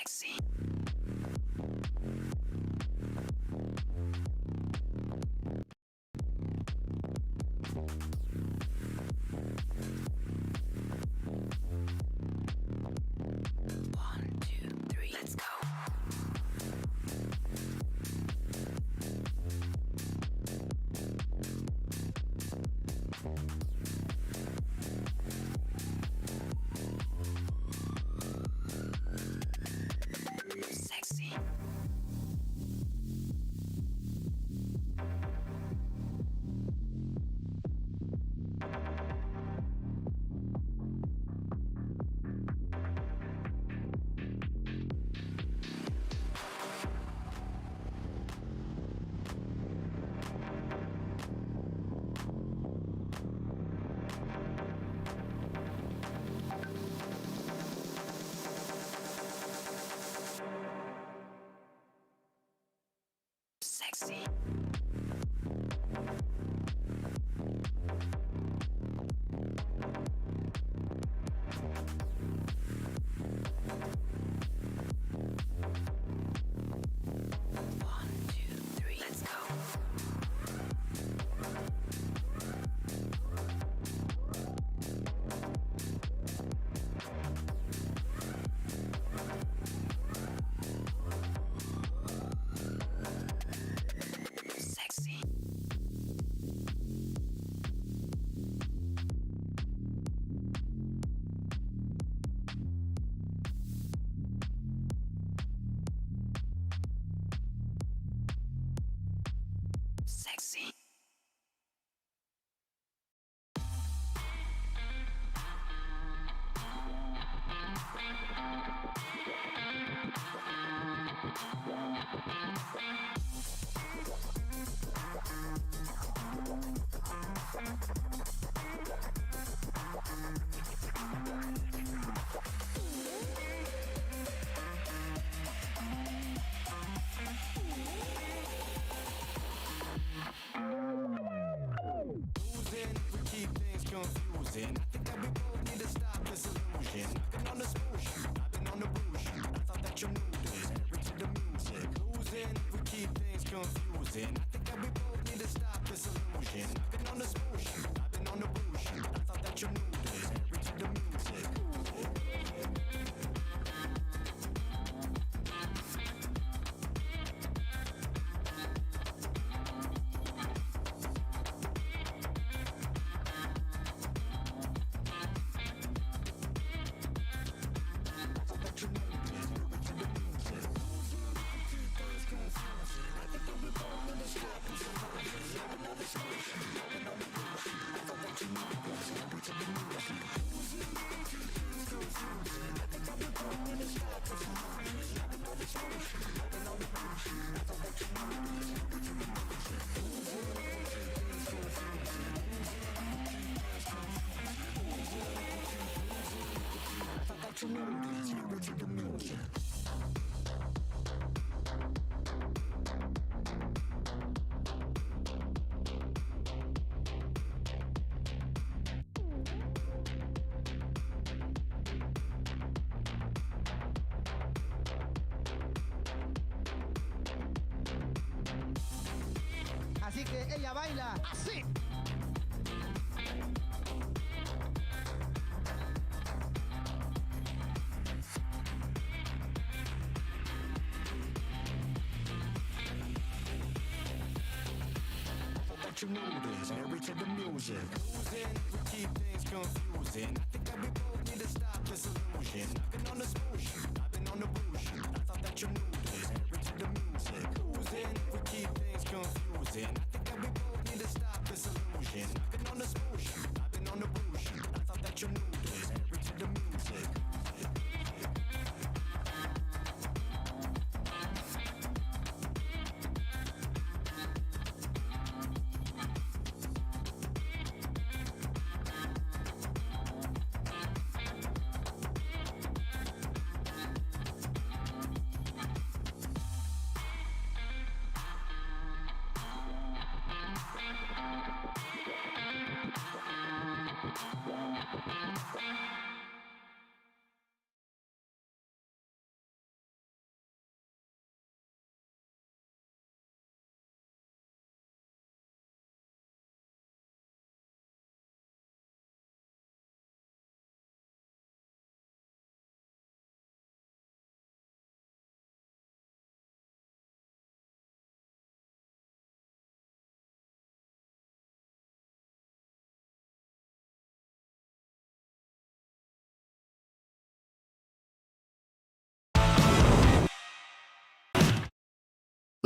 Sexy. Así que ella baila así. You know this, married to the music. Losing, we keep things confusing. I think that we both need to stop this illusion. Knocking on the smoosh, I've been on the bullshit. I thought that you knew this, married to the music. Losing, we keep things confusing. I think that we both need to stop this illusion. Knocking on the smoosh, I've been on the bullshit. I thought that you knew this, married to the music.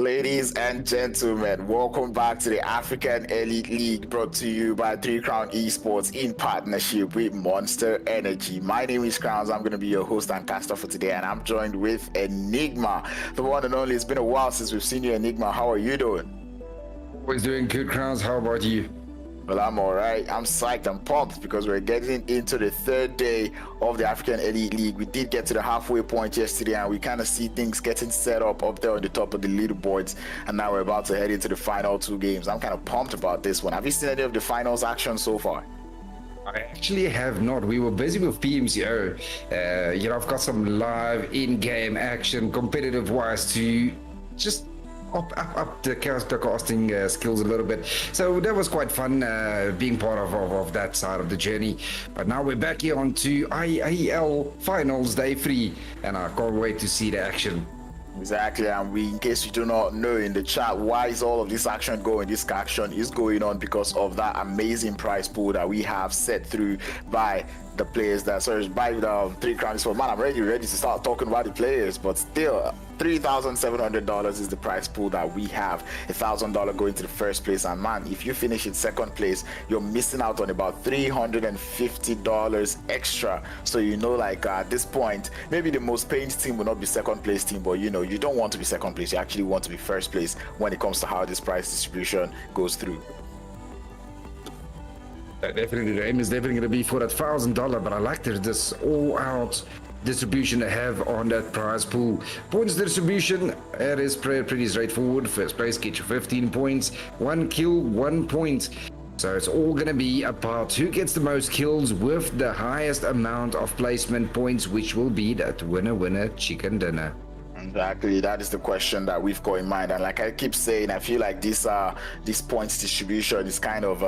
Ladies and gentlemen, welcome back to the African Elite League brought to you by Crown Esports in partnership with Monster Energy. My name is Crowns. I'm going to be your host and caster for today, and I'm joined with Enigma, the one and only. It's been a while since we've seen you, Enigma. How are you doing? Always doing good, Crowns. How about you? Well, I'm all right. I'm psyched. I'm pumped because we're getting into the third day of the African Elite League. We did get to the halfway point yesterday, and we kind of see things getting set up there on the top of the leaderboards. And now we're about to head into the final two games. I'm kind of pumped about this one. Have you seen any of the finals action so far? I actually have not. We were busy with PMCO. I've got some live in-game action, competitive-wise, to just up the casting skills a little bit. So that was quite fun being part of that side of the journey. But now we're back here on to AEL Finals Day 3, and I can't wait to see the action. Exactly, and in case you do not know in the chat, why is all of this action going? This action is going on because of that amazing prize pool that we have set through by the players by the 3 Crown Esports. Man, I'm ready to start talking about the players, but still, $3,700 is the prize pool that we have. $1,000 going to the first place, and man, if you finish in second place, you're missing out on about $350 extra. So at this point, maybe the most paid team will not be second place team, but you don't want to be second place. You actually want to be first place when it comes to how this prize distribution goes through. Definitely, the aim is definitely going to be for that $1,000, but I like this all-out distribution they have on that prize pool. Points distribution, it is pretty straightforward. First place, get you 15 points. 1 kill, 1 point. So it's all going to be about who gets the most kills with the highest amount of placement points, which will be that winner chicken dinner. Exactly, that is the question that we've got in mind, and like I keep saying, I feel like this points distribution is kind of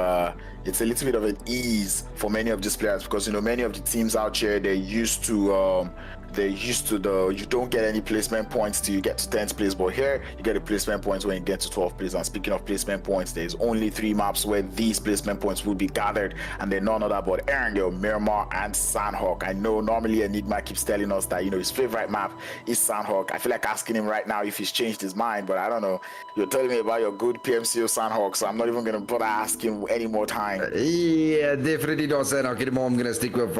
it's a little bit of an ease for many of these players, because many of the teams out here, they're used to you don't get any placement points till you get to 10th place, but here you get the placement points when you get to 12th place. And speaking of placement points, there's only 3 maps where these placement points will be gathered, and they're none other but Erangel, Miramar, and Sanhok. I know normally Enigma keeps telling us that his favorite map is Sanhok. I feel like asking him right now if he's changed his mind, but I don't know. You're telling me about your good PMCO Sanhok, so I'm not even gonna bother asking any more time. Yeah, definitely not Sanhok anymore. I'm gonna stick with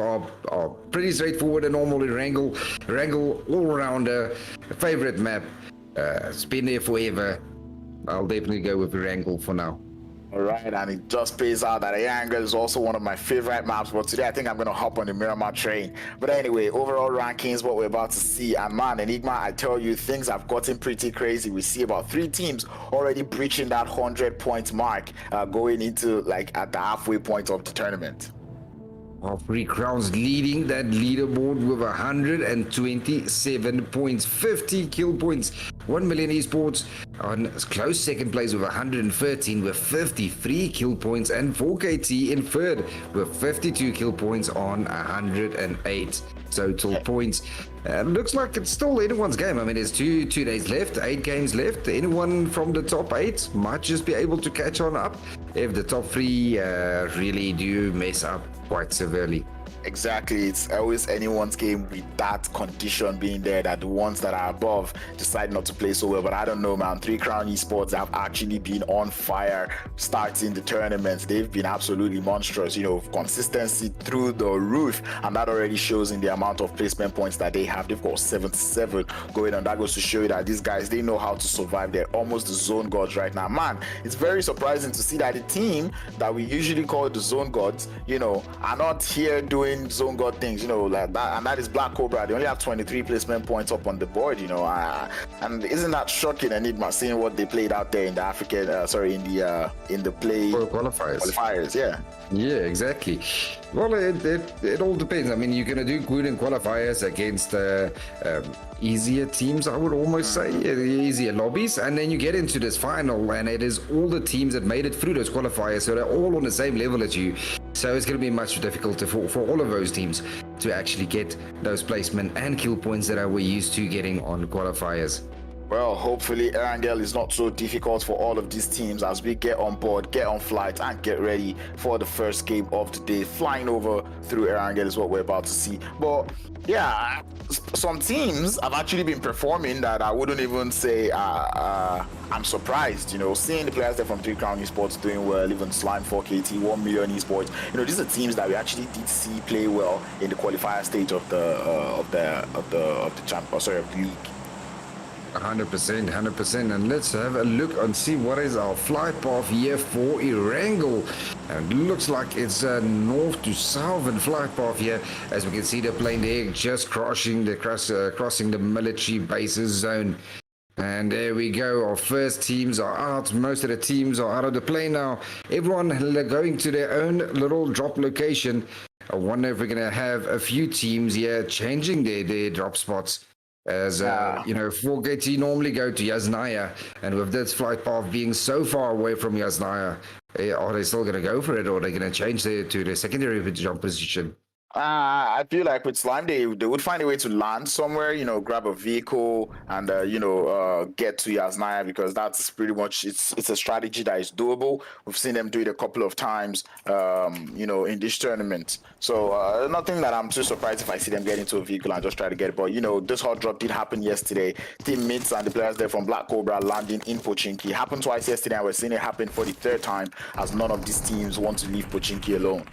pretty straightforward and normal Erangel. Erangel, all-rounder, favorite map. It's been there forever. I'll definitely go with Erangel for now. All right, and it just pays out that Erangel is also one of my favorite maps, but today I think I'm going to hop on the Miramar train. But anyway, overall rankings, what we're about to see, and man, Enigma, I tell you, things have gotten pretty crazy. We see about 3 teams already breaching that 100-point mark, going into at the halfway point of the tournament. 3 Crowns leading that leaderboard with 127 points, 50 kill points. 1 Million Esports on close second place with 113 with 53 kill points, and 4KT in third with 52 kill points on 108 total points. Looks like it's still anyone's game. I mean, there's two days left, 8 games left. Anyone from the top 8 might just be able to catch on up if the top 3 really do mess up quite severely. Exactly, it's always anyone's game with that condition being there, that the ones that are above decide not to play so well. But I don't know, man. 3 Crown Esports have actually been on fire starting the tournaments. They've been absolutely monstrous, consistency through the roof, and that already shows in the amount of placement points that they have. They've got 77 going on. That goes to show you that these guys, they know how to survive. They're almost the zone gods right now. Man, it's very surprising to see that the team that we usually call the zone gods, are not here doing zone god things, like that, and that is Black Cobra. They only have 23 placement points up on the board, and isn't that shocking, Enigma, seeing what they played out there in the African in the play qualifiers? Yeah, exactly. Well, it all depends. I mean, you're gonna do good in qualifiers against easier teams, I would almost say, easier lobbies, and then you get into this final, and it is all the teams that made it through those qualifiers, so they're all on the same level as you. So it's going to be much difficult for all of those teams to actually get those placement and kill points that we're used to getting on qualifiers. Well, hopefully Erangel is not so difficult for all of these teams as we get on board, get on flight, and get ready for the first game of the day. Flying over through Erangel is what we're about to see. But yeah, some teams have actually been performing that I wouldn't even say I'm surprised. You know, seeing the players there from Crown Esports doing well, even Slime 4KT, 1 Million Esports. You know, these are teams that we actually did see play well in the qualifier stage of the league. 100%. And let's have a look and see what is our flight path here for Erangel. And it looks like it's a north to southern flight path here. As we can see, the plane there just crossing the military bases zone. And there we go. Our first teams are out. Most of the teams are out of the plane now. Everyone going to their own little drop location. I wonder if we're going to have a few teams here changing their drop spots. As you know, 4KT normally go to Yasnaya, and with this flight path being so far away from Yasnaya, are they still going to go for it, or are they going to change to the secondary jump position? I feel like with Slime, they would find a way to land somewhere, you know, grab a vehicle and, get to Yasnaya, because that's pretty much, it's a strategy that is doable. We've seen them do it a couple of times, in this tournament. So nothing that I'm too surprised if I see them get into a vehicle and just try to get it. But, you know, this hot drop did happen yesterday. Teammates and the players there from Black Cobra landing in Pochinki. It happened twice yesterday, and we're seeing it happen for the third time, as none of these teams want to leave Pochinki alone.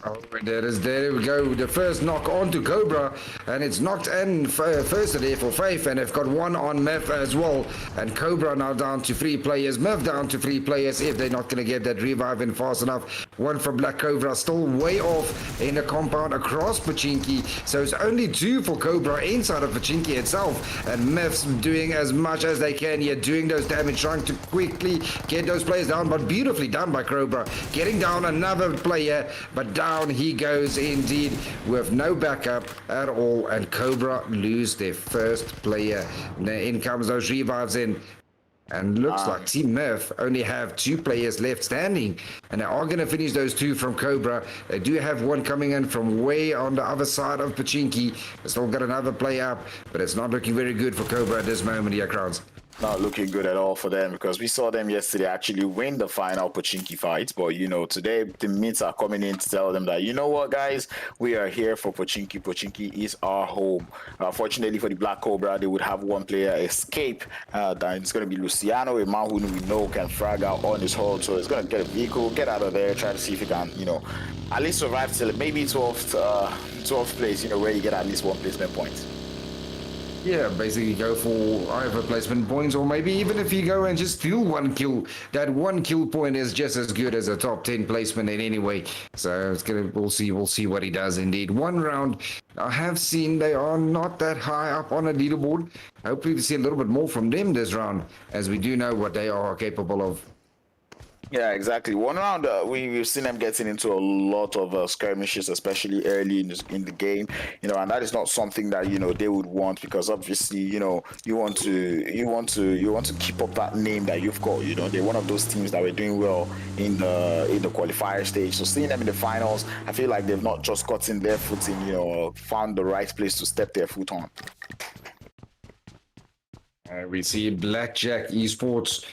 Oh, there we go. The first knock onto Cobra, and it's knocked in first there for Faith, and they've got one on Meth as well. And Cobra now down to 3 players, Meth down to 3 players if they're not going to get that revive in fast enough. One from Black Cobra, still way off in the compound across Pochinki, so it's only 2 for Cobra inside of Pochinki itself. And Meth's doing as much as they can here, doing those damage, trying to quickly get those players down, but beautifully done by Cobra, getting down another player, but down he goes indeed with no backup at all, and Cobra lose their first player. Now in comes those revives in, and looks like Team Murph only have 2 players left standing, and they are going to finish those 2 from Cobra. They do have one coming in from way on the other side of Pochinki. They still got another player up, but it's not looking very good for Cobra at this moment here, Crowns. Not looking good at all for them, because we saw them yesterday actually win the final Pochinki fight. But, you know, today the mates are coming in to tell them that, you know what, guys, we are here for Pochinki. Pochinki is our home. Fortunately for the Black Cobra, they would have one player escape. Then it's going to be Luciano, a man who we know can frag out on his hold. So it's going to get a vehicle, get out of there, try to see if he can, you know, at least survive till maybe 12th place, you know, where you get at least 1 placement point. Yeah, basically go for either placement points, or maybe even if you go and just steal 1 kill, that 1 kill point is just as good as a top 10 placement in any way. So it's we'll see what he does indeed. 1 round, I have seen they are not that high up on a leaderboard. Hopefully we see a little bit more from them this round, as we do know what they are capable of. Yeah, exactly. 1 round, we've seen them getting into a lot of skirmishes, especially early in the game. You know, and that is not something that, you know, they would want, because obviously, you know, you want to keep up that name that you've got. You know, they're one of those teams that were doing well in the qualifier stage. So seeing them in the finals, I feel like they've not just gotten their footing, you know, found the right place to step their foot on. We see Blackjack Esports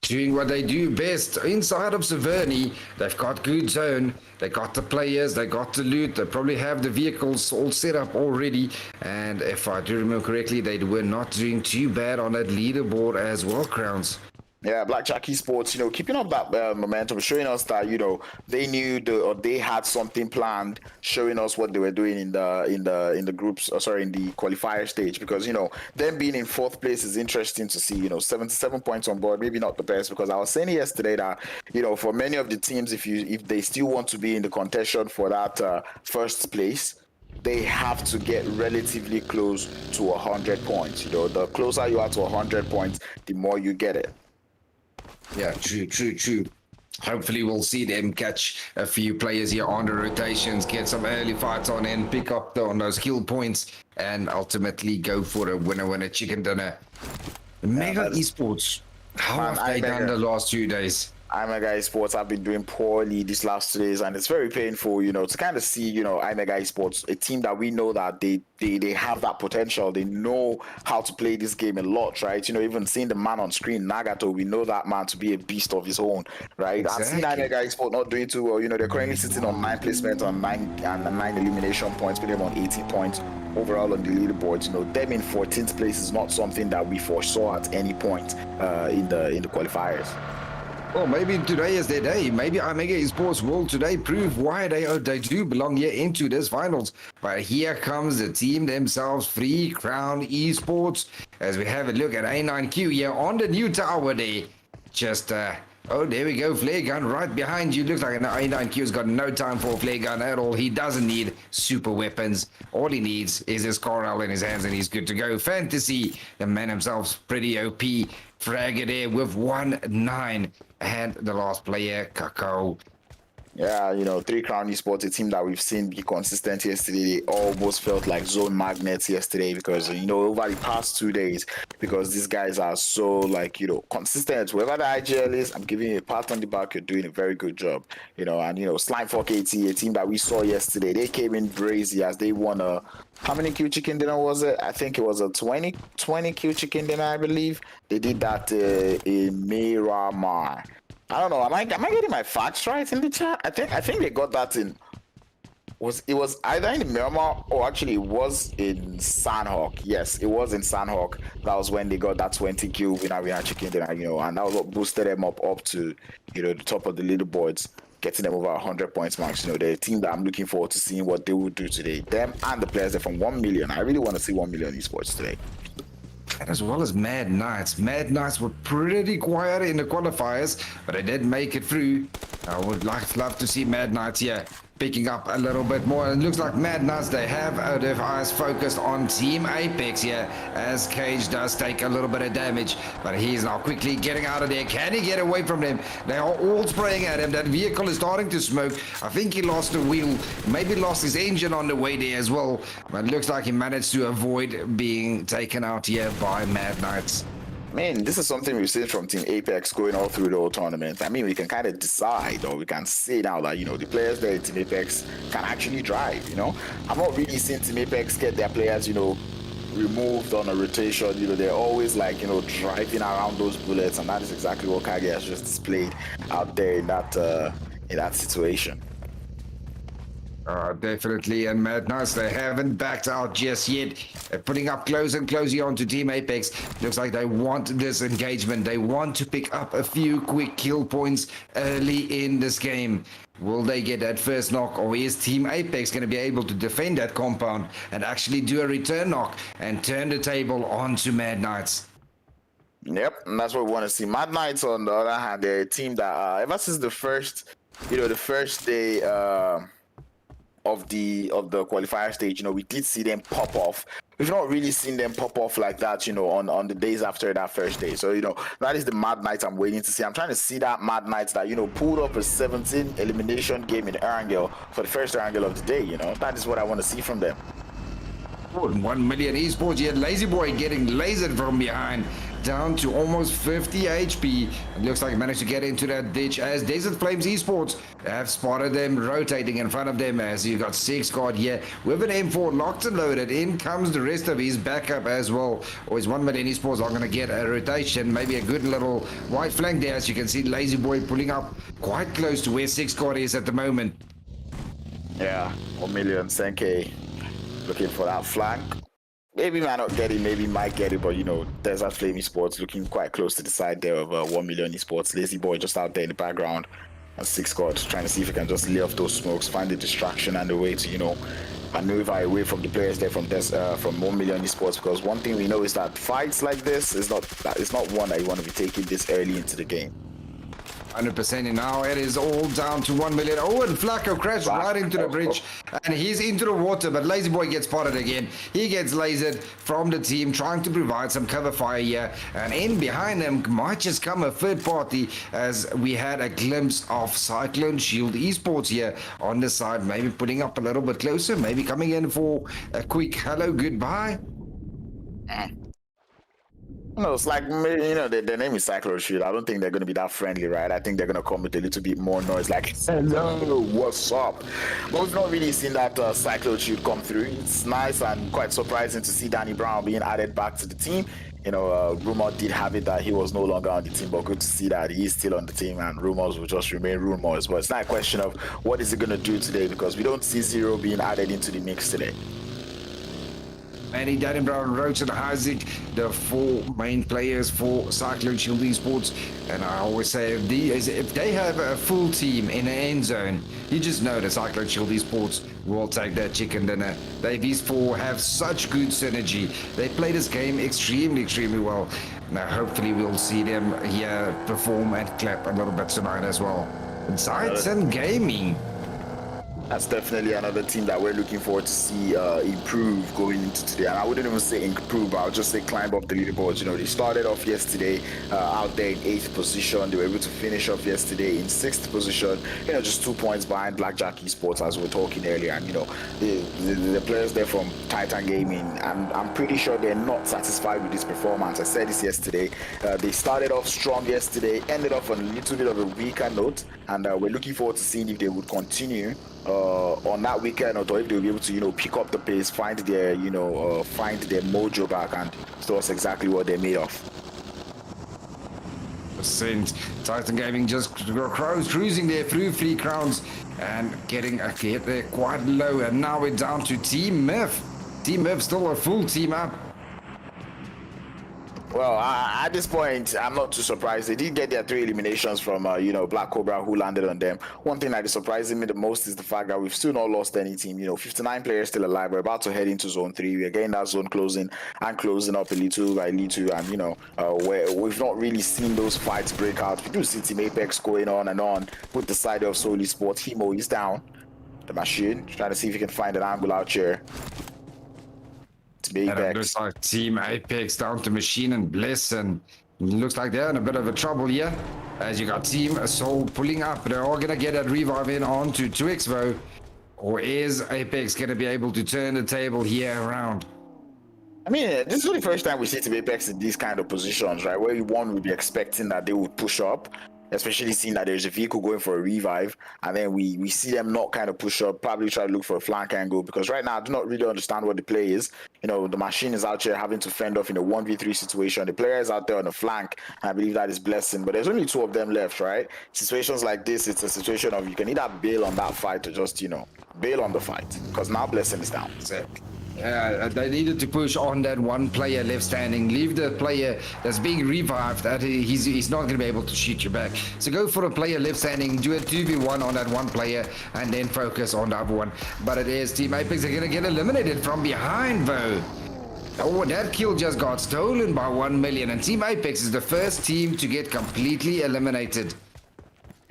doing what they do best inside of Severny. They've got good zone, they got the players, they got the loot, they probably have the vehicles all set up already, and if I do remember correctly, they were not doing too bad on that leaderboard as well, Crowns. Yeah, Blackjack Esports, you know, keeping up that momentum, showing us that, you know, they knew they had something planned, showing us what they were doing in the groups, in the qualifier stage. Because, you know, them being in 4th place is interesting to see. You know, 77 points on board, maybe not the best, because I was saying yesterday that, you know, for many of the teams, if they still want to be in the contention for that 1st place, they have to get relatively close to 100 points. You know, the closer you are to 100 points, the more you get it. Yeah, true. Hopefully we'll see them catch a few players here on the rotations, get some early fights on in, pick up on those kill points, and ultimately go for a winner chicken dinner. Mega Esports, how have they done the last 2 days? iMEGA Esports have been doing poorly these last 2 days, and it's very painful, to kind of see, iMEGA Esports, a team that we know that they have that potential. They know how to play this game a lot, right? Even seeing the man on screen, Nagato, we know that man to be a beast of his own, right? Exactly. I've seen iMEGA Esports not doing too well. They're currently sitting on 9 placement on 9 elimination points, putting them on 80 points overall on the leaderboards. Them in 14th place is not something that we foresaw at any point in the qualifiers. Well, maybe today is their day. Maybe iMEGA Esports will today prove why they do belong here into this finals. But here comes the team themselves, Free Crown Esports, as we have a look at A9Q here on the new tower there. Just, oh, there we go, flare gun right behind you. Looks like an A9Q's got no time for a flare gun at all. He doesn't need super weapons. All he needs is his corral in his hands and he's good to go. Fantasy, the man himself's pretty OP. Fragger there with 1-9. And the last player, Kakao. Yeah, 3 Crown Esports, a team that we've seen be consistent yesterday. They almost felt like zone magnets yesterday because, over the past 2 days, because these guys are so, consistent. Whoever the IGL is, I'm giving you a pat on the back. You're doing a very good job. And, Slime Fork AT, a team that we saw yesterday, they came in brazy as they won a... How many Q chicken dinner was it? I think it was a 20 Q chicken dinner, I believe. They did that in Miramar. I don't know. Am I getting my facts right in the chat? I think they got that in. It was either in Miramar or actually it was in Sanhok. Yes, it was in Sanhok. That was when they got that 20 Q winner chicken dinner, and that was what boosted them up to the top of the leaderboards, getting them over 100 points marks. They're a team that I'm looking forward to seeing what they will do today. Them and the players there from 1 million. I really want to see 1 million esports today. And as well as Mad Knights. Mad Knights were pretty quiet in the qualifiers, but they did make it through. I would love to see Mad Knights here picking up a little bit more. It looks like Mad Knights, they have their eyes focused on Team Apex here, as Cage does take a little bit of damage, but he's now quickly getting out of there. Can he get away from them? They are all spraying at him. That vehicle is starting to smoke. I think he lost the wheel, maybe lost his engine on the way there as well, but it looks like he managed to avoid being taken out here by Mad Knights. Man, this is something we've seen from Team Apex going all through the whole tournament. I mean, we can kind of decide, or we can say now that, the players there in Team Apex can actually drive, I've not really seen Team Apex get their players, removed on a rotation. They're always driving around those bullets, and that is exactly what Kage has just displayed out there in that situation. Definitely, and Mad Knights, they haven't backed out just yet. They're putting up close and closer onto Team Apex. Looks like they want this engagement. They want to pick up a few quick kill points early in this game. Will they get that first knock, or is Team Apex going to be able to defend that compound and actually do a return knock and turn the table onto Mad Knights? Yep, and that's what we want to see. Mad Knights, on the other hand, they're a team that ever since the first day of the qualifier stage, we did see them pop off. We've not really seen them pop off like that, on the days after that first day. So, that is the Mad Knights I'm waiting to see. I'm trying to see that Mad Knights that, pulled up a 17 elimination game in Erangel for the first Erangel of the day, That is what I want to see from them. 1 million esports yet. Lazy Boy getting lasered from behind, down to almost 50 HP. It looks like he managed to get into that ditch as Desert Flames Esports have spotted them rotating in front of them, as you got 6 guard here with an M4 locked and loaded. In comes the rest of his backup as well. Or is 1 million esports are going to get a rotation, maybe a good little white flank there, as you can see Lazy Boy pulling up quite close to where 6 guard is at the moment. Yeah, 1 million Senke looking for that flank. Maybe might not get it, maybe might get it, but Desert Flame Esports looking quite close to the side there of 1 million esports. Lazy Boy just out there in the background, and 6 guard trying to see if he can just lay off those smokes, find the distraction and the way to maneuver away from the players there from 1 million esports. Because one thing we know is that fights like this is not one that you want to be taking this early into the game. 100%, and now it is all down to 1 million. Oh, and Flacco crashed right into the bridge, and he's into the water, but Lazy Boy gets spotted again. He gets lasered from the team, trying to provide some cover fire here, and in behind them might just come a third party, as we had a glimpse of Cyclone Shield Esports here on the side, maybe putting up a little bit closer, maybe coming in for a quick hello, goodbye. No, it's like you know, their name is Cyclone Shield. I don't think they're going to be that friendly, right? I think they're going to come with a little bit more noise, like "Hello, what's up?" But we've not really seen that Cyclone Shield come through. It's nice and quite surprising to see Danny Brown being added back to the team. You know, rumor did have it that he was no longer on the team, but good to see that he's still on the team, and rumors will just remain rumors. But it's not a question of what is he going to do today, because we don't see Zero being added into the mix today. Manny, Danny Brown, Roach, and Isaac, the four main players for Cyclone Shield Esports. And I always say, if they have a full team in an end zone, you just know that Cyclone Shield Esports will take that chicken dinner. These four have such good synergy. They play this game extremely well. Now, hopefully, we'll see them here perform and clap a little bit tonight as well. Besides and gaming. That's definitely another team that we're looking forward to see improve going into today. And I wouldn't even say improve, but I would just say climb up the leaderboards. You know, they started off yesterday out there in 8th position. They were able to finish off yesterday in 6th position. You know, just 2 points behind Blackjack Esports, as we were talking earlier. And, you know, the players there from Titan Gaming, I'm pretty sure they're not satisfied with this performance. I said this yesterday. They started off strong yesterday, ended off on a little bit of a weaker note. And we're looking forward to seeing if they would continue on that weekend, or if they'll be able to, you know, pick up the pace, find their, you know, find their mojo back and show us exactly what they're made of. Titan Gaming just cruising there through 3 crowns and getting a hit there quite low. And now we're down to Team Myth. Team Myth still a full team up. Well, at this point, I'm not too surprised. They did get their 3 eliminations from, you know, Black Cobra, who landed on them. One thing that is surprising me the most is the fact that we've still not lost any team. You know, 59 players still alive. We're about to head into Zone 3. We're getting that zone closing up a little by little. And, you know, we've not really seen those fights break out. We do see Team Apex going on and on with the side of Soul Esports. Himo is down. The machine, trying to see if he can find an angle out here. And it looks like Team Apex down to Machine and Bliss, and looks like they're in a bit of a trouble here. As you got Team Soul pulling up, they're all gonna get that revive in onto 2xvo, or is Apex gonna be able to turn the table here around? I mean, this is the first time we see Team Apex in these kind of positions, right? Where one would be expecting that they would push up, especially seeing that there's a vehicle going for a revive, and then we see them not kind of push up, probably try to look for a flank angle, because right now I do not really understand what the play is. You know, the machine is out here having to fend off in a 1v3 situation. The player is out there on the flank, and I believe that is Blessing, but there's only 2 of them left, right? Situations like this, it's a situation of you can either bail on that fight or just, you know, bail on the fight, because now Blessing is down. They needed to push on that one player left standing, leave the player that's being revived, that he's not going to be able to shoot you back. So go for a player left standing, do a 2v1 on that one player, and then focus on the other one. But it is Team Apex are going to get eliminated from behind, though. Oh, that kill just got stolen by 1 million, and Team Apex is the first team to get completely eliminated.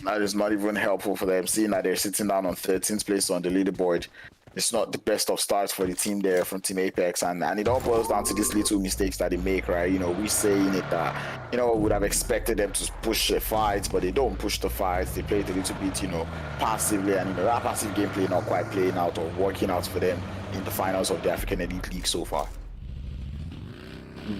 That is not even helpful for them, seeing that they're sitting down on 13th place on the leaderboard. It's not the best of starts for the team there from Team Apex, and it all boils down to these little mistakes that they make, right? You know, we're saying it that, you know, we would have expected them to push the fights, but they don't push the fights. They play it a little bit, you know, passively, and, you know, that passive gameplay not quite playing out or working out for them in the finals of the African Elite League so far.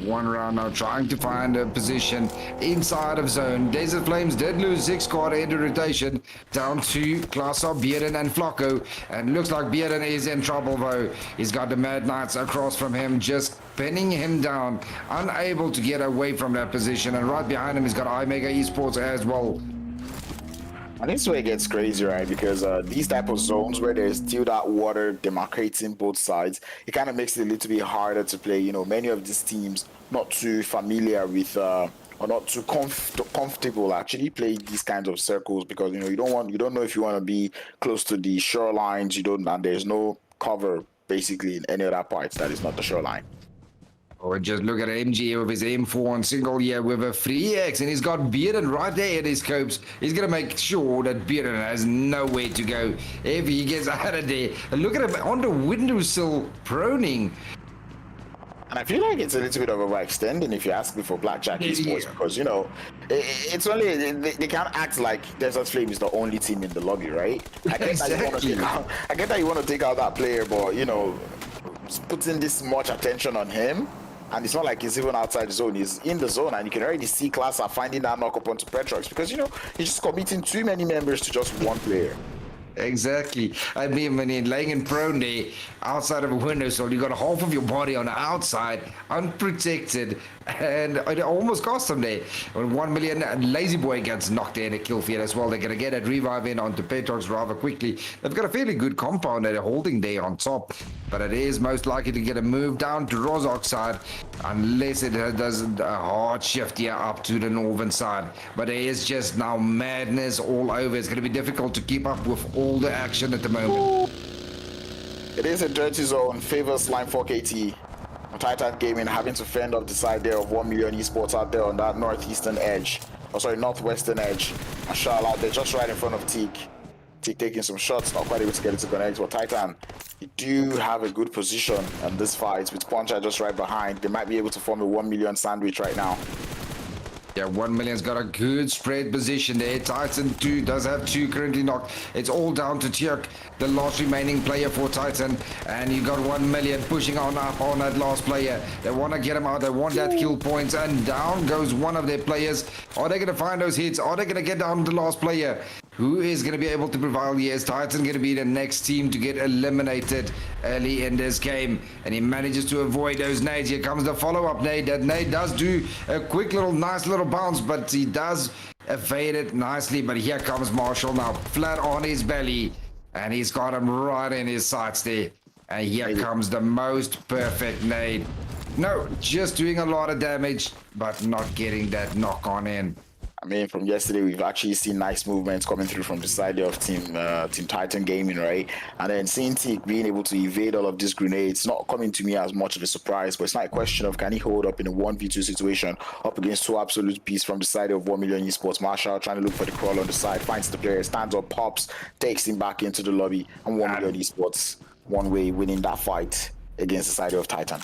One round now, trying to find a position inside of zone. Desert Flames did lose 6 squad into rotation, down to Klaasop, Bearden and Flocko, and looks like Bearden is in trouble though. He's got the Mad Knights across from him, just pinning him down, unable to get away from that position, and right behind him he's got iMEGA Esports as well. And this way it gets crazy, right? Because these type of zones where there's still that water demarcating both sides, it kind of makes it a little bit harder to play. You know, many of these teams not too familiar with or not too comfortable actually play these kinds of circles, because, you know, you don't know if you want to be close to the shorelines. And there's no cover basically in any other parts that is not the shoreline. Or just look at MG with his M4 on single here with a 3x, and he's got Bearden right there at his scopes. He's going to make sure that Bearden has nowhere to go if he gets out of there. And look at him on the windowsill proning. And I feel like it's a little bit of overextending, if you ask me, for Blackjack Esports, because, you know, it's only they can't act like Desert Flame is the only team in the lobby, right? I get that you want to take out that player, but, you know, putting this much attention on him, And it's not like he's even outside the zone. He's in the zone, and you can already see Class are finding that knock up onto Petrox because, you know, he's just committing too many members to just one player. Exactly. I mean, when you're laying in prone there, outside of a window, so you got half of your body on the outside, unprotected, and it almost cost them there. When 1 million, Lazy Boy gets knocked in a kill field as well. They're going to get that revive in onto Petrox rather quickly. They've got a fairly good compound that they're holding there on top, but it is most likely to get a move down to Rozok's side, unless it does a hard shift here up to the northern side. But there is just now madness all over. It's going to be difficult to keep up with all the action at the moment. It is a dirty zone, favors Slime 4KT. Titan Gaming having to fend off the side there of 1 Million Esports out there on that northeastern edge. Oh, sorry, northwestern edge. Marshall out there just right in front of Teak. Teak taking some shots, not quite able to get it to connect. But Titan, you do have a good position in this fight with Poncha just right behind. They might be able to form a 1 million sandwich right now. Yeah, 1 million's got a good spread position there. Titan 2 does have 2 currently knocked. It's all down to Tjerk, the last remaining player for Titan. And you got 1 million pushing on up on that last player. They want to get him out. They want that kill points. And down goes one of their players. Are they going to find those hits? Are they going to get down the last player? Who is going to be able to prevail? Yes, Titan going to be the next team to get eliminated early in this game. And he manages to avoid those nades. Here comes the follow-up nade. That nade does do a quick little, nice little bounce, but he does evade it nicely. But here comes Marshall now, flat on his belly. And he's got him right in his sights there. And here comes the most perfect nade. No, just doing a lot of damage, but not getting that knock on in. I mean, from yesterday, we've actually seen nice movements coming through from the side of Team Titan Gaming, right? And then seeing Teak being able to evade all of these grenades, not coming to me as much of a surprise, but it's not a question of can he hold up in a 1v2 situation up against 2 absolute beasts from the side of 1 Million Esports. Marshall trying to look for the crawl on the side, finds the player, stands up, pops, takes him back into the lobby, and 1 Million Esports one way winning that fight against the side of Titan.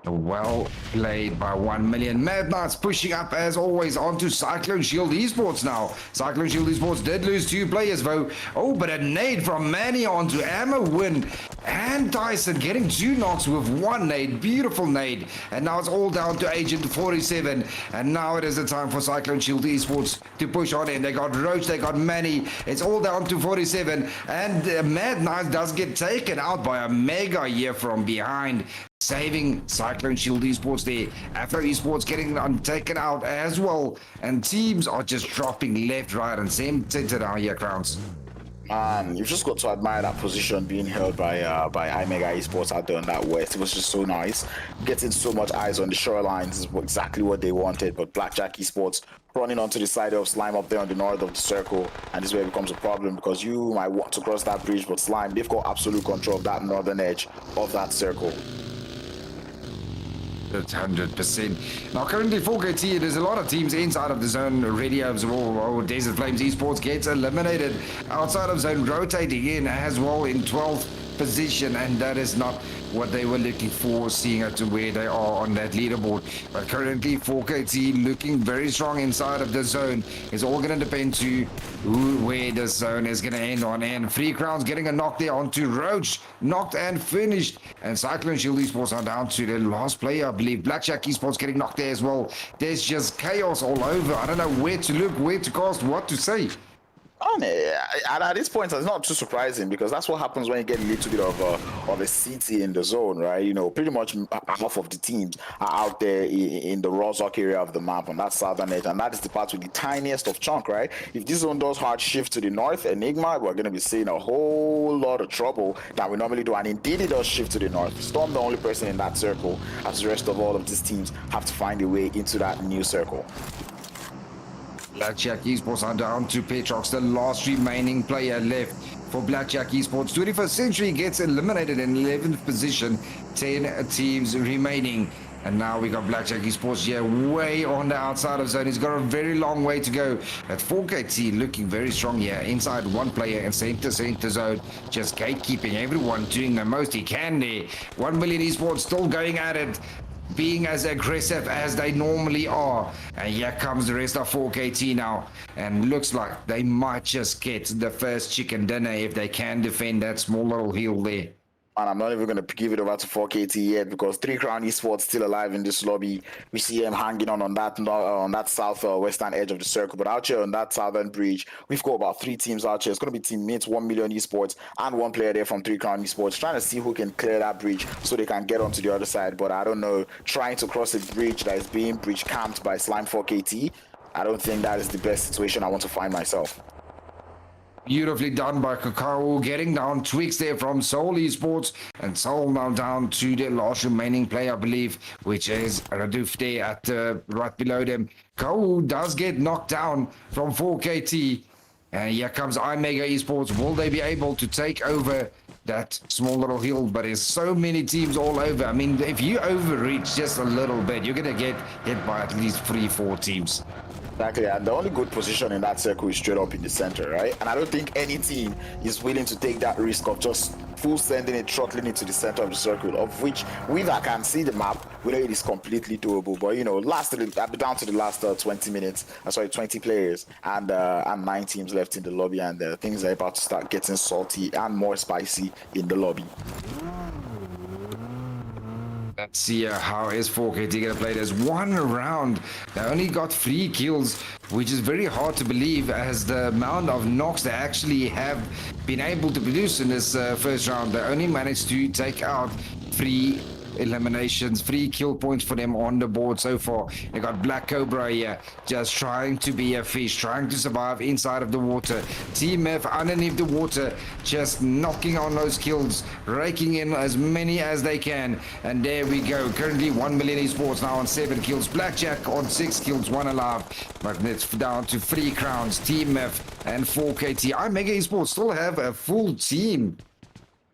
Well played by 1 million. Mad Knights pushing up as always onto Cyclone Shield Esports now. Cyclone Shield Esports did lose 2 players though. Oh, but a nade from Manny onto Ammo Win. And Tyson getting 2 knocks with 1 nade. Beautiful nade. And now it's all down to Agent 47. And now it is the time for Cyclone Shield Esports to push on in. They got Roach, they got Manny. It's all down to 47. And Mad Knights does get taken out by a mega here from behind, saving Cyclone Shield Esports there. Afro Esports getting taken out as well. And teams are just dropping left, right, and center down here, Crowns. Man, you've just got to admire that position being held by iMEGA Esports out there on that west. It was just so nice. Getting so much eyes on the shorelines is exactly what they wanted. But Blackjack Esports running onto the side of Slime up there on the north of the circle. And this is where it becomes a problem because you might want to cross that bridge, but Slime, they've got absolute control of that northern edge of that circle. That's 100%. Now, currently 4KT, there's a lot of teams inside of the zone already as well. Desert Flames Esports gets eliminated outside of zone, rotating in as well in 12th position, and that is not what they were looking for, seeing as to where they are on that leaderboard. But currently 4KT looking very strong inside of the zone. It's all going to depend to where the zone is going to end on. And Free Crowns getting a knock there onto Roach, knocked and finished. And Cyclone Shield Esports are down to the last player, I believe. Blackjack Esports getting knocked there as well. There's just chaos all over. I don't know where to look, where to cast, what to say. At this point, it's not too surprising because that's what happens when you get a little bit of a city in the zone, right? You know, pretty much half of the teams are out there in the Rozok area of the map on that southern edge, and that is the part with the tiniest of chunk, right? If this zone does hard shift to the north, Enigma, we're going to be seeing a whole lot of trouble that we normally do, and indeed it does shift to the north. Storm, the only person in that circle, as the rest of all of these teams have to find a way into that new circle. Blackjack Esports are down to Petrox, the last remaining player left for Blackjack Esports. 21st Century gets eliminated in 11th position, 10 teams remaining. And now we got Blackjack Esports here way on the outside of zone. He's got a very long way to go. At 4KT looking very strong here. Inside 1 player in center zone. Just gatekeeping, everyone doing the most he can there. 1 Million Esports still going at it, being as aggressive as they normally are. And here comes the rest of 4KT now, and looks like they might just get the first chicken dinner if they can defend that small little hill there. And I'm not even going to give it over to 4KT yet because 3 Crown Esports still alive in this lobby. We see them hanging on that south western edge of the circle. But out here on that southern bridge, we've got about 3 teams out here. It's going to be teammates, 1 Million Esports, and 1 player there from 3 Crown Esports, trying to see who can clear that bridge so they can get onto the other side. But I don't know, trying to cross a bridge that is being bridge camped by Slime 4KT, I don't think that is the best situation I want to find myself. Beautifully done by Kakao, getting down tweaks there from Seoul Esports, and Seoul now down to the last remaining player, I believe, which is Raduf there at right below them. Kakao does get knocked down from 4KT, and here comes iMEGA Esports. Will they be able to take over that small little hill? But there's so many teams all over. I mean, if you overreach just a little bit, you're going to get hit by at least 3-4 teams. Exactly, and the only good position in that circle is straight up in the center, right? And I don't think any team is willing to take that risk of just full sending it, throttling it to the center of the circle, of which I can see the map, we know it is completely doable. But you know, down to the last 20 minutes, 20 players, and 9 teams left in the lobby, and things are about to start getting salty and more spicy in the lobby. Let's see how is 4KT going to play this one round. They only got 3 kills, which is very hard to believe as the amount of knocks they actually have been able to produce in this first round. They only managed to take out 3 eliminations, 3 kill points for them on the board so far. They got Black Cobra here, just trying to be a fish, trying to survive inside of the water. Team F underneath the water, just knocking on those kills, raking in as many as they can. And there we go. Currently 1 Million Esports now on 7 kills. Blackjack on 6 kills, 1 alive. But it's down to 3 crowns. Team F and 4KT. iMEGA Esports still have a full team.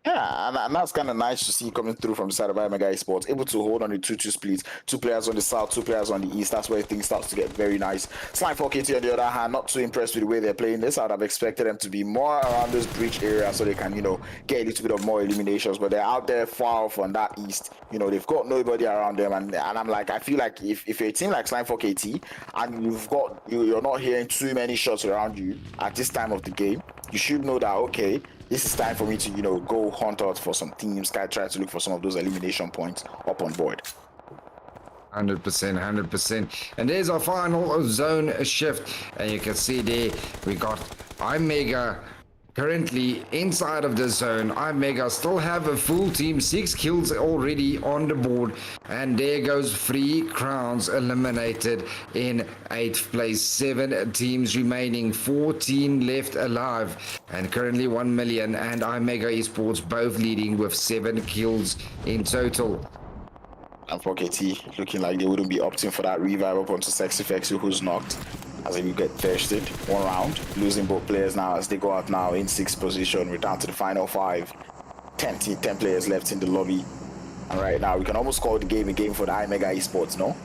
Yeah, and that's kind of nice to see coming through from the side of iMEGA Esports, able to hold on the 2-2 split, 2 players on the south, 2 players on the east. That's where things starts to get very nice. Slime 4KT on the other hand, not too impressed with the way they're playing this. I'd have expected them to be more around this bridge area so they can, you know, get a little bit of more eliminations, but they're out there far off on that east. You know, they've got nobody around them, and I'm like, I feel like if you're a team like Slime 4KT and you're not hearing too many shots around you at this time of the game, you should know that, okay, this is time for me to, you know, go hunt out for some teams, try to look for some of those elimination points up on board. 100%. And there's our final zone shift. And you can see there, we got iMEGA currently inside of the zone. iMEGA still have a full team, 6 kills already on the board, and there goes 3 crowns eliminated in 8th place. 7 teams remaining, 14 left alive, and currently 1 Million and iMEGA Esports both leading with 7 kills in total. And 4KT looking like they wouldn't be opting for that revive up onto Sexy who's knocked, as if you get thirsted. 1 round, losing both players now as they go out now in 6th position. We're down to the final 5. 10 players left in the lobby. And right now, we can almost call the game a game for the iMEGA Esports, no?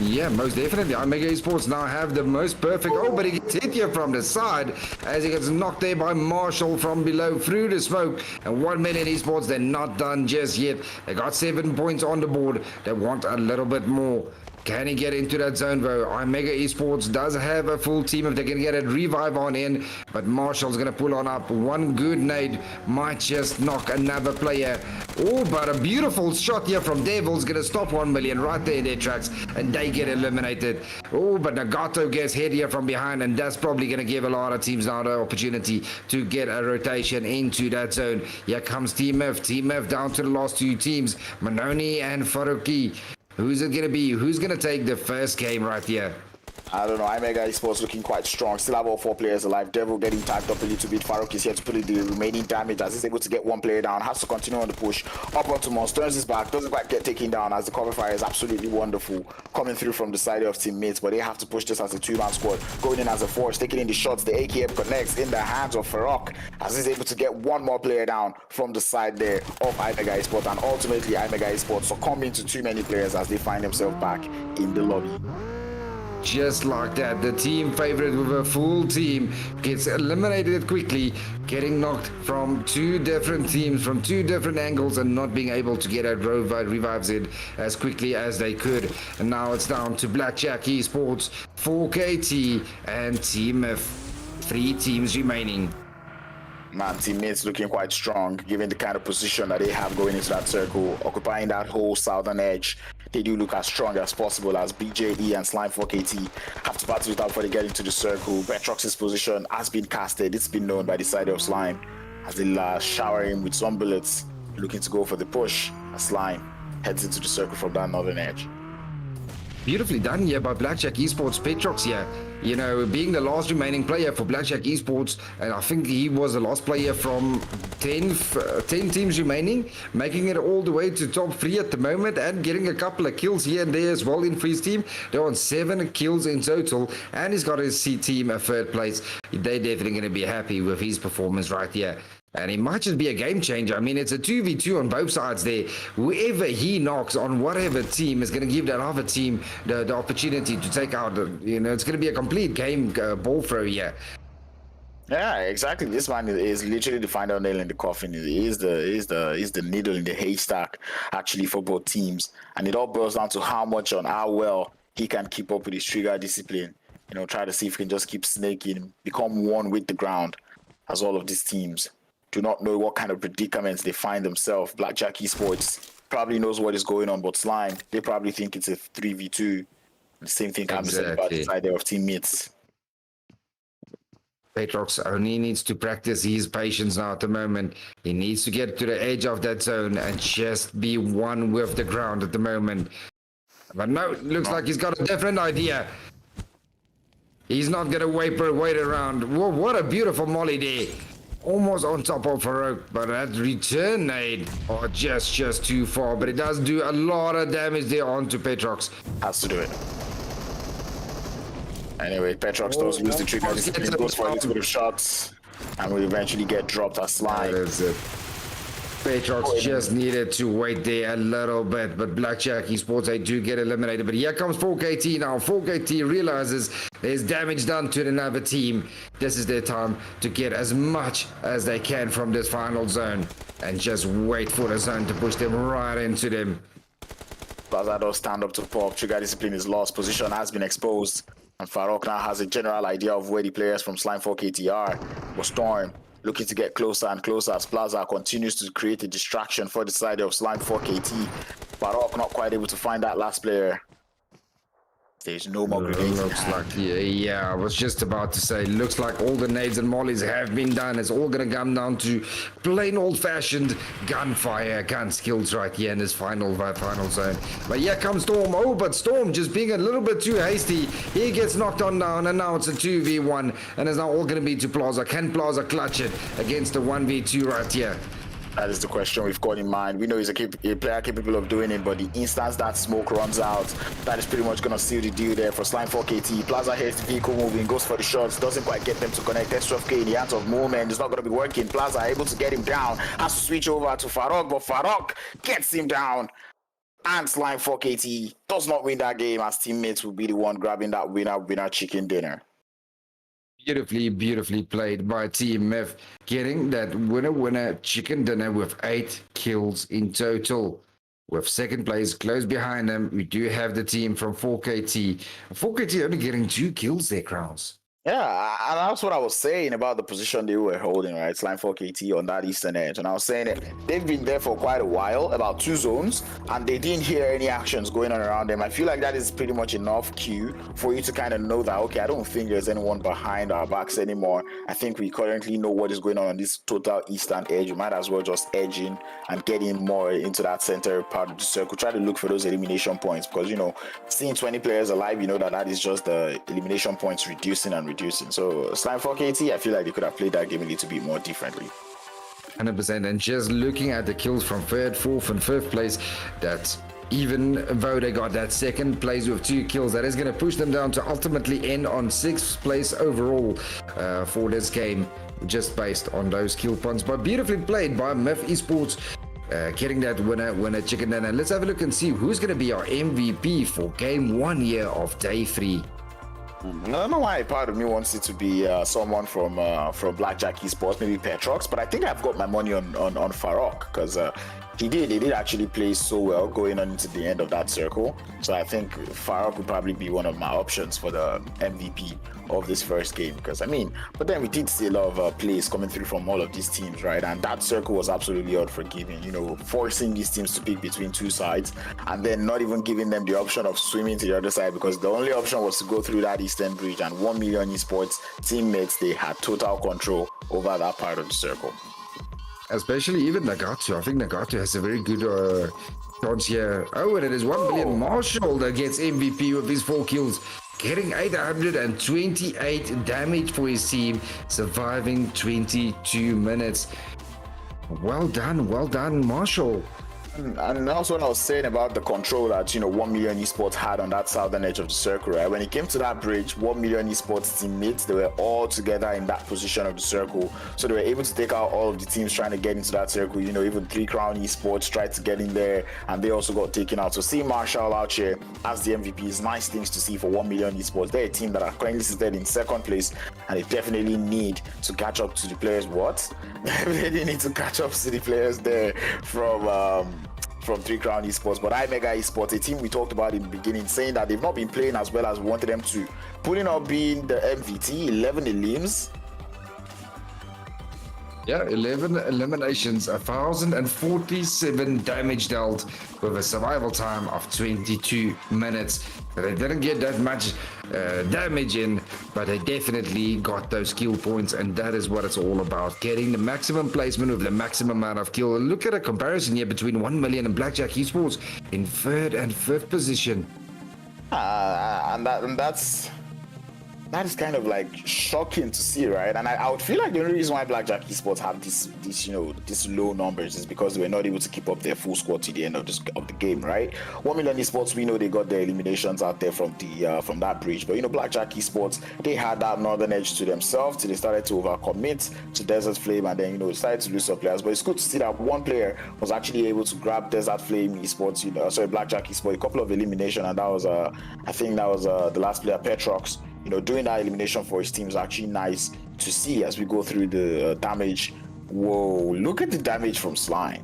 Yeah, most definitely. iMEGA Esports now have the most perfect... Oh, but he gets hit here from the side as he gets knocked there by Marshall from below through the smoke. And 1 Million Esports, they're not done just yet. They got 7 points on the board. They want a little bit more. Can he get into that zone though? iMEGA Esports does have a full team if they can get a revive on in, but Marshall's going to pull on up. 1 good nade might just knock another player. Oh, but a beautiful shot here from Devil's going to stop 1 Million right there in their tracks, and they get eliminated. Oh, but Nagato gets hit here from behind, and that's probably going to give a lot of teams now the opportunity to get a rotation into that zone. Here comes Team F. Team F down to the last 2 teams, Manoni and Faruqi. Who's it going to be? Who's going to take the first game right here? I don't know. iMEGA Esports looking quite strong. Still have all 4 players alive. Devil getting typed up a little bit. Farouk is here to put in the remaining damage as he's able to get 1 player down. Has to continue on the push. Up onto Mons. Turns his back. Doesn't quite get taken down as the cover fire is absolutely wonderful. Coming through from the side of teammates, but they have to push this as a 2-man squad. Going in as a force. Taking in the shots. The AKM connects in the hands of Farouk as he's able to get 1 more player down from the side there of iMEGA Esports. And ultimately, iMEGA Esports succumbing to too many players as they find themselves back in the lobby. Just like that, the team favorite with a full team gets eliminated quickly, getting knocked from 2 different teams, from 2 different angles, and not being able to get out revives in as quickly as they could. And now it's down to Blackjack Esports, 4KT, and Team F. 3 teams remaining. Man, teammates looking quite strong, given the kind of position that they have going into that circle, occupying that whole southern edge. They do look as strong as possible as BJE and Slime4KT have to battle it out before they get into the circle. Petrox's position has been casted. It's been known by the side of Slime as they shower him with some bullets, looking to go for the push as Slime heads into the circle from that northern edge. Beautifully done here by Blackjack Esports. Petrox here, you know, being the last remaining player for Blackjack Esports, and I think he was the last player from 10 teams remaining, making it all the way to top 3 at the moment and getting a couple of kills here and there as well in for his team. They're on 7 kills in total, and he's got his C team at 3rd place. They're definitely going to be happy with his performance right here. And it might just be a game changer. I mean, it's a 2v2 on both sides there. Whoever he knocks on whatever team is going to give that other team the opportunity to take out, you know, it's going to be a complete game ball throw here. Yeah, exactly. This man is literally the final nail in the coffin. He is the needle in the haystack, actually, for both teams. And it all boils down to how well he can keep up with his trigger discipline. You know, try to see if he can just keep snaking, become one with the ground, as all of these teams do not know what kind of predicaments they find themselves. Blackjack Esports probably knows what is going on, but Slime, they probably think it's a 3v2. The same thing can be said about the side of teammates. Petrox only needs to practice his patience now at the moment. He needs to get to the edge of that zone and just be one with the ground at the moment. But no, it looks like he's got a different idea. He's not going to wait around. Whoa, what a beautiful molly there. Almost on top of Farouk, but that return nade, just too far. But it does do a lot of damage there onto Petrox. Has to do it. Anyway, Petrox does lose the trigger. He goes for a little bit of shots and will eventually get dropped as Slime. That is it. Petrox just needed to wait there a little bit, but Blackjack Esports, they do get eliminated. But here comes 4KT now. 4KT realizes there's damage done to another team. This is their time to get as much as they can from this final zone and just wait for the zone to push them right into them. Plaza does stand up to pop. Trigger discipline is lost. Position has been exposed. And Farouk now has a general idea of where the players from Slime4KT are. But Storm looking to get closer and closer as Plaza continues to create a distraction for the side of Slime4KT. Farouk not quite able to find that last player. There's no more grenades. Looks like, yeah, I was just about to say, looks like all the nades and mollies have been done. It's all going to come down to plain old-fashioned gunfire, gun skills right here in this final zone. But here comes Storm. Oh, but Storm just being a little bit too hasty. He gets knocked on down, and now it's a 2v1. And it's now all going to be to Plaza. Can Plaza clutch it against the 1v2 right here? That is the question we've got in mind. We know he's a player capable of doing it, but the instance that smoke runs out, that is pretty much going to seal the deal there for Slime4KT. Plaza hears the vehicle moving, goes for the shots, doesn't quite get them to connect. S12K in the hands of Moment. It's not going to be working. Plaza able to get him down, has to switch over to Farouk, but Farouk gets him down. And Slime4KT does not win that game, as teammates will be the one grabbing that winner chicken dinner. Beautifully played by Team F, getting that winner chicken dinner with 8 kills in total. With 2nd place close behind them, we do have the team from 4KT. 4KT only getting 2 kills there, Crowns. Yeah, and that's what I was saying about the position they were holding, right? Slime4KT on that eastern edge. And I was saying it, they've been there for quite a while, about 2 zones, and they didn't hear any actions going on around them. I feel like that is pretty much enough cue for you to kind of know that, okay, I don't think there's anyone behind our backs anymore. I think we currently know what is going on this total eastern edge. We might as well just edge in and get in more into that center part of the circle. Try to look for those elimination points because, you know, seeing 20 players alive, you know that is just the elimination points reducing and reducing. So Slime4KT, I feel like they could have played that game a little bit more differently. 100%. And just looking at the kills from 3rd, 4th, and 5th place, that's even though they got that 2nd place with 2 kills, that is going to push them down to ultimately end on 6th place overall for this game, just based on those kill points. But beautifully played by Million Esports. Getting that winner chicken dinner. Let's have a look and see who's going to be our MVP for game 1 here of day 3. I don't know why part of me wants it to be someone from Blackjack Esports, maybe Petrox, but I think I've got my money on Farouk because He did actually play so well going on into the end of that circle. So I think Farok would probably be one of my options for the MVP of this first game. Because but then we did see a lot of plays coming through from all of these teams, right? And that circle was absolutely unforgiving, forcing these teams to pick between two sides and then not even giving them the option of swimming to the other side, because the only option was to go through that eastern bridge, and 1 Million Esports teammates, they had total control over that part of the circle. Especially even Nagato. I think Nagato has a very good chance here. Oh, and it is 1 million Marshall that gets MVP with his 4 kills, getting 828 damage for his team, surviving 22 minutes. Well done, Marshall. And that's what I was saying about the control that 1 Million Esports had on that southern edge of the circle, right? When it came to that bridge, 1 Million Esports teammates, they were all together in that position of the circle, so they were able to take out all of the teams trying to get into that circle. Even 3 Crown Esports tried to get in there, and they also got taken out. So seeing Marshall out here as the MVP is nice things to see for 1 Million Esports. They're a team that are currently seated in second place, and they definitely need to catch up to the players. They need to catch up to the players there from 3 Crown Esports. But iMEGA Esports, a team we talked about in the beginning, saying that they've not been playing as well as we wanted them to, pulling up being the MVT, 11 elims. Yeah, 11 eliminations, 1,047 damage dealt with a survival time of 22 minutes. They didn't get that much damage in, but they definitely got those kill points, and that is what it's all about, getting the maximum placement with the maximum amount of kill. Look at a comparison here between 1 Million and Blackjack Esports in 3rd and 5th position. That is kind of like shocking to see, right? And I would feel like the only reason why Blackjack Esports have these low numbers is because they were not able to keep up their full squad to the end of the game, right? 1 Million Esports, we know they got their eliminations out there from that bridge, but Blackjack Esports, they had that northern edge to themselves till they started to overcommit to Desert Flame, and then decided to lose some players. But it's good to see that one player was actually able to grab Desert Flame Esports, Blackjack Esports, a couple of elimination, and that was I think that was the last player, Petrox. Doing that elimination for his team is actually nice to see as we go through the damage. Whoa, look at the damage from Slime.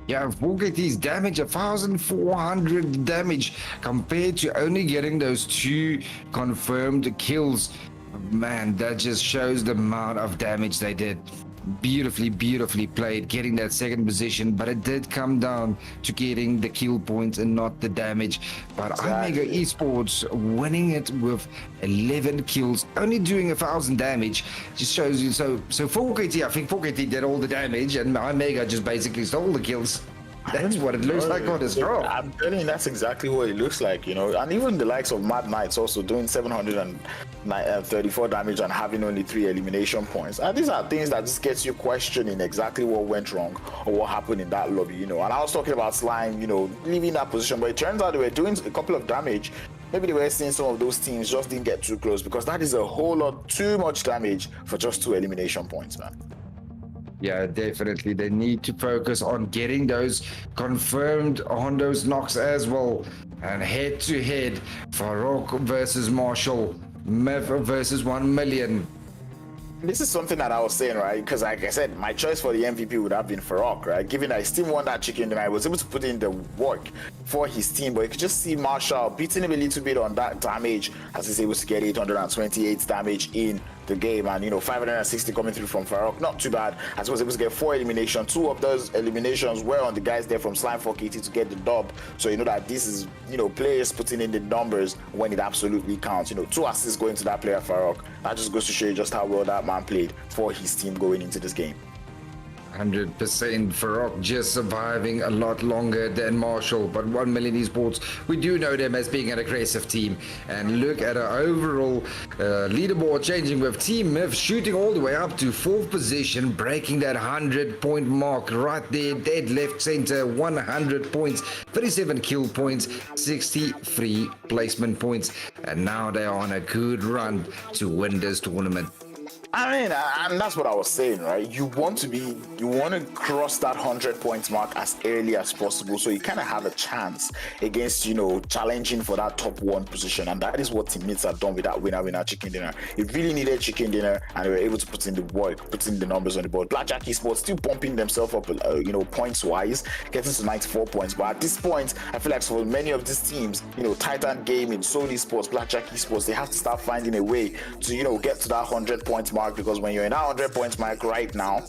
Yeah, forget his damage, 1,400 damage compared to only getting those 2 confirmed kills. Man, that just shows the amount of damage they did. Beautifully played, getting that second position, but it did come down to getting the kill points and not the damage. But iMEGA Esports winning it with 11 kills, only doing 1,000 damage, just shows you. So 4KT, I think 4KT did all the damage, and iMEGA just basically stole the kills. That's what it looks like on this draw. I'm telling you, that's exactly what it looks like, And even the likes of Mad Knights also doing 734 damage and having only 3 elimination points. And these are things that just gets you questioning exactly what went wrong or what happened in that lobby, And I was talking about Slime, leaving that position, but it turns out they were doing a couple of damage. Maybe they were seeing some of those teams just didn't get too close, because that is a whole lot too much damage for just 2 elimination points, man. Yeah, definitely. They need to focus on getting those confirmed on those knocks as well. And head to head, Farok versus Marshall, Mev versus 1 Million. This is something that I was saying, right? Because like I said, my choice for the MVP would have been Farok, right? Given that his team won that chicken, then I was able to put in the work for his team. But you could just see Marshall beating him a little bit on that damage, as he's able to get 828 damage in the game, and 560 coming through from Farok. Not too bad, as he was able to get 4 eliminations. 2 of those eliminations were on the guys there from Slime 4KT to get the dub. So that this is players putting in the numbers when it absolutely counts. 2 assists going to that player Farok. That just goes to show you just how well that man played for his team going into this game. 100% Farok just surviving a lot longer than Marshall, but 1 Million Esports, we do know them as being an aggressive team. And look at our overall leaderboard changing with Team Myth shooting all the way up to 4th position, breaking that 100-point mark right there, dead left center, 100 points, 37 kill points, 63 placement points, and now they are on a good run to win this tournament. I mean, and that's what I was saying, right? You want to cross that 100 points mark as early as possible, so you kind of have a chance against, challenging for that top one position, and that is what teammates have done with that winner chicken dinner. It really needed chicken dinner, and they were able to put in the work, put in the numbers on the board. Blackjack Esports still pumping themselves up, points wise, getting to 94 points. But at this point, I feel like for many of these teams, Titan Gaming, Sony Esports, Blackjack Esports, they have to start finding a way to, get to that 100 points mark, because when you're in that 100 points mark right now,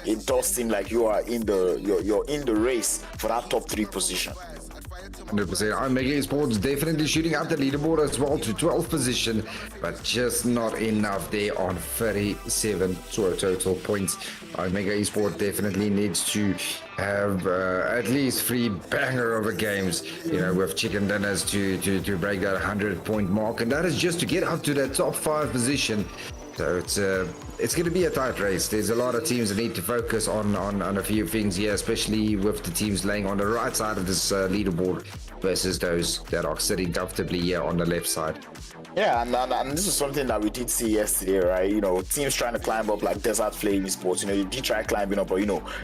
it does seem like you are you're in the race for that top 3 position. 100%. iMEGA Esports definitely shooting up the leaderboard as well to 12th position, but just not enough there on 37 total points. iMEGA Esports definitely needs to have at least 3 banger of a games, with chicken dinners to break that 100-point mark, and that is just to get up to that top 5 position. So it's going to be a tight race. There's a lot of teams that need to focus on a few things here, especially with the teams laying on the right side of this leaderboard versus those that are sitting comfortably here on the left side. Yeah, and this is something that we did see yesterday, right? Teams trying to climb up like Desert Flame Esports, they did try climbing up, but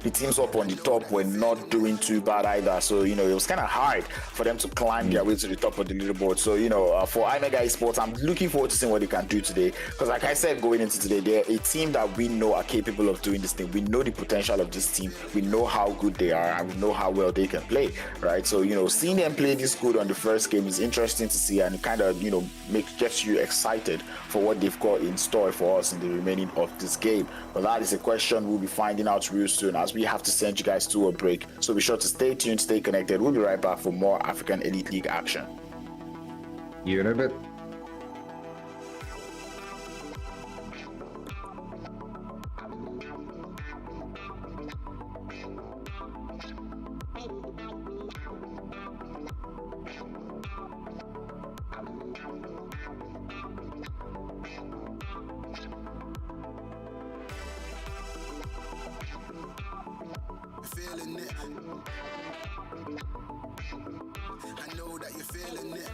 the teams up on the top were not doing too bad either. So, it was kind of hard for them to climb their way to the top of the leaderboard. So, for iMEGA Esports, I'm looking forward to seeing what they can do today. Because like I said, going into today, they're a team that we know are capable of doing this thing. We know the potential of this team. We know how good they are, and we know how well they can play, right? So, seeing them play this good on the first game is interesting to see, and it kind of, gets you excited for what they've got in store for us in the remaining of this game. But that is a question we'll be finding out real soon, as we have to send you guys to a break. So be sure to stay tuned, stay connected. We'll be right back for more African Elite League action. You in a bit. Feeling it. I know that you're feeling it.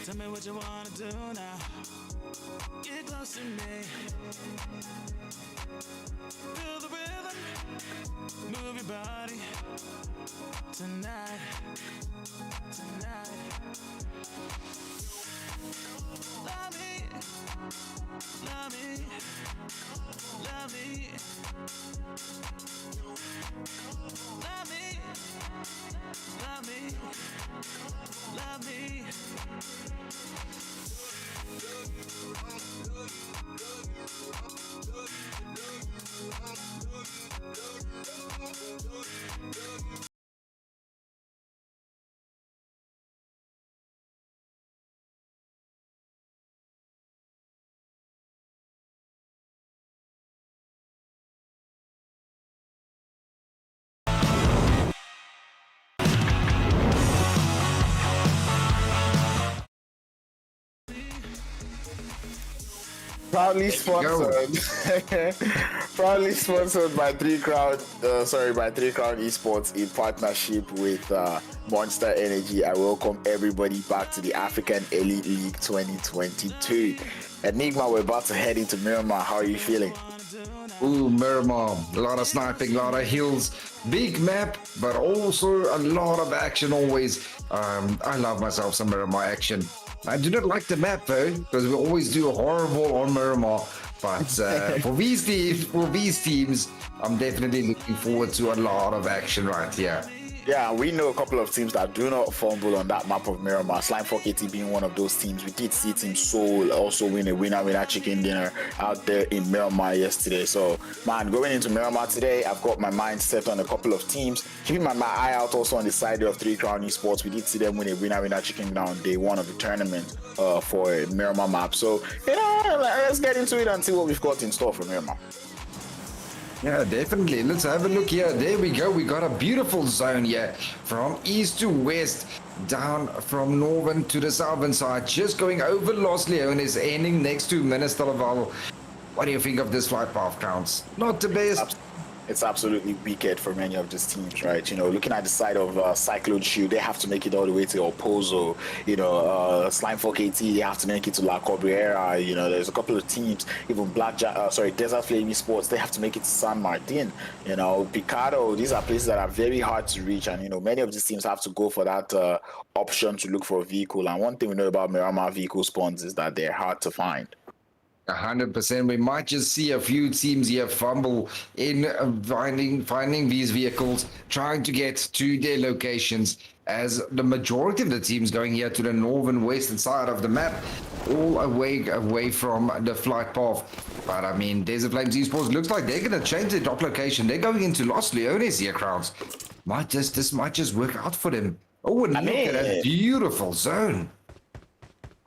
Tell me what you wanna do now. Get close to me. Feel the rhythm. Move your body. Tonight. Love me. Love me. Love me. Love me. Love me. Love me. Proudly Go. sponsored, proudly sponsored by by Three Crown Esports in partnership with Monster Energy. I welcome everybody back to the African Elite League 2022. Enigma, we're about to head into Miramar. How are you feeling? Ooh, Miramar, a lot of sniping, a lot of hills, big map, but also a lot of action always. I love myself some Miramar action. I do not like the map though, because we always do horrible on Miramar. But for these teams, I'm definitely looking forward to a lot of action right here. Yeah, we know a couple of teams that do not fumble on that map of Miramar. Slime 4KT being one of those teams. We did see Team Soul also win a winner chicken dinner out there in Miramar yesterday. So, man, going into Miramar today, I've got my mind set on a couple of teams. Keeping my eye out also on the side of Three Crown Esports. We did see them win a winner chicken dinner on day one of the tournament for a Miramar map. So, let's get into it and see what we've got in store for Miramar. Yeah, definitely. Let's have a look here. There we go. We got a beautiful zone here from east to west, down from northern to the southern side, just going over Los Leones, ending next to Minister Laval. What do you think of this flight path, Counts? Not the best. It's absolutely wicked for many of these teams, right? You know, looking at the side of Cyclone Shield, they have to make it all the way to Opozo. You know, Slime 4KT, they have to make it to La Cobra. You know, there's a couple of teams, even Desert Flame Esports, they have to make it to San Martin. You know, Picado, these are places that are very hard to reach. And, you know, many of these teams have to go for that option to look for a vehicle. And one thing we know about Miramar vehicle spawns is that they're hard to find. 100%. We might just see a few teams here fumble in finding these vehicles, trying to get to their locations, as the majority of the teams going here to the northern western side of the map, all away from the flight path. But I mean, Desert Flames Esports looks like they're going to change their top location. They're going into Los Leones here, Crowns. This might just work out for them. Oh, and look at that beautiful zone.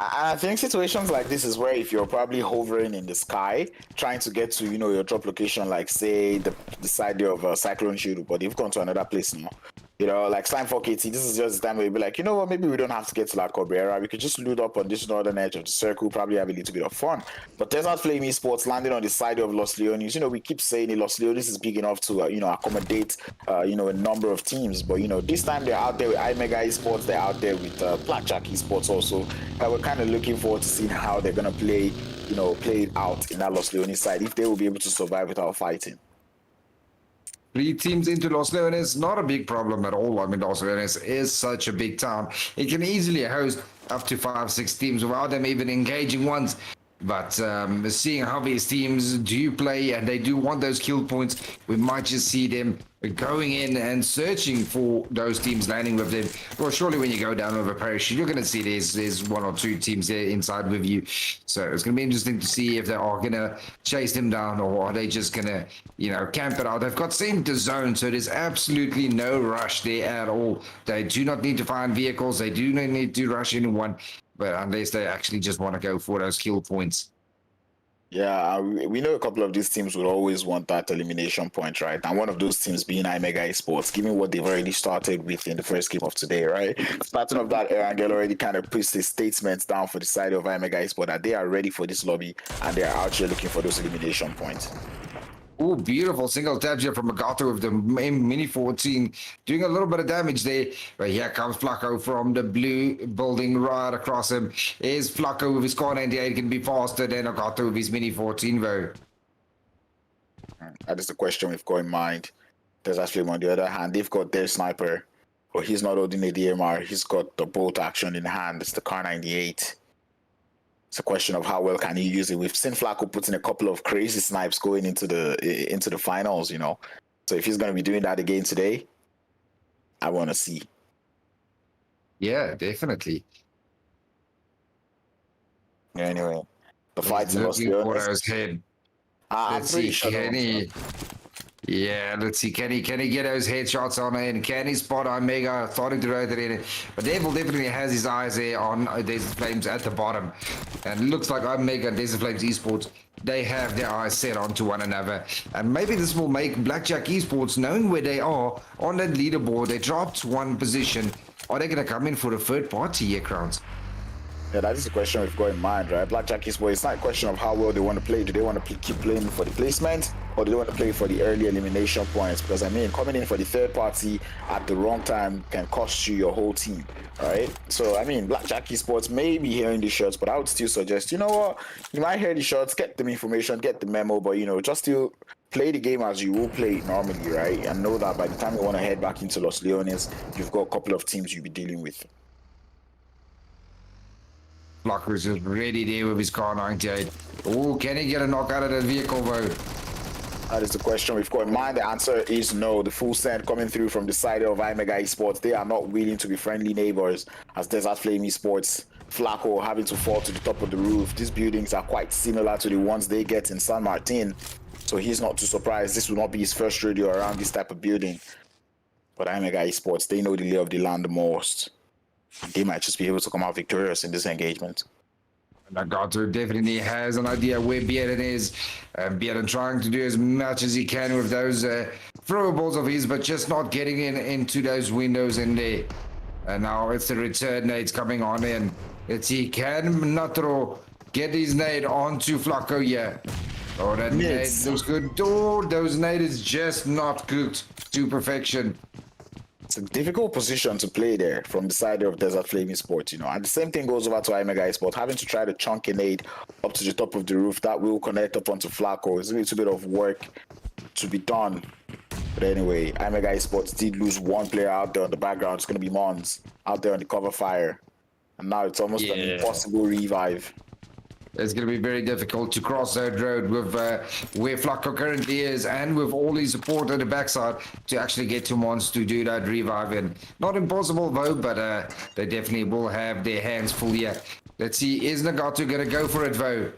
I think situations like this is where if you're probably hovering in the sky, trying to get to, you know, your drop location, like say the side of Cyclone Shield, but you've gone to another place now. You know, like Slime 4KT, this is just the time where you'll be like, you know what, maybe we don't have to get to La Cobra. We could just loot up on this northern edge of the circle, probably have a little bit of fun. But Desert Flame Esports landing on the side of Los Leones, you know, we keep saying it, Los Leones is big enough to, you know, accommodate, you know, a number of teams. But, you know, this time they're out there with iMEGA Esports, they're out there with Blackjack Esports also. We're kind of looking forward to seeing how they're going to play, you know, play it out in that Los Leones side, if they will be able to survive without fighting. 3 teams into Los Leones, not a big problem at all. I mean, Los Leones is such a big town. It can easily host up to 5-6 teams without them even engaging once. But seeing how these teams do play and they do want those kill points, we might just see them going in and searching for those teams landing with them. Well, surely when you go down with a parachute, you're going to see there's 1 or 2 teams there inside with you. So it's going to be interesting to see if they are going to chase them down, or are they just going to, you know, camp it out. They've got center zone, so there's absolutely no rush there at all. They do not need to find vehicles. They do not need to rush anyone, but unless they actually just want to go for those kill points. Yeah, we know a couple of these teams would always want that elimination point, right? And one of those teams being iMEGA Esports, given what they've already started with in the first game of today, right? Starting off that, Erangel already kind of puts his statements down for the side of iMEGA Esports that they are ready for this lobby and they are out here looking for those elimination points. Oh, beautiful single tap here from Agato with the Mini 14, doing a little bit of damage there. But here comes Flacco from the blue building right across him. Is Flacco with his car 98 can be faster than Agato with his Mini 14 though. That is the question we've got in mind. There's actually on the other hand, they've got their sniper, but he's not holding the DMR. He's got the bolt action in hand. It's the car 98. It's a question of how well can he use it. We've seen Flacco put in a couple of crazy snipes going into the finals, you know. So if he's going to be doing that again today, I want to see. Yeah, definitely. Anyway, the fight's in Los Looking for Leones. his head. I'm Let's pretty see, sure. can he? Yeah, let's see. Can he get those headshots on it? Can he spot iMEGA starting to rotate in? But Devil definitely has his eyes there on Desert Flames at the bottom. And it looks like iMEGA and Desert Flames Esports, they have their eyes set onto one another. And maybe this will make Blackjack Esports, knowing where they are on that leaderboard, they dropped one position. Are they going to come in for a third party here, Crowns? Yeah, that is the question we've got in mind, right? Blackjack is it's not a question of how well they want to play. Do they want to keep playing for the placement, or do they want to play for the early elimination points? Because I mean, coming in for the third party at the wrong time can cost you your whole team, right? So I mean, Blackjack Esports may be hearing the shots, but I would still suggest, you know what, you might hear the shots, get the information, get the memo, but you know, just still play the game as you will play it normally, right? And know that by the time you want to head back into Los Leones, you've got a couple of teams you'll be dealing with. Flacco's just ready there with his car 98. Oh, can he get a knock out of the vehicle though? That is the question we've got in mind. The answer is no. The full send coming through from the side of iMEGA Esports. They are not willing to be friendly neighbors as Desert Flame Esports. Flacco having to fall to the top of the roof. These buildings are quite similar to the ones they get in San Martin. So he's not too surprised. This will not be his first rodeo around this type of building. But iMEGA Esports, they know the lay of the land the most. They might just be able to come out victorious in this engagement. Nagato definitely has an idea where Bieran is. Bieran trying to do as much as he can with those throwables of his, but just not getting into those windows in there. And now it's the return nades coming on in. Let's see, can Natro get his nade onto Flacco? Yeah. Oh, that nade looks good. Oh, those nades just not cooked to perfection. It's a difficult position to play there from the side of Desert Flame Esports, you know. And the same thing goes over to iMEGA Esports, having to try to chunk a nade up to the top of the roof. That will connect up onto Flacco. It's a little bit of work to be done. But anyway, iMEGA Esports did lose one player out there on the background. It's going to be Mons out there on the cover fire. And now it's almost an impossible revive. It's going to be very difficult to cross that road with where Flacco currently is and with all his support at the backside to actually get to Mons to do that revive. And not impossible though, but they definitely will have their hands full here. Let's see, is Nagato going to go for it though?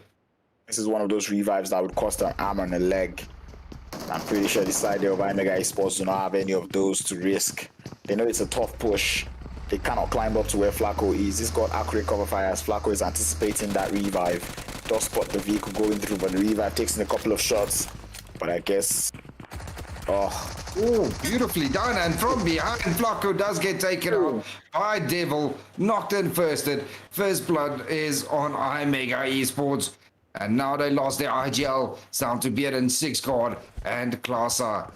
This is one of those revives that would cost an arm and a leg. I'm pretty sure the side of iMEGA Esports do not have any of those to risk. They know it's a tough push. They cannot climb up to where Flacco is. He's got accurate cover fire as Flacco is anticipating that revive. Does spot the vehicle going through, but the revive takes in a couple of shots. But I guess... Oh, beautifully done. And from behind, Flacco does get taken out by Devil. Knocked in firsted. First blood is on iMEGA Esports. And now they lost their IGL. Sound to be in 6 card and Class R.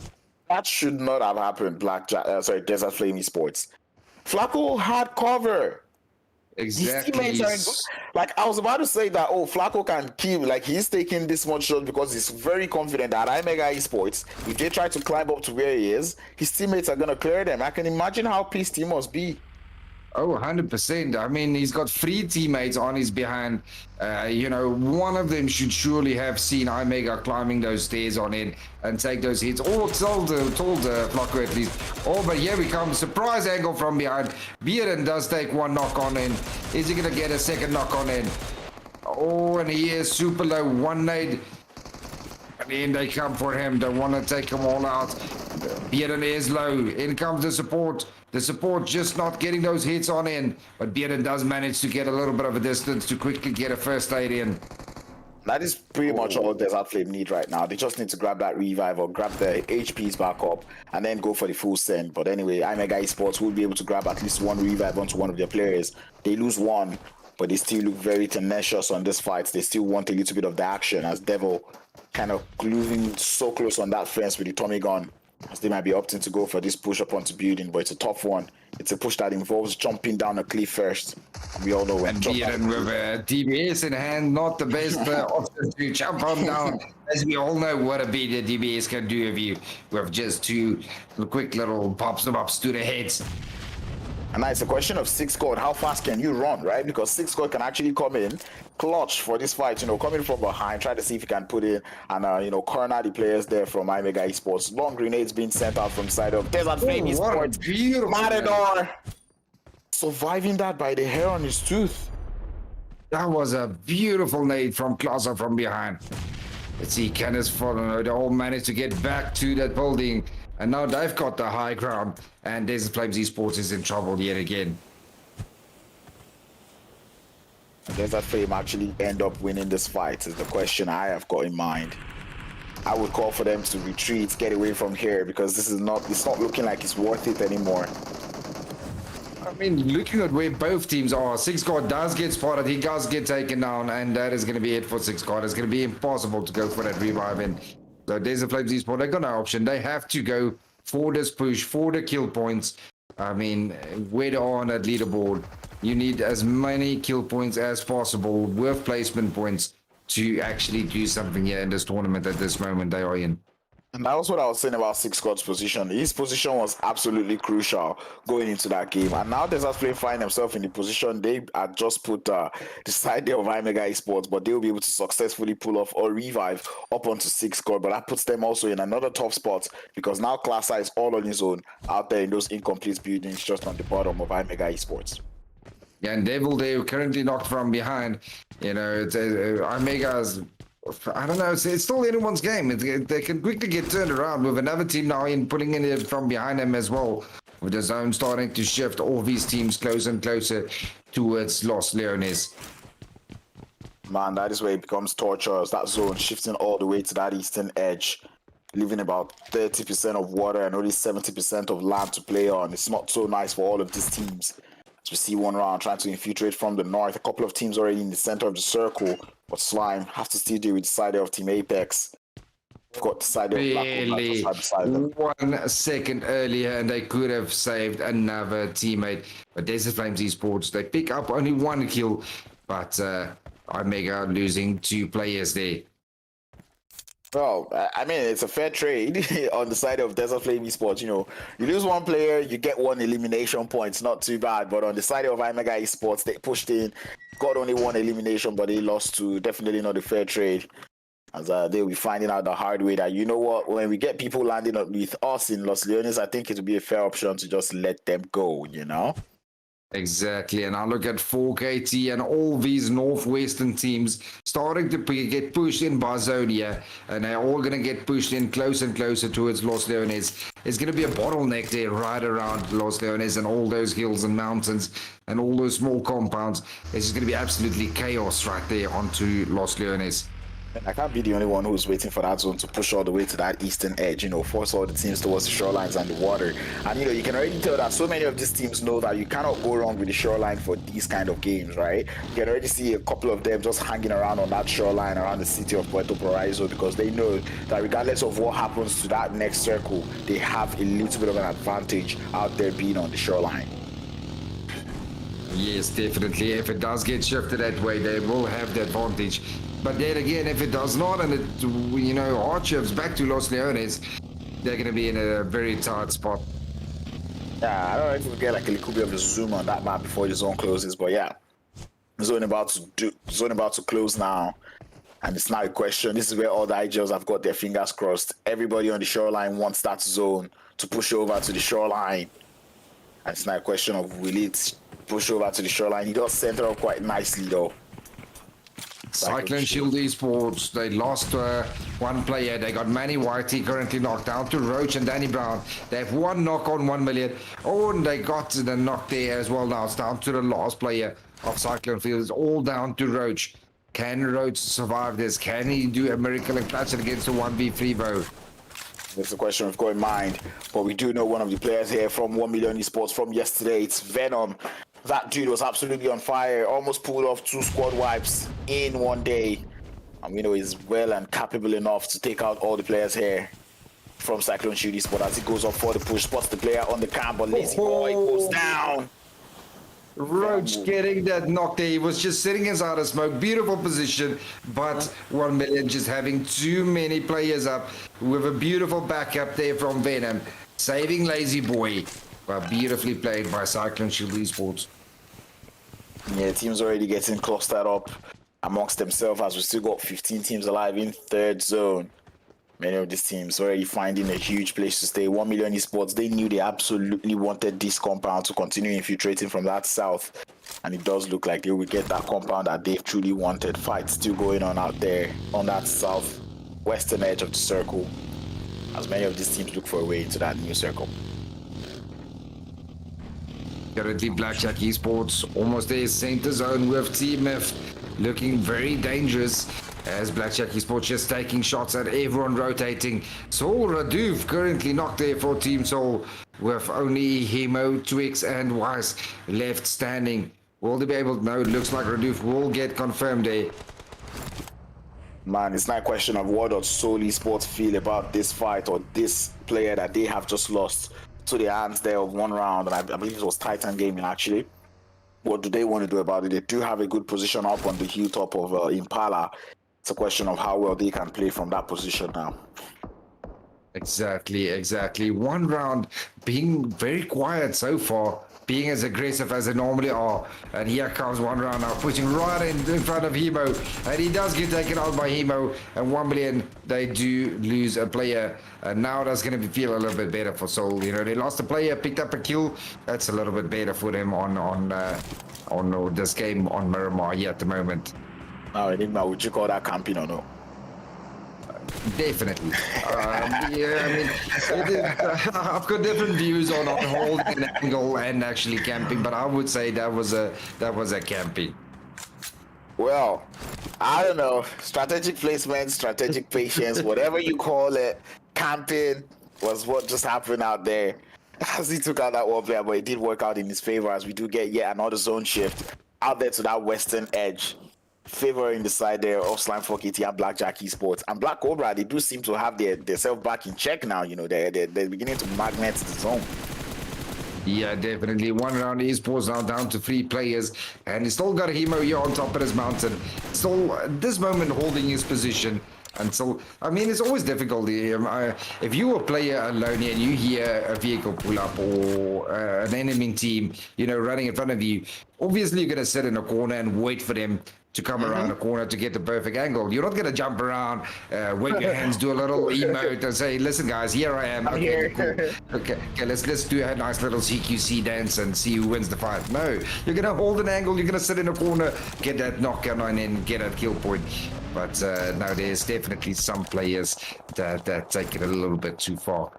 That should not have happened, Desert Flame Esports. Flacco had cover. Exactly. His teammates are good. Like, I was about to say that, Flacco can kill. Like, he's taking this much shot because he's very confident that iMEGA Esports, if they try to climb up to where he is, his teammates are going to clear them. I can imagine how pissed he must be. Oh, 100%. I mean, he's got 3 teammates on his behind. You know, one of them should surely have seen iMEGA climbing those stairs on in and take those hits. Or told Flacco at least. Oh, but here we come. Surprise angle from behind. Bieran does take one knock on in. Is he going to get a second knock on in? Oh, and he is super low. One nade. And in they come for him. They want to take them all out. Bieran is low. In comes the support. The support just not getting those hits on in. But Bieran does manage to get a little bit of a distance to quickly get a first aid in. That is pretty much all Desert Flame need right now. They just need to grab that revive or grab the HPs back up and then go for the full send. But anyway, iMEGA Esports will be able to grab at least one revive onto one of their players. They lose one. but they still look very tenacious on this fight. They still want a little bit of the action, as Devil kind of gluing so close on that fence with the Tommy gun, as they might be opting to go for this push up onto building, but it's a tough one. It's a push that involves jumping down a cliff first. We all know when And Beeren with DBS in hand, not the best option to jump on down. As we all know what a beat the DBS can do if you with just two quick little pops them ups to the heads. And now it's a question of Six God. How fast can you run, right? Because Six God can actually come in, clutch for this fight, coming from behind, try to see if he can put in and, corner the players there from iMEGA Esports. Long grenades being sent out from side of Desert Flame Esports. Matador surviving that by the hair on his tooth. That was a beautiful nade from Klasa from behind. Let's see, Kenneth Follow. They all managed to get back to that building. And now they've got the high ground. And Desert Flames Esports is in trouble yet again. Does that Flame actually end up winning this fight is the question I have got in mind. I would call for them to retreat, get away from here, because it's not looking like it's worth it anymore. I mean, looking at where both teams are, Six God does get spotted, he does get taken down, and that is going to be it for Six God. It's going to be impossible to go for that revive in. So Desert Flames Esports, they got no option. They have to go for this push, for the kill points. I mean, where they are on that leaderboard, you need as many kill points as possible with placement points to actually do something here in this tournament at this moment they are in. And that was what I was saying about Six God's position. His position was absolutely crucial going into that game. And now Desert Flame find themselves in the position they had just put the side there of iMEGA Esports, but they'll be able to successfully pull off or revive up onto Six God. But that puts them also in another tough spot, because now Klasa is all on his own out there in those incomplete buildings just on the bottom of iMEGA Esports. Yeah, and Devil, they're currently knocked from behind. It's iMEGA's, I don't know, it's still anyone's game. They can quickly get turned around with another team now in putting in it from behind them as well. With the zone starting to shift all these teams closer and closer towards Los Leones. Man, that is where it becomes torturous. That zone shifting all the way to that eastern edge, leaving about 30% of water and only 70% of land to play on. It's not so nice for all of these teams. As we see one round trying to infiltrate from the north. A couple of teams already in the center of the circle, but Slime have to still deal with the side of Team Apex. Got the side of Barely beside them. 1 second earlier, and they could have saved another teammate. But Desert Flames Esports, they pick up only 1 kill, but iMEGA losing 2 players there. Well, I mean, it's a fair trade on the side of Desert Flame Esports. You lose 1 player, you get 1 elimination point. It's not too bad. But on the side of iMEGA Esports, they pushed in, got only 1 elimination, but they lost 2. Definitely not a fair trade. As they'll be finding out the hard way that, when we get people landing up with us in Los Leones, I think it would be a fair option to just let them go, Exactly, and I look at 4KT and all these northwestern teams starting to get pushed in by Zonia, and they're all going to get pushed in closer and closer towards Los Leones. It's going to be a bottleneck there right around Los Leones and all those hills and mountains and all those small compounds. It's just going to be absolutely chaos right there onto Los Leones. I can't be the only one who's waiting for that zone to push all the way to that eastern edge, force all the teams towards the shorelines and the water. And, you can already tell that so many of these teams know that you cannot go wrong with the shoreline for these kind of games, right? You can already see a couple of them just hanging around on that shoreline around the city of Puerto Paraiso, because they know that regardless of what happens to that next circle, they have a little bit of an advantage out there being on the shoreline. Yes, definitely. If it does get shifted that way, they will have the advantage. But then again, if it does not, and it, hard shifts back to Los Leones, they're going to be in a very tight spot. Yeah, I don't know if we'll get a little bit of a zoom on that map before the zone closes, but yeah, zone about to close now, and it's now a question. This is where all the IGLs have got their fingers crossed. Everybody on the shoreline wants that zone to push over to the shoreline, and it's now a question of will it push over to the shoreline. He does center up quite nicely though. Cyclone Shield Esports, they lost 1 player. They got Manny Whitey currently knocked down to Roach and Danny Brown. They have 1 knock on 1 million. Oh, and they got the knock there as well now. It's down to the last player of Cyclone Field. It's all down to Roach. Can Roach survive this? Can he do a miracle and clutch it against the 1v3 vote? It's a question of mind, but we do know one of the players here from 1 Million Esports from yesterday. It's Venom. That dude was absolutely on fire. Almost pulled off 2 squad wipes in one day. He's well and capable enough to take out all the players here from Cyclone Shield Esports as he goes up for the push, spots the player on the camp, but Lazy Boy goes down. Roach getting that knock there. He was just sitting inside of smoke. Beautiful position, but 1 million just having too many players up with a beautiful backup there from Venom. Saving Lazy Boy. Well, beautifully played by Cyclone Shield Esports. Yeah, teams already getting clustered up amongst themselves as we still got 15 teams alive in third zone. Many of these teams already finding a huge place to stay. 1 Million Esports, they knew they absolutely wanted this compound to continue infiltrating from that south. And it does look like they will get that compound that they've truly wanted. Fight still going on out there on that southwestern edge of the circle, as many of these teams look for a way into that new circle. Currently, Blackjack Esports almost there, center zone with Team F looking very dangerous as Blackjack Esports just taking shots at everyone rotating. Soul Raduf currently not there for Team Soul with only Hemo, Twix and Wise left standing. Will they be able to know? It looks like Raduf will get confirmed there. Man, it's not a question of what does Soul Esports feel about this fight or this player that they have just lost to the hands there of 1 round, and I believe it was Titan Gaming actually. What do they want to do about it? They do have a good position up on the hilltop of Impala. It's a question of how well they can play from that position now. Exactly. 1 round being very quiet so far, being as aggressive as they normally are. And here comes 1 round now, pushing right in front of Hemo. And he does get taken out by Hemo. And 1 million, they do lose a player. And now that's going to feel a little bit better for Soul. They lost a player, picked up a kill. That's a little bit better for them on this game on Miramar here at the moment. Now, Enigma, would you call that camping or no? Definitely. I've got different views on holding an angle and actually camping, but I would say that was a camping. Well, I don't know. Strategic placement, strategic patience, whatever you call it, camping was what just happened out there. As he took out that one player, but it did work out in his favor as we do get yet another zone shift out there to that western edge, favoring the side there of Slime for KT and Blackjack Esports. And Black Cobra, they do seem to have their self back in check now. They're beginning to magnet the zone. Yeah, definitely. 1 round Esports now down to 3 players, and he's still got Hemo here on top of his mountain. Still, at this moment, holding his position. Until, it's always difficult. If you're a player alone and you hear a vehicle pull up or an enemy team, running in front of you, obviously you're going to sit in a corner and wait for them to come around the corner to get the perfect angle. You're not going to jump around, wave your hands, do a little emote and say, listen guys, here I am. Okay, cool. Okay, let's do a nice little CQC dance and see who wins the fight. No, you're going to hold an angle, you're going to sit in a corner, get that knockout and then get that kill point. But no, there's definitely some players that take it a little bit too far.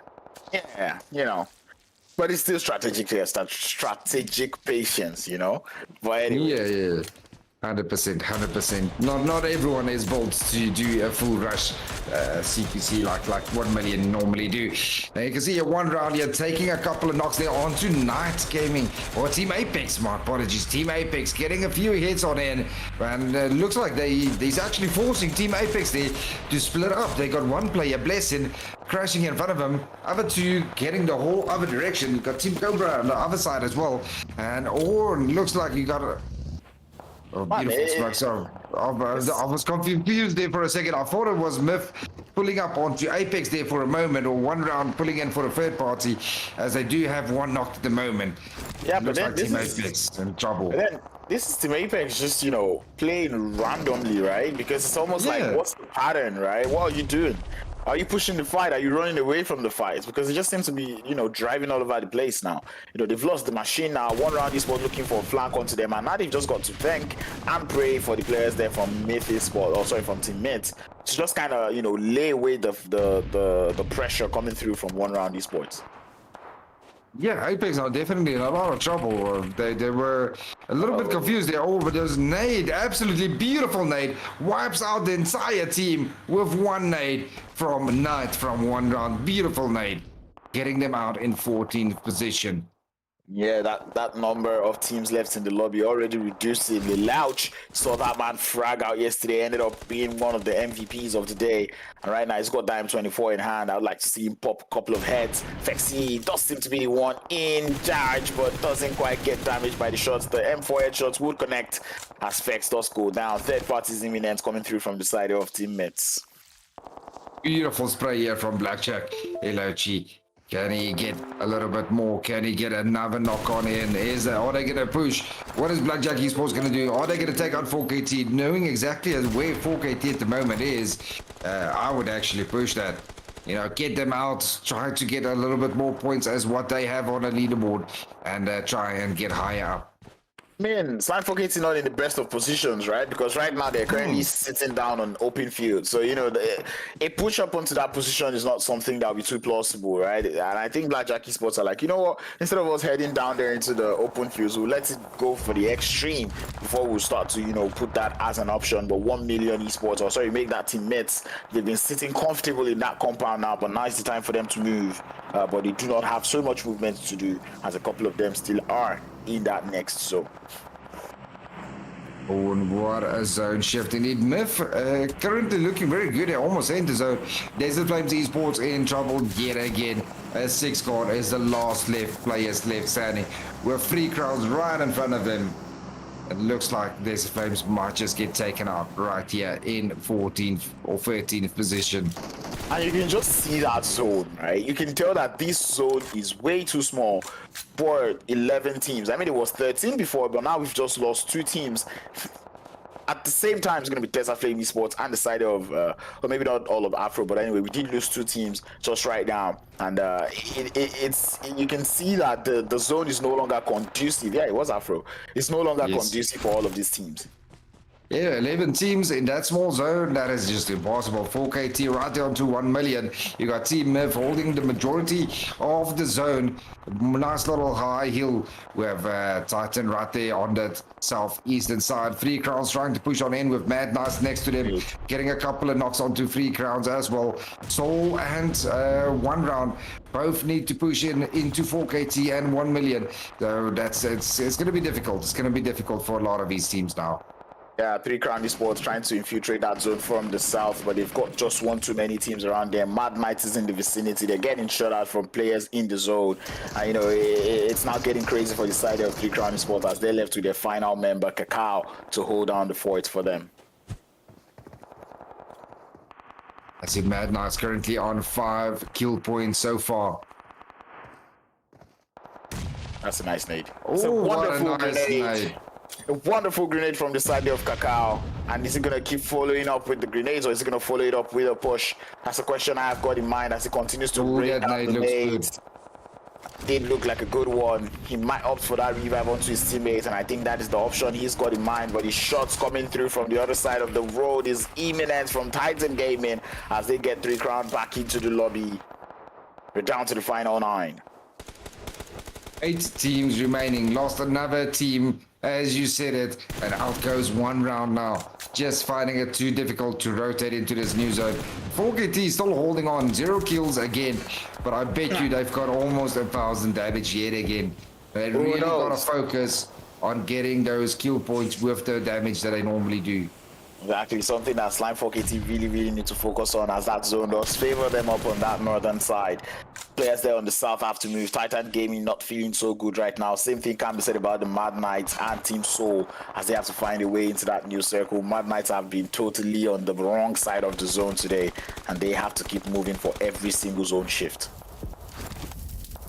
Yeah, but it's still strategic here, strategic patience, But anyway. Yeah. 100%. Not everyone is bold to do a full rush CQC like 1 million normally do. Now you can see a 1 round here taking a couple of knocks there onto Night Gaming or Team Apex. My apologies, Team Apex getting a few hits on in, and looks like he's actually forcing Team Apex there to split up. They got 1 player, Blessing, crashing in front of him, other 2 getting the whole other direction. You've got Team Cobra on the other side as well, and looks like you got beautiful smoke. So I was confused there for a second. I thought it was Myth pulling up onto Apex there for a moment, or 1 round pulling in for a third party, as they do have 1 knock at the moment. Yeah, but then Team Apex in trouble. But then this is Team Apex just playing randomly, right? Because it's almost like, what's the pattern, right? What are you doing? Are you pushing the fight? Are you running away from the fight? Because it just seems to be, driving all over the place now. They've lost the machine now. 1 round Esports looking for a flank onto them, and now they've just got to thank and pray for the players there from from Team Myth to just kind of, lay away the pressure coming through from 1 round Esports. Yeah, Apex are definitely in a lot of trouble. They were a little bit confused there. But there's nade, absolutely beautiful nade, wipes out the entire team with 1 nade from Night from 1 round. Beautiful nade, getting them out in 14th position. Yeah, that number of teams left in the lobby already reducing. The Louch saw that man frag out yesterday, ended up being one of the MVPs of the day. And right now he's got Dime 24 in hand. I would like to see him pop a couple of heads. Fexi does seem to be the one in charge, but doesn't quite get damaged by the shots. The M4 headshots would connect as Fex does go down. Third party's imminent coming through from the side of teammates. Beautiful spray here from Blackjack. Elochi. Can he get a little bit more? Can he get another knock on in? Are they going to push? What is Blackjack Esports going to do? Are they going to take out 4KT? Knowing exactly where 4KT at the moment is, I would actually push that. You know, get them out, try to get a little bit more points as what they have on a leaderboard, and try and get higher up. Man, Slime Forget's not in the best of positions, right? Because right now they're currently sitting down on open field. So, you know, a push up onto that position is not something that will be too plausible, right? And I think Blackjack Esports are like, you know what? Instead of us heading down there into the open fields, we'll let it go for the extreme before we start to, you know, put that as an option. But 1 Million Esports, or sorry, make that teammates. They've been sitting comfortable in that compound now, but now is the time for them to move. But they do not have so much movement to do, as a couple of them still are in that next zone. Oh, and what a zone shift indeed. Myth currently looking very good. They're almost in the zone. Desert Flames Esports in trouble yet again. 6 gone is the last players left standing with 3 crowds right in front of them. It looks like Desert Flames might just get taken out right here in 14th or 13th position. And you can just see that zone, right? You can tell that this zone is way too small for 11 teams. I mean, it was 13 before, but now we've just lost 2 teams. At the same time, it's going to be Desert Flame Esports and the side of, or maybe not all of Afro, but anyway, we did lose 2 teams just right now. And it's you can see that the zone is no longer conducive. Yeah, it was Afro. It's no longer conducive for all of these teams. Yeah, 11 teams in that small zone, that is just impossible. 4KT right down to 1 million. You got Team Miv holding the majority of the zone. Nice little high hill. We have Titan right there on the southeastern side. 3 crowns trying to push on in with Mad Nice next to them. Getting a couple of knocks onto 3 crowns as well. Soul and 1 round both need to push into 4KT and 1 million. So it's going to be difficult. It's going to be difficult for a lot of these teams now. Yeah, 3 Crown Esports trying to infiltrate that zone from the south, but they've got just one too many teams around there. Mad Knight is in the vicinity. They're getting shut out from players in the zone. And, you know, it's now getting crazy for the side of 3 Crown Esports as they're left with their final member, Cacao, to hold down the fort for them. I see Mad Knight's currently on 5 kill points so far. That's a nice nade. Oh, it's a wonderful what a nice grenade. nade. A wonderful grenade from the side of Cacao. And is he going to keep following up with the grenades, or is he going to follow it up with a push? That's a question I have got in mind as he continues to bring down the nades. Did look like a good one. He might opt for that revive onto his teammates, and I think that is the option he's got in mind. But his shots coming through from the other side of the road is imminent from Titan Gaming as they get 3 Crown back into the lobby. We're down to the final 9. 8 teams remaining. Lost another team, as you said it, and out goes 1 round now. Just finding it too difficult to rotate into this new zone. 4KT still holding on, 0 kills again, but I bet you they've got almost 1,000 damage yet again. They really got to focus on getting those kill points with the damage that they normally do. Exactly, something that Slime 4KT really need to focus on, as that zone does favor them up on that northern side. Players there on the south have to move. Titan Gaming not feeling so good right now. Same thing can be said about the Mad Knights and Team Soul as they have to find a way into that new circle. Mad Knights have been totally on the wrong side of the zone today, and they have to keep moving for every single zone shift.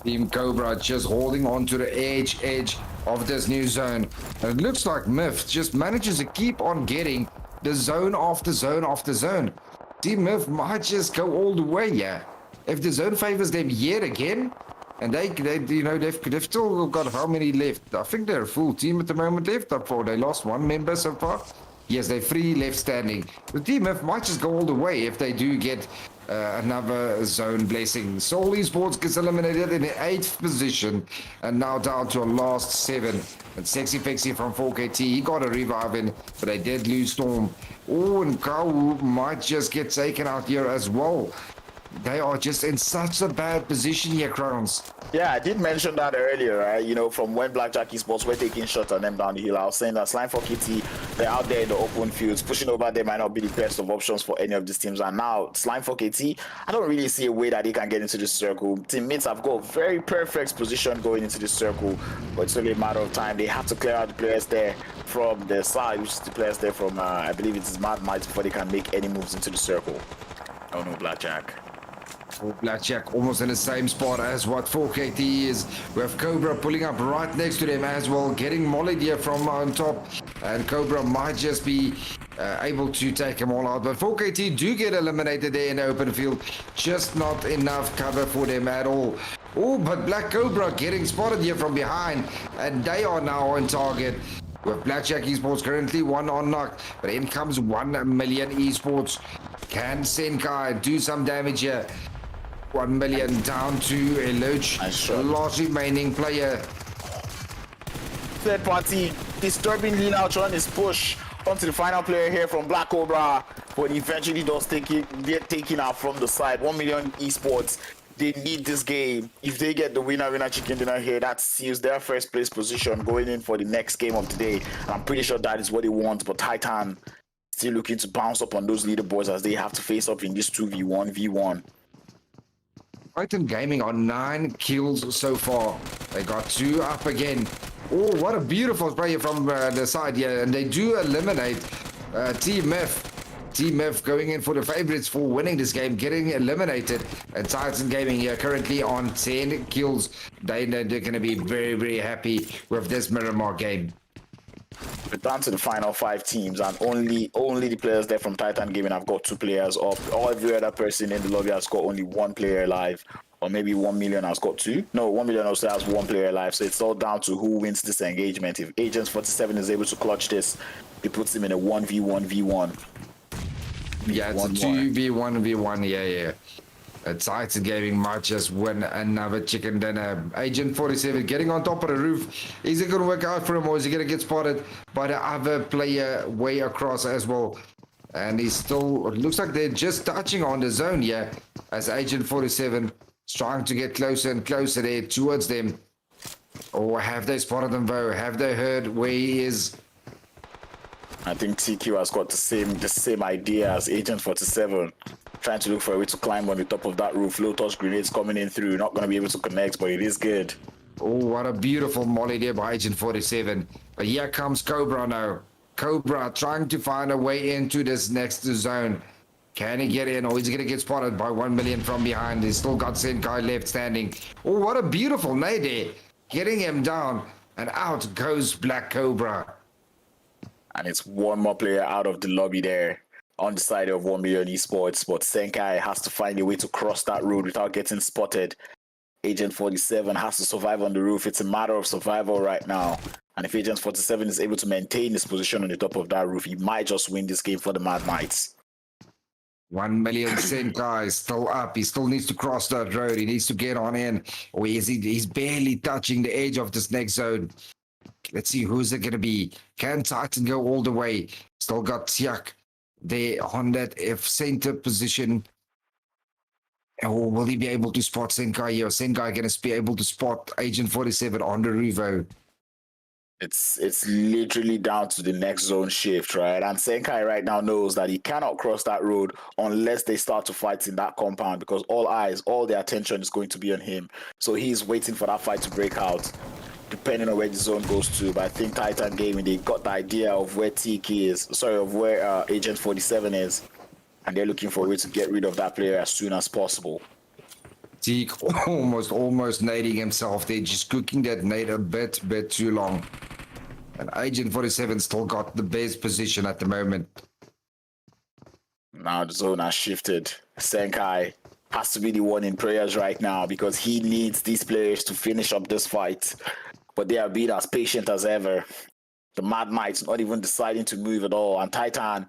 Team Cobra just holding on to the edge of this new zone. And it looks like Myth just manages to keep on getting the zone after zone after zone. Team Myth might just go all the way, yeah. If the zone favors them yet again, and they you know, they've still got how many left? I think they're a full team at the moment left. Up for they lost 1 member so far. Yes, they're 3 left standing. The Team Myth might just go all the way if they do get another zone blessing. Soul Esports gets eliminated in the 8th position and now down to a last 7. And Sexy Pixie from 4KT, he got a revive in, but they did lose Storm. Oh, and Kau might just get taken out here as well. They are just in such a bad position here, Crowns. Yeah, I did mention that earlier, right? You know, from when Blackjack Esports were taking shots on them down the hill, I was saying that Slime for KT, they're out there in the open fields. Pushing over there might not be the best of options for any of these teams. And now, Slime for KT, I don't really see a way that they can get into this circle. Teammates have got a very perfect position going into this circle, but it's only a matter of time. They have to clear out the players there from their side, which is the players there from, I believe it is Mad Mites, before they can make any moves into the circle. Oh no, Blackjack. Blackjack almost in the same spot as what 4KT is. We have Cobra pulling up right next to them as well, getting mollied here from on top, and Cobra might just be able to take them all out, but 4KT do get eliminated there in the open field. Just not enough cover for them at all. Oh, but Black Cobra getting spotted here from behind, and they are now on target. With Blackjack Esports currently one on knock, but in comes 1 Million Esports. Can Senkai do some damage here? 1 million down to a last remaining player. Third party disturbing lean out on his push onto the final player here from Black Cobra, but eventually does get taken out from the side. 1 Million Esports, they need this game. If they get the winner chicken dinner here, that seals their first place position going in for the next game of the day. And I'm pretty sure that is what they want, but Titan still looking to bounce up on those leaderboards as they have to face up in this 2v1v1. Titan Gaming on 9 kills so far. They got 2 up again. Oh, what a beautiful spray from the side here. And they do eliminate Team F. Team F going in for the favorites for winning this game, getting eliminated. And Titan Gaming here currently on 10 kills. They're going to be very, very happy with this Miramar game. We're down to the final 5 teams, and only the players there from Titan Gaming have got 2 players up. Every other person in the lobby has got only 1 player alive, or maybe 1 million has got 2. No, 1 million also has 1 player alive. So it's all down to who wins this engagement. If Agents 47 is able to clutch this, it puts him in a 1v1v1. Yeah, it's a 2v1v1. Yeah. Titan Gaming might just win another chicken dinner. Agent 47 getting on top of the roof. Is it going to work out for him, or is he going to get spotted by the other player way across as well? And he's still, it looks like they're just touching on the zone here as Agent 47 is trying to get closer and closer there towards them. Or have they spotted him though? Have they heard where he is? I think TQ has got the same idea as Agent 47. Trying to look for a way to climb on the top of that roof. Low touch grenades coming in through. Not going to be able to connect, but it is good. Oh, what a beautiful molly there by Agent 47. But here comes Cobra now. Cobra trying to find a way into this next zone. Can he get in, or is he going to get spotted by 1 million from behind? He's still got Senkai left standing. Oh, what a beautiful nade there. Getting him down, and out goes Black Cobra. And it's one more player out of the lobby there on the side of 1 Million Esports, but Senkai has to find a way to cross that road without getting spotted. Agent 47 has to survive on the roof. It's a matter of survival right now. And if Agent 47 is able to maintain his position on the top of that roof, he might just win this game for the Mad Mites. 1 million Senkai still up. He still needs to cross that road. He needs to get on in. Or is he's barely touching the edge of this next zone. Let's see, who's it going to be? Can Titan go all the way? Still got Tiak there on that F center position. Or will he be able to spot Senkai here? Senkai going to be able to spot Agent 47 on the Revo? It's literally down to the next zone shift, right? And Senkai right now knows that he cannot cross that road unless they start to fight in that compound, because all their attention is going to be on him. So he's waiting for that fight to break out, depending on where the zone goes to. But I think Titan Gaming, they got the idea of where where Agent 47 is, and they're looking for a way to get rid of that player as soon as possible. Teak almost nading himself there, just cooking that nade a bit too long. And Agent 47 still got the best position at the moment. Now the zone has shifted. Senkai has to be the one in prayers right now, because he needs these players to finish up this fight. But they are being as patient as ever. The Mad Mites not even deciding to move at all. And Titan,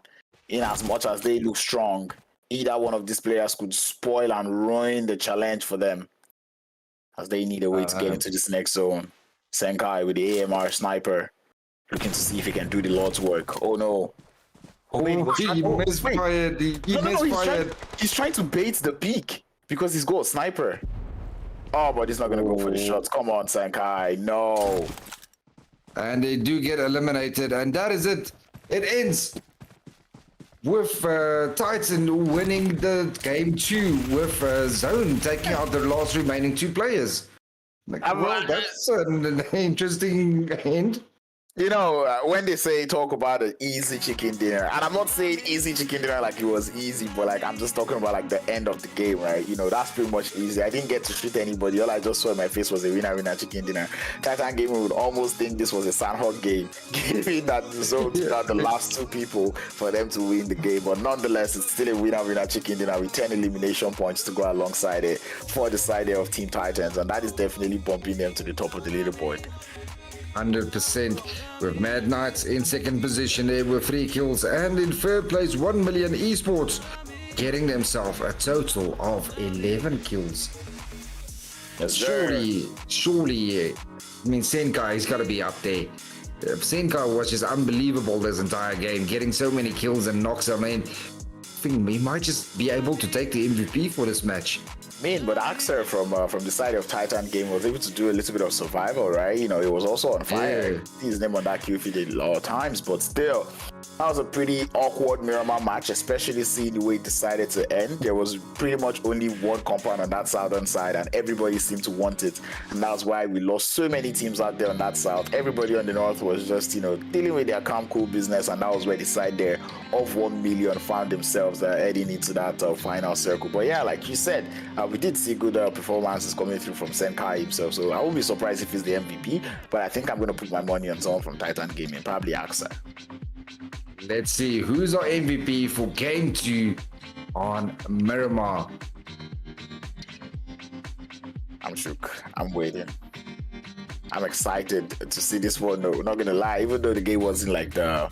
in as much as they look strong, either one of these players could spoil and ruin the challenge for them, as they need a way to get into this next zone. Senkai with the AMR sniper, looking to see if he can do the Lord's work. Oh no. He misfired. He misfired. He's trying to bait the peak. because he's got a sniper. Oh, but he's not gonna go for the shots. Come on, Sankai. No. And they do get eliminated, and that is it. It ends with Titan winning the game 2 with Zone taking out the last remaining 2 players. Like, well, that's an interesting end. You know, when they say talk about an easy chicken dinner, and I'm not saying easy chicken dinner like it was easy, but like I'm just talking about like the end of the game, right? You know, that's pretty much easy. I didn't get to shoot anybody. All I just saw in my face was a winner chicken dinner. Titan Gaming would almost think this was a Sanhok game, given that the Zone took out the last 2 people for them to win the game. But nonetheless, it's still a winner chicken dinner with 10 elimination points to go alongside it for the side there of Team Titans, and that is definitely bumping them to the top of the leaderboard. 100% with Mad Knights in second position there with 3 kills, and in third place 1 Million Esports getting themselves a total of 11 kills. Yes, surely, I mean, Senkai, he's got to be up there. Senkai was just unbelievable this entire game, getting so many kills and knocks. I mean, I think he might just be able to take the MVP for this match. But Axer from the side of Titan Game was able to do a little bit of survival, right? You know, he was also on fire. Yeah. His name on that queue feed a lot of times, but still, that was a pretty awkward Miramar match, especially seeing the way it decided to end. There was pretty much only one compound on that southern side, and everybody seemed to want it, and that's why we lost so many teams out there on that south. Everybody on the north was just, you know, dealing with their calm, cool business, and that was where the side there of 1 million found themselves heading into that final circle. But yeah, like you said, we did see good performances coming through from Senkai himself, so I won't be surprised if he's the MVP, but I think I'm going to put my money on someone from Titan Gaming, probably Axer. Let's see who's our MVP for game 2 on Miramar. I'm shook. I'm waiting. I'm excited to see this one. No, not gonna lie. Even though the game wasn't like the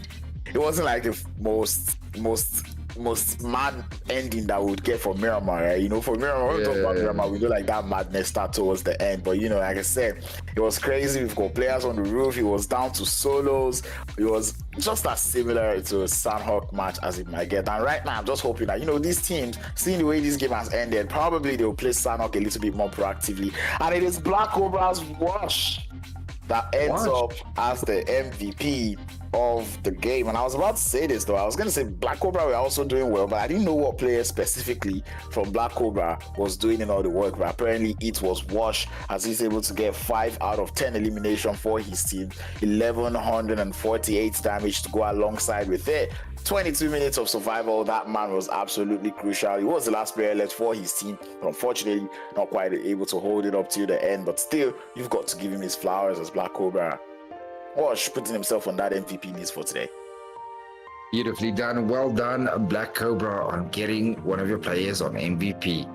most mad ending that we would get from Miramar, right? You know, for Miramar, when we talk about Miramar, we do like that madness start towards the end. But you know, like I said, it was crazy. We've got players on the roof. It was down to solos. It was just as similar to a Sanhok match as it might get. And right now, I'm just hoping that, you know, these teams, seeing the way this game has ended, probably they'll play Sanhok a little bit more proactively. And it is Black Cobra's Wash that ends up as the MVP of the game. And I was about to say this though, I was going to say Black Cobra were also doing well, but I didn't know what player specifically from Black Cobra was doing in all the work. But apparently it was Wash, as he's able to get 5 out of 10 elimination for his team, 1148 damage to go alongside with it. 22 minutes of survival. That man was absolutely crucial. He was the last player left for his team. Unfortunately, not quite able to hold it up till the end, but still, you've got to give him his flowers as Black Cobra. Wash putting himself on that MVP list for today. Beautifully done. Well done, Black Cobra, on getting one of your players on MVP.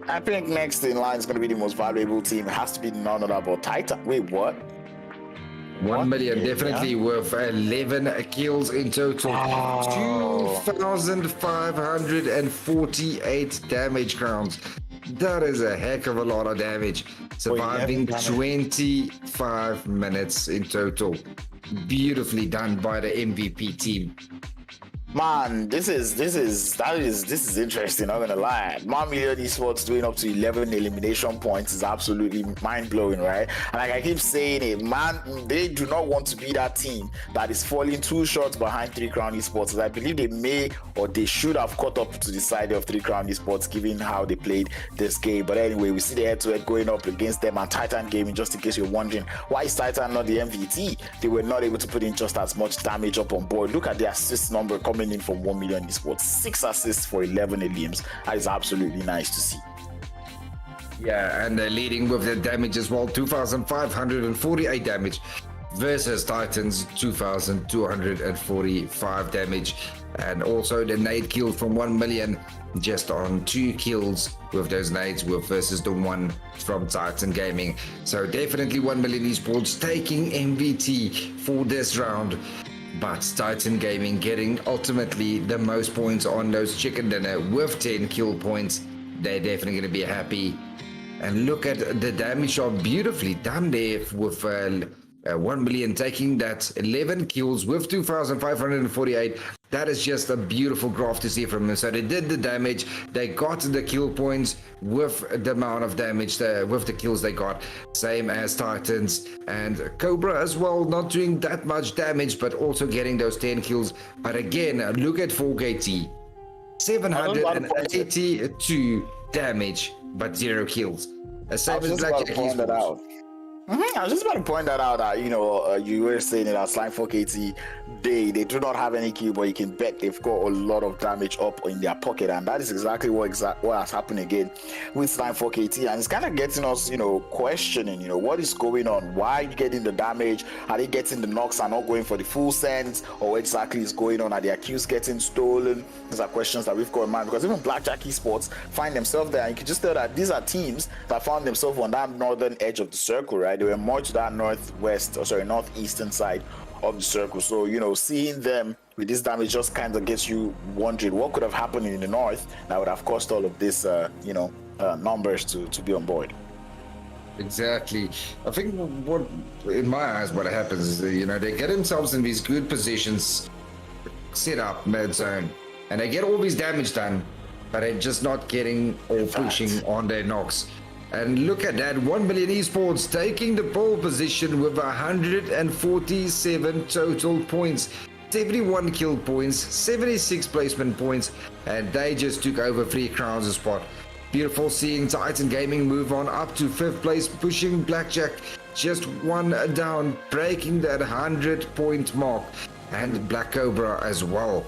I think next in line is going to be the most valuable team. It has to be none other but Titan. Wait, what? 1 million, definitely worth 11 kills in total. 2,548 damage crowns. That is a heck of a lot of damage. Surviving 25 minutes in total. Beautifully done by the MVP team. Man, this is interesting, not gonna lie. Million Esports doing up to 11 elimination points is absolutely mind-blowing, right? And like I keep saying it, man, they do not want to be that team that is falling 2 shots behind 3 Crown Esports. I believe they may or they should have caught up to the side of 3 Crown Esports given how they played this game. But anyway, we see the head-to-head going up against them, and Titan Gaming, just in case you're wondering, why is Titan not the MVP? They were not able to put in just as much damage up on board. Look at the assist number coming in from 1 Million Esports. 6 assists for 11 elims. That is absolutely nice to see. Yeah, and they're leading with the damage as well. 2,548 damage versus Titans 2,245 damage. And also the nade kill from 1 million, just on 2 kills with those nades versus the 1 from Titan Gaming. So definitely 1 Million Esports taking MVP for this round. But Titan Gaming getting ultimately the most points on those chicken dinner with 10 kill points. They're definitely going to be happy. And look at the damage shot, beautifully done there with 1 million taking that 11 kills with 2,548. That is just a beautiful graph to see from them. So they did the damage, they got the kill points with the amount of damage, with the kills they got. Same as Titans and Cobra as well, not doing that much damage, but also getting those 10 kills. But again, look at 4KT. 782 damage, but 0 kills. Same as Blackjack Esports. I was just about to point that out that you were saying that Slime 4KT they do not have any kill, but you can bet they've got a lot of damage up in their pocket, and that is exactly what has happened again with Slime 4KT, and it's kind of getting us questioning what is going on. Why are you getting the damage? Are they getting the knocks and not going for the full sense, or what exactly is going on? Are their kills getting stolen? These are questions that we've got in mind, because even Blackjack Esports find themselves there, and you can just tell that these are teams that found themselves on that northern edge of the circle, right? They were more to that northeastern side of the circle. So seeing them with this damage just kind of gets you wondering what could have happened in the north that would have caused all of this numbers to be on board. Exactly. I think what in my eyes what happens is they get themselves in these good positions, set up mid zone, and they get all this damage done, but they're just not getting or pushing on their knocks. And look at that, 1 Million Esports taking the pole position with 147 total points, 71 kill points, 76 placement points, and they just took over 3 crowns a spot. Beautiful seeing Titan Gaming move on up to 5th place, pushing Blackjack just 1 down, breaking that 100-point mark, and Black Cobra as well.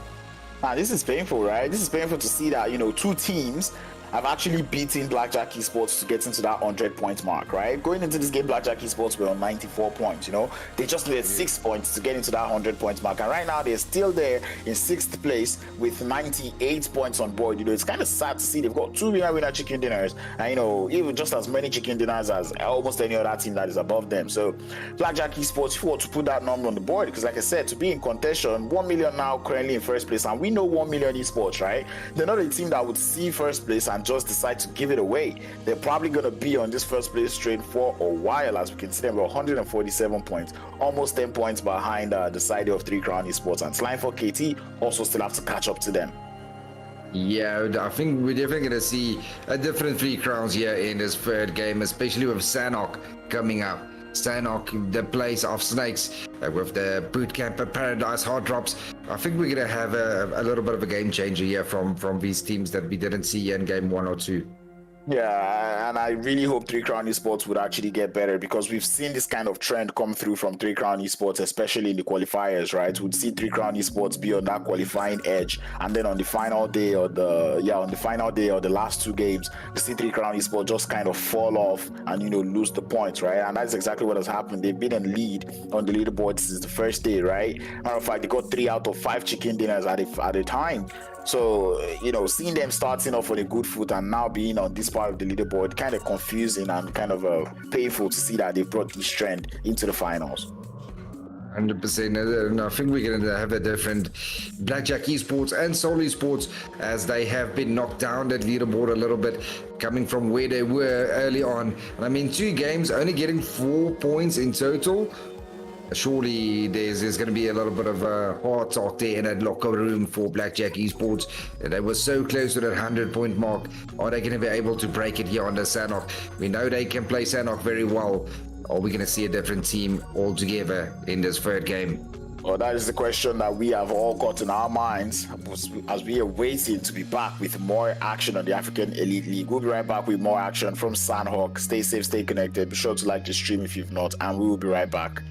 This is painful, right? This is painful to see that, 2 teams have actually beaten Blackjack Esports to get into that 100-point mark, right? Going into this game, Blackjack Esports were on 94 points, They just needed 6 points to get into that 100-point mark. And right now, they're still there in 6th place with 98 points on board. It's kind of sad to see they've got 2 winner chicken dinners. And, even just as many chicken dinners as almost any other team that is above them. So, Blackjack Esports, if you want to put that number on the board, because like I said, to be in contention, 1 million now currently in 1st place. And we know 1 Million Esports, right? They're not a team that would see 1st place and just decide to give it away. They're probably going to be on this 1st place train for a while, as we can see them with 147 points, almost 10 points behind the side of 3 Crown Esports, and Slime 4KT also still have to catch up to them. Yeah, I think we're definitely going to see a different 3 crowns here in this 3rd game, especially with Sanhok coming up. Sanhok, the place of snakes, with the bootcamp at Paradise hard drops. I think we're going to have a little bit of a game changer here from these teams that we didn't see in game 1 or 2. Yeah, and I really hope 3 Crown Esports would actually get better, because we've seen this kind of trend come through from 3 Crown Esports, especially in the qualifiers, right? We'd see 3 Crown Esports be on that qualifying edge, and then on the final day or the last 2 games, we see 3 Crown Esports just kind of fall off and lose the points, right? And that's exactly what has happened. They've been in lead on the leaderboard since the first day, right? Matter of fact, they got 3 out of 5 chicken dinners at a time. So, seeing them starting off on a good foot and now being on this part of the leaderboard, kind of confusing and kind of painful to see that they brought this trend into the finals. 100%. And I think we're going to have a different Blackjack Esports and Soul Esports, as they have been knocked down that leaderboard a little bit, coming from where they were early on. And I mean, 2 games, only getting 4 points in total. Surely there's going to be a little bit of a heart out there in that locker room for Blackjack Esports. They were so close to that 100-point mark. Are they going to be able to break it here on the Sanhok? We know they can play Sanhok very well. Are we going to see a different team altogether in this 3rd game? Well, that is the question that we have all got in our minds as we are waiting to be back with more action on the African Elite League. We'll be right back with more action from Sanhok. Stay safe, stay connected. Be sure to like the stream if you've not, and we will be right back.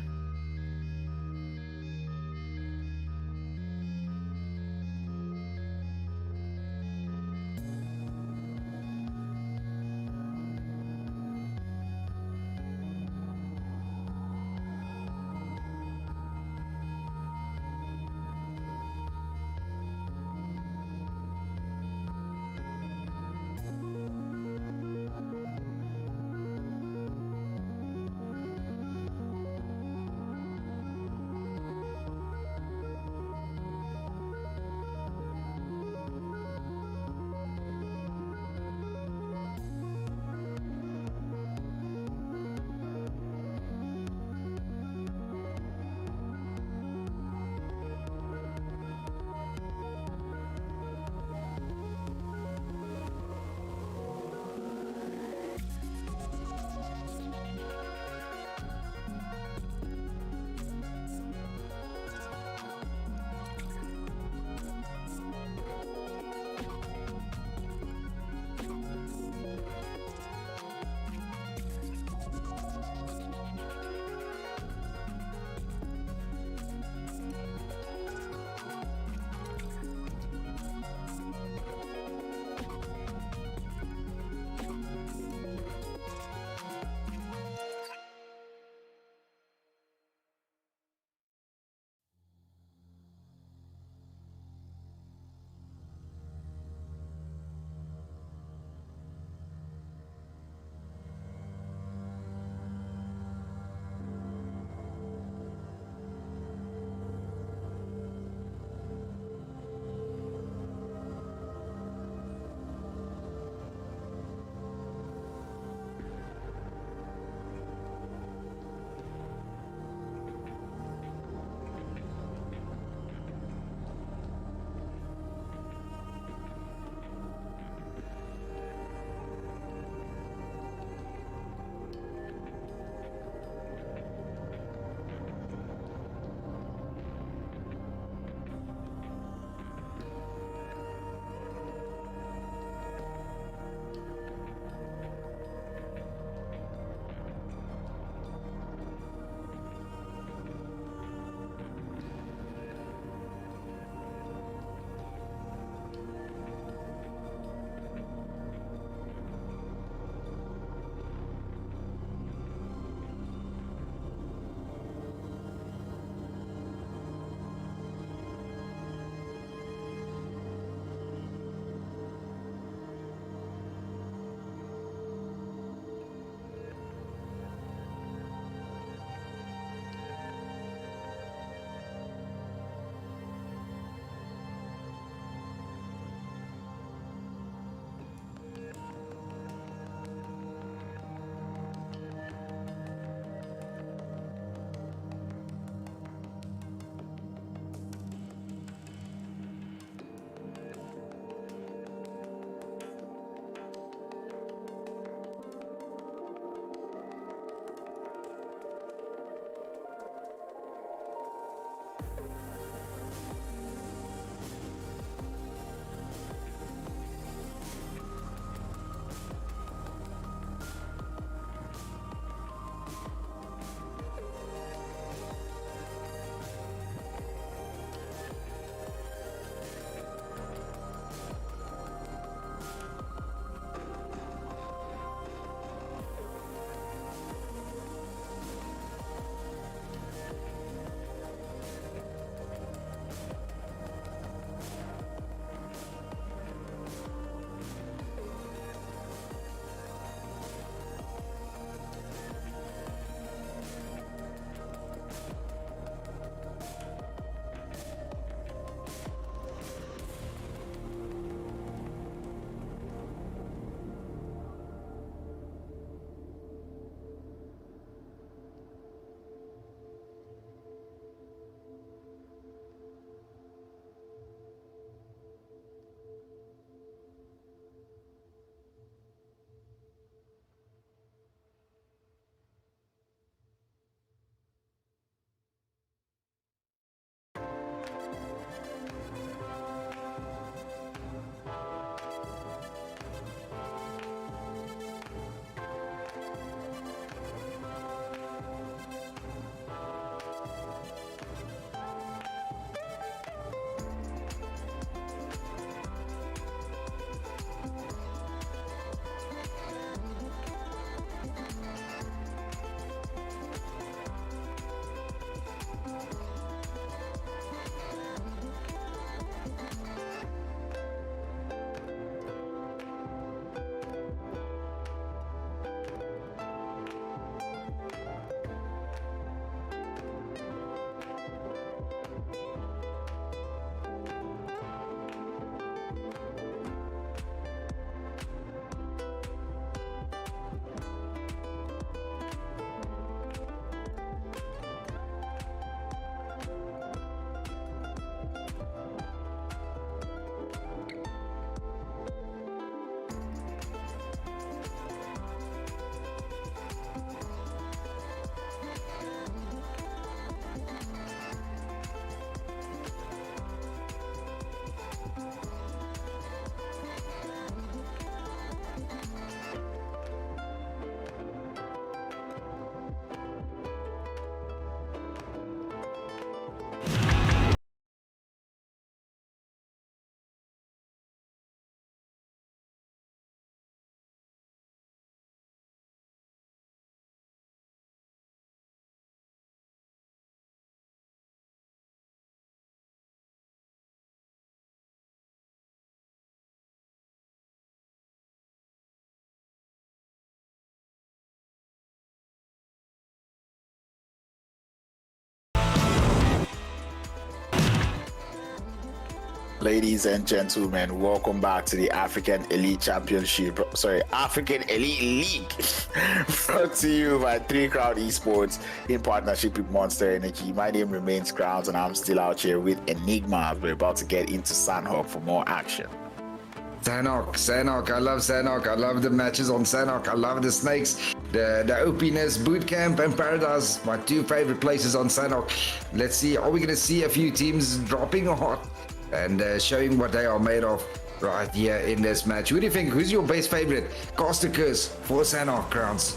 Ladies and gentlemen, welcome back to the African Elite Championship. African Elite League. Brought to you by Crown Esports in partnership with Monster Energy. My name remains Crowns, and I'm still out here with Enigma. We're about to get into Sanhok for more action. Sanhok, I love Sanhok. I love the matches on Sanhok. I love the snakes, the OPness, Bootcamp, and Paradise. My two favorite places on Sanhok. Let's see, are we going to see a few teams dropping or and showing what they are made of right here in this match? Who do you think? Who's your best favorite caster curse for Sanhok, Crowns?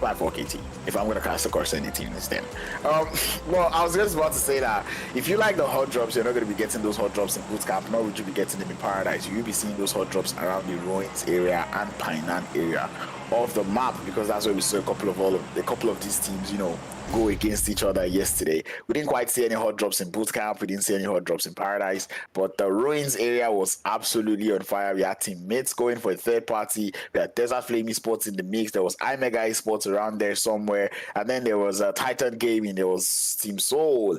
5-4 KT. If I'm going to cast a course any team instead. Well, I was just about to say that if you like the hot drops, you're not going to be getting those hot drops in Bootcamp, nor would you be getting them in Paradise. You'll be seeing those hot drops around the Ruins area and Painan area of the map, because that's where we saw a couple of these teams, go against each other yesterday. We didn't quite see any hot drops in Bootcamp. We didn't see any hot drops in Paradise, but the Ruins area was absolutely on fire. We had teammates going for a third party. We had Desert Flame Esports in the mix. There was iMEGA Esports around there somewhere, and then there was Titan Gaming. There was Team Soul.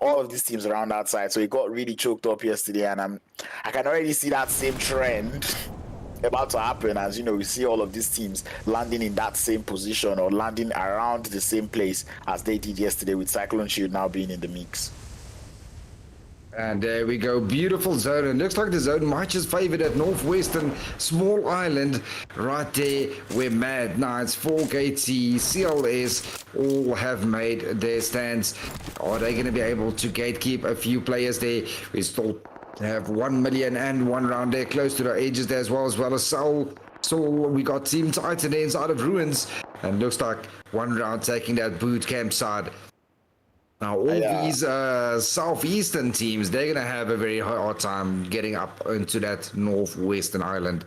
All of these teams around that side. So it got really choked up yesterday, and I can already see that same trend about to happen, as we see all of these teams landing in that same position or landing around the same place as they did yesterday, with Cyclone Shield now being in the mix. And there we go, beautiful zone. It looks like the zone might just favor that northwestern small island right there where Mad Knights, 4KT, CLS all have made their stands. Are they going to be able to gatekeep a few players there? We still have 1 million and one round there close to the edges there as well as Soul. We got Team Titan there inside of Ruins, and looks like one round taking that boot camp side. Now all these southeastern teams, they're gonna have a very hard time getting up into that northwestern island.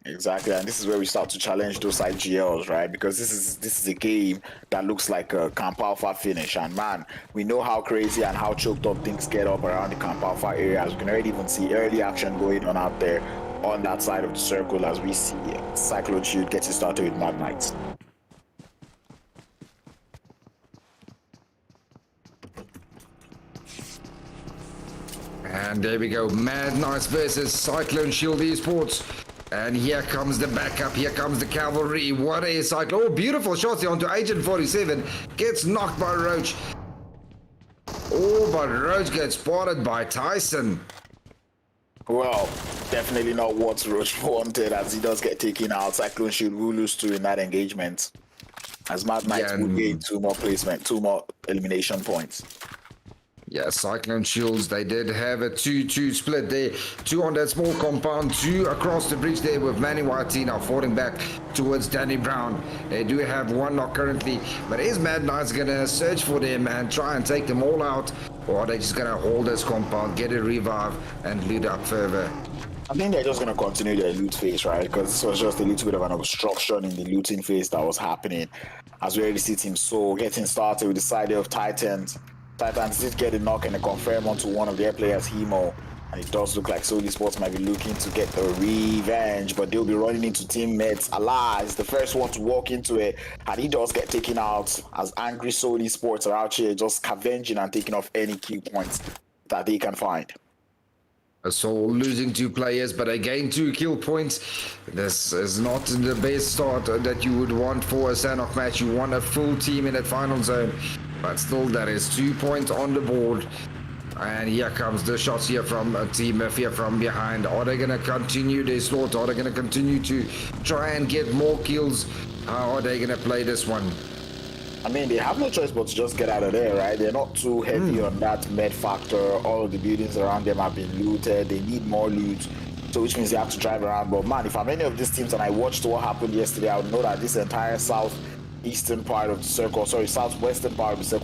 Exactly, and this is where we start to challenge those IGLs, right? Because this is a game that looks like a Camp Alpha finish, and man, we know how crazy and how choked up things get up around the Camp Alpha areas. We can already even see early action going on out there on that side of the circle as we see Cyclone Shield gets it started with Mad Knights. And there we go, Mad Knights versus Cyclone Shield Esports. And here comes the backup, here comes the cavalry. What a cycle. Oh, beautiful shots here onto Agent 47. Gets knocked by Roach. Oh, but Roach gets spotted by Tyson. Well, definitely not what Roach wanted, as he does get taken out. Cyclone Shield will lose 2 in that engagement, as Mad Knights will gain 2 more elimination points. Yeah, Cyclone Shields, they did have a 2-2 split there. 2 on that small compound, 2 across the bridge there with Manny White now falling back towards Danny Brown. They do have 1 knock currently, but is Mad Knights going to search for them and try and take them all out? Or are they just going to hold this compound, get a revive, and loot up further? I think they're just going to continue their loot phase, right? Because this was just a little bit of an obstruction in the looting phase that was happening. As we already see Team Soul getting started with the side of Titans. Titans did get a knock and a confirm onto one of their players, Hemo, and it does look like Soul Esports might be looking to get a revenge, but they'll be running into teammates. Allah is the first one to walk into it, and he does get taken out, as angry Soul Esports are out here just scavenging and taking off any key points that they can find. Soul losing 2 players, but again 2 kill points. This is not the best start that you would want for a Sanhok match. You want a full team in that final zone. But still, that is 2 points on the board. And here comes the shots here from Team F here from behind. Are they going to continue their slaughter? Are they going to continue to try and get more kills? How are they going to play this one? I mean, they have no choice but to just get out of there, right? They're not too heavy on that med factor. All of the buildings around them have been looted. They need more loot, so which means they have to drive around. But man, if I'm any of these teams and I watched what happened yesterday, I would know that this entire southwestern part of the circle,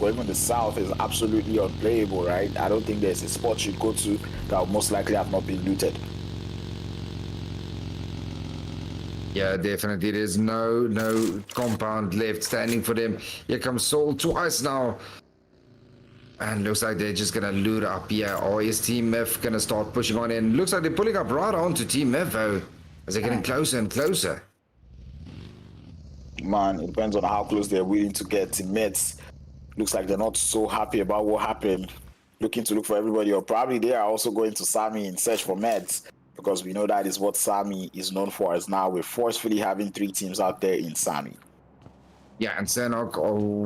even the south, is absolutely unplayable, right? I don't think there's a spot you'd go to that will most likely have not been looted. Yeah, definitely. There's no compound left standing for them. Here comes Soul twice now. And looks like they're just going to loot up here. Or is Team F going to start pushing on in? Looks like they're pulling up right onto Team F, though, as they're getting closer and closer. Man, it depends on how close they're willing to get. Teammates looks like they're not so happy about what happened looking to look for everybody, or probably they are also going to Sami in search for meds, because we know that is what Sami is known for. As now we're forcefully having 3 teams out there in Sami. Yeah, and Sanhok,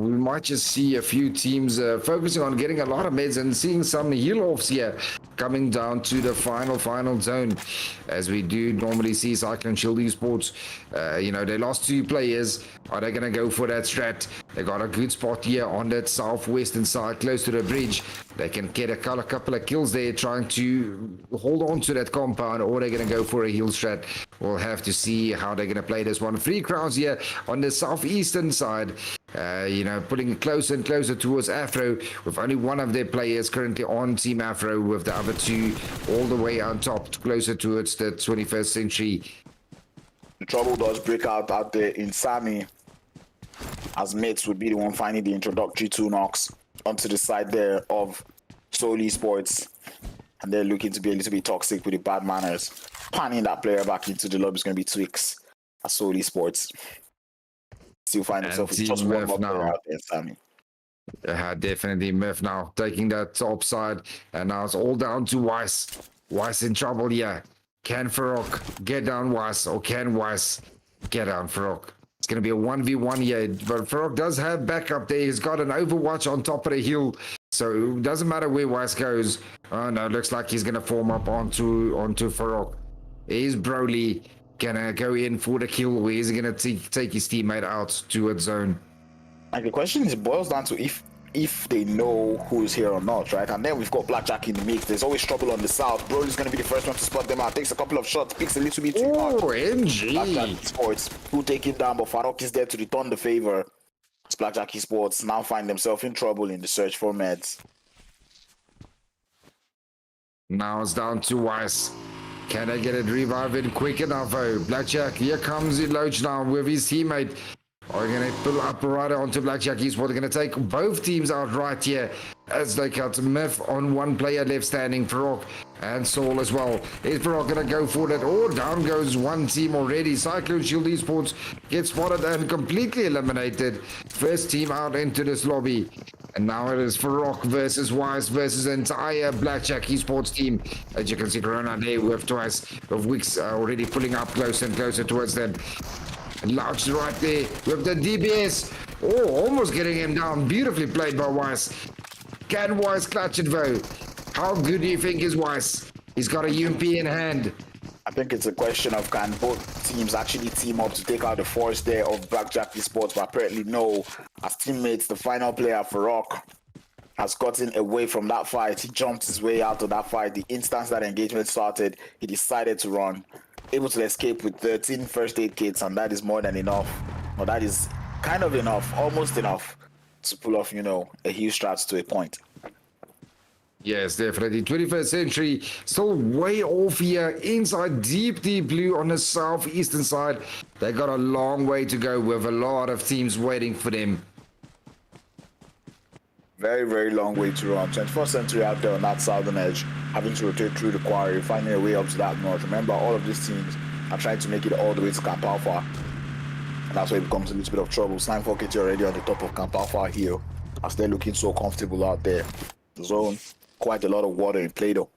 we might just see a few teams focusing on getting a lot of meds and seeing some heal-offs here coming down to the final zone, as we do normally see Cyclone Shield Esports. They lost 2 players. Are they going to go for that strat? They got a good spot here on that southwestern side, close to the bridge. They can get a couple of kills there, trying to hold on to that compound, or they're going to go for a heal strat. We'll have to see how they're going to play this one. 3 crowns here on the southeastern side, pulling it closer and closer towards Afro, with only one of their players currently on Team Afro, with the other 2 all the way on top, closer towards the 21st century. The trouble does break out there in Sami, as Mates would be the one finding the introductory 2 knocks onto the side there of Soul Esports, and they're looking to be a little bit toxic with the bad manners. Panning that player back into the lobby is going to be Twix at Soul Esports. Still find himself with just one more player out there in Sami. Definitely Myth now taking that top side, and now it's all down to Weiss. Weiss in trouble here. Can Farok get down Weiss, or can Weiss get down Farok? It's going to be a 1v1 here, but Farok does have backup there. He's got an Overwatch on top of the hill, so it doesn't matter where Weiss goes. Oh no, looks like he's going to form up onto Farok. Is Broly going to go in for the kill, or is he going to take his teammate out towards zone? Like, the question is, boils down to if they know who is here or not, right? And then we've got Blackjack in the mix. There's always trouble on the south. Broly's going to be the first one to spot them out. Takes a couple of shots, picks a little bit too much. Oh, MG. Blackjack Esports, who take it down, but Farok is there to return the favor. Blackjack Esports now find themselves in trouble in the search for meds. Now it's down to Weiss. Can I get it revived quick enough? Oh, Blackjack, here comes Eloach now with his teammate. Are going to pull up right onto Blackjack Esports. They're going to take both teams out right here as they cut Myth on one player left standing, Farok and Saul as well. Is Farok going to go for that? Oh, down goes one team already. Cyclone Shield Esports gets spotted and completely eliminated. First team out into this lobby. And now it is Farok versus Weiss versus the entire Blackjack Esports team. As you can see, Corona there with twice of Wicks already pulling up closer and closer towards them. Large right there with the DBS. Oh, almost getting him down. Beautifully played by Weiss. Can Weiss clutch it though? How good do you think is Weiss? He's got a UMP in hand. I think it's a question of, can both teams actually team up to take out the force there of Blackjack Esports, but apparently no. As teammates, the final player, Farok, has gotten away from that fight. He jumped his way out of that fight. The instant that engagement started, he decided to run. Able to escape with 13 first aid kits, and that is more than enough. Well, that is kind of enough, almost enough, to pull off, a huge strat to a point. Yes, definitely. 21st century, still way off here, inside deep blue on the southeastern side. They got a long way to go with a lot of teams waiting for them. Very, very long way to run. 21st century out there on that southern edge, having to rotate through the quarry, finding a way up to that north. Remember, all of these teams are trying to make it all the way to Camp Alpha. And that's where it becomes a little bit of trouble. Slime Pocket already on the top of Camp Alpha here, as they're looking so comfortable out there. The zone, quite a lot of water in play though.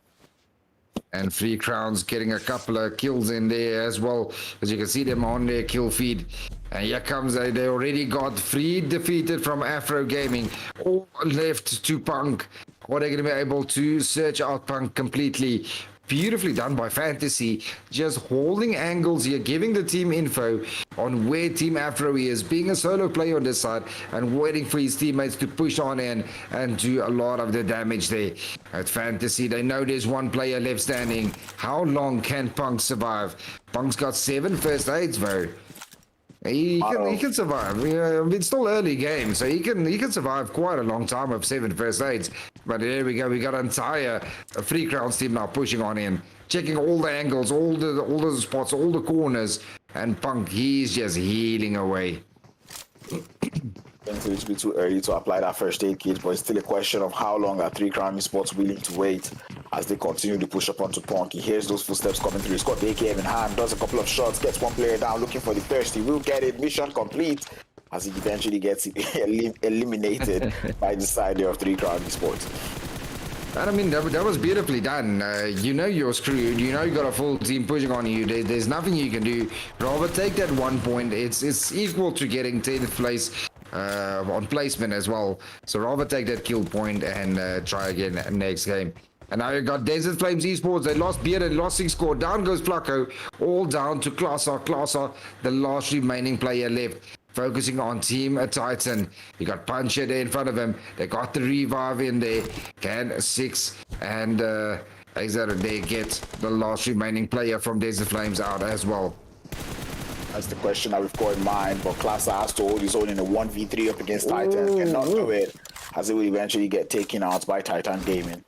And 3 crowns getting a couple of kills in there as well, as you can see them on their kill feed. And here comes, they already got 3 defeated from Afro Gaming, all left to Punk. Are they going to be able to search out Punk completely? Beautifully done by Fantasy, just holding angles here, giving the team info on where Team Afro is, being a solo player on this side, and waiting for his teammates to push on in and do a lot of the damage there. At Fantasy, they know there's one player left standing. How long can Punk survive? Punk's got 7 first aids though. He can survive. It's still early game, so he can survive quite a long time with 7 first aids. But there we go. We got an entire 3 crowns team now pushing on in, checking all the angles, all the spots, all the corners, and Punk, he's just healing away. It's a little bit too early to apply that first aid kit, but it's still a question of how long are 3 Crown Esports willing to wait as they continue to push up onto Punk. He hears those footsteps coming through. He's got the AKM in hand, does a couple of shots, gets one player down, looking for the thirst. He will get it. Mission complete, as he eventually gets eliminated by the side of 3 Crown Esports. And I mean, that was beautifully done. You know you're screwed. You know you got a full team pushing on you. There's nothing you can do. Rather take that 1 point. It's equal to getting 10th place on placement as well. So rather take that kill point and try again next game. And now you got Desert Flames Esports. They lost Beard, lost 6 score. Down goes Flacco. All down to Klasa. Klasa, the last remaining player left. Focusing on Team Titan. You got Puncher there in front of him. They got the revive in there. Can 6 and Exeter they get the last remaining player from Desert Flames out as well. That's the question that we've got in mind. But Klasa has to hold his own in a 1v3 up against Titan. Cannot do it, as it will eventually get taken out by Titan Gaming.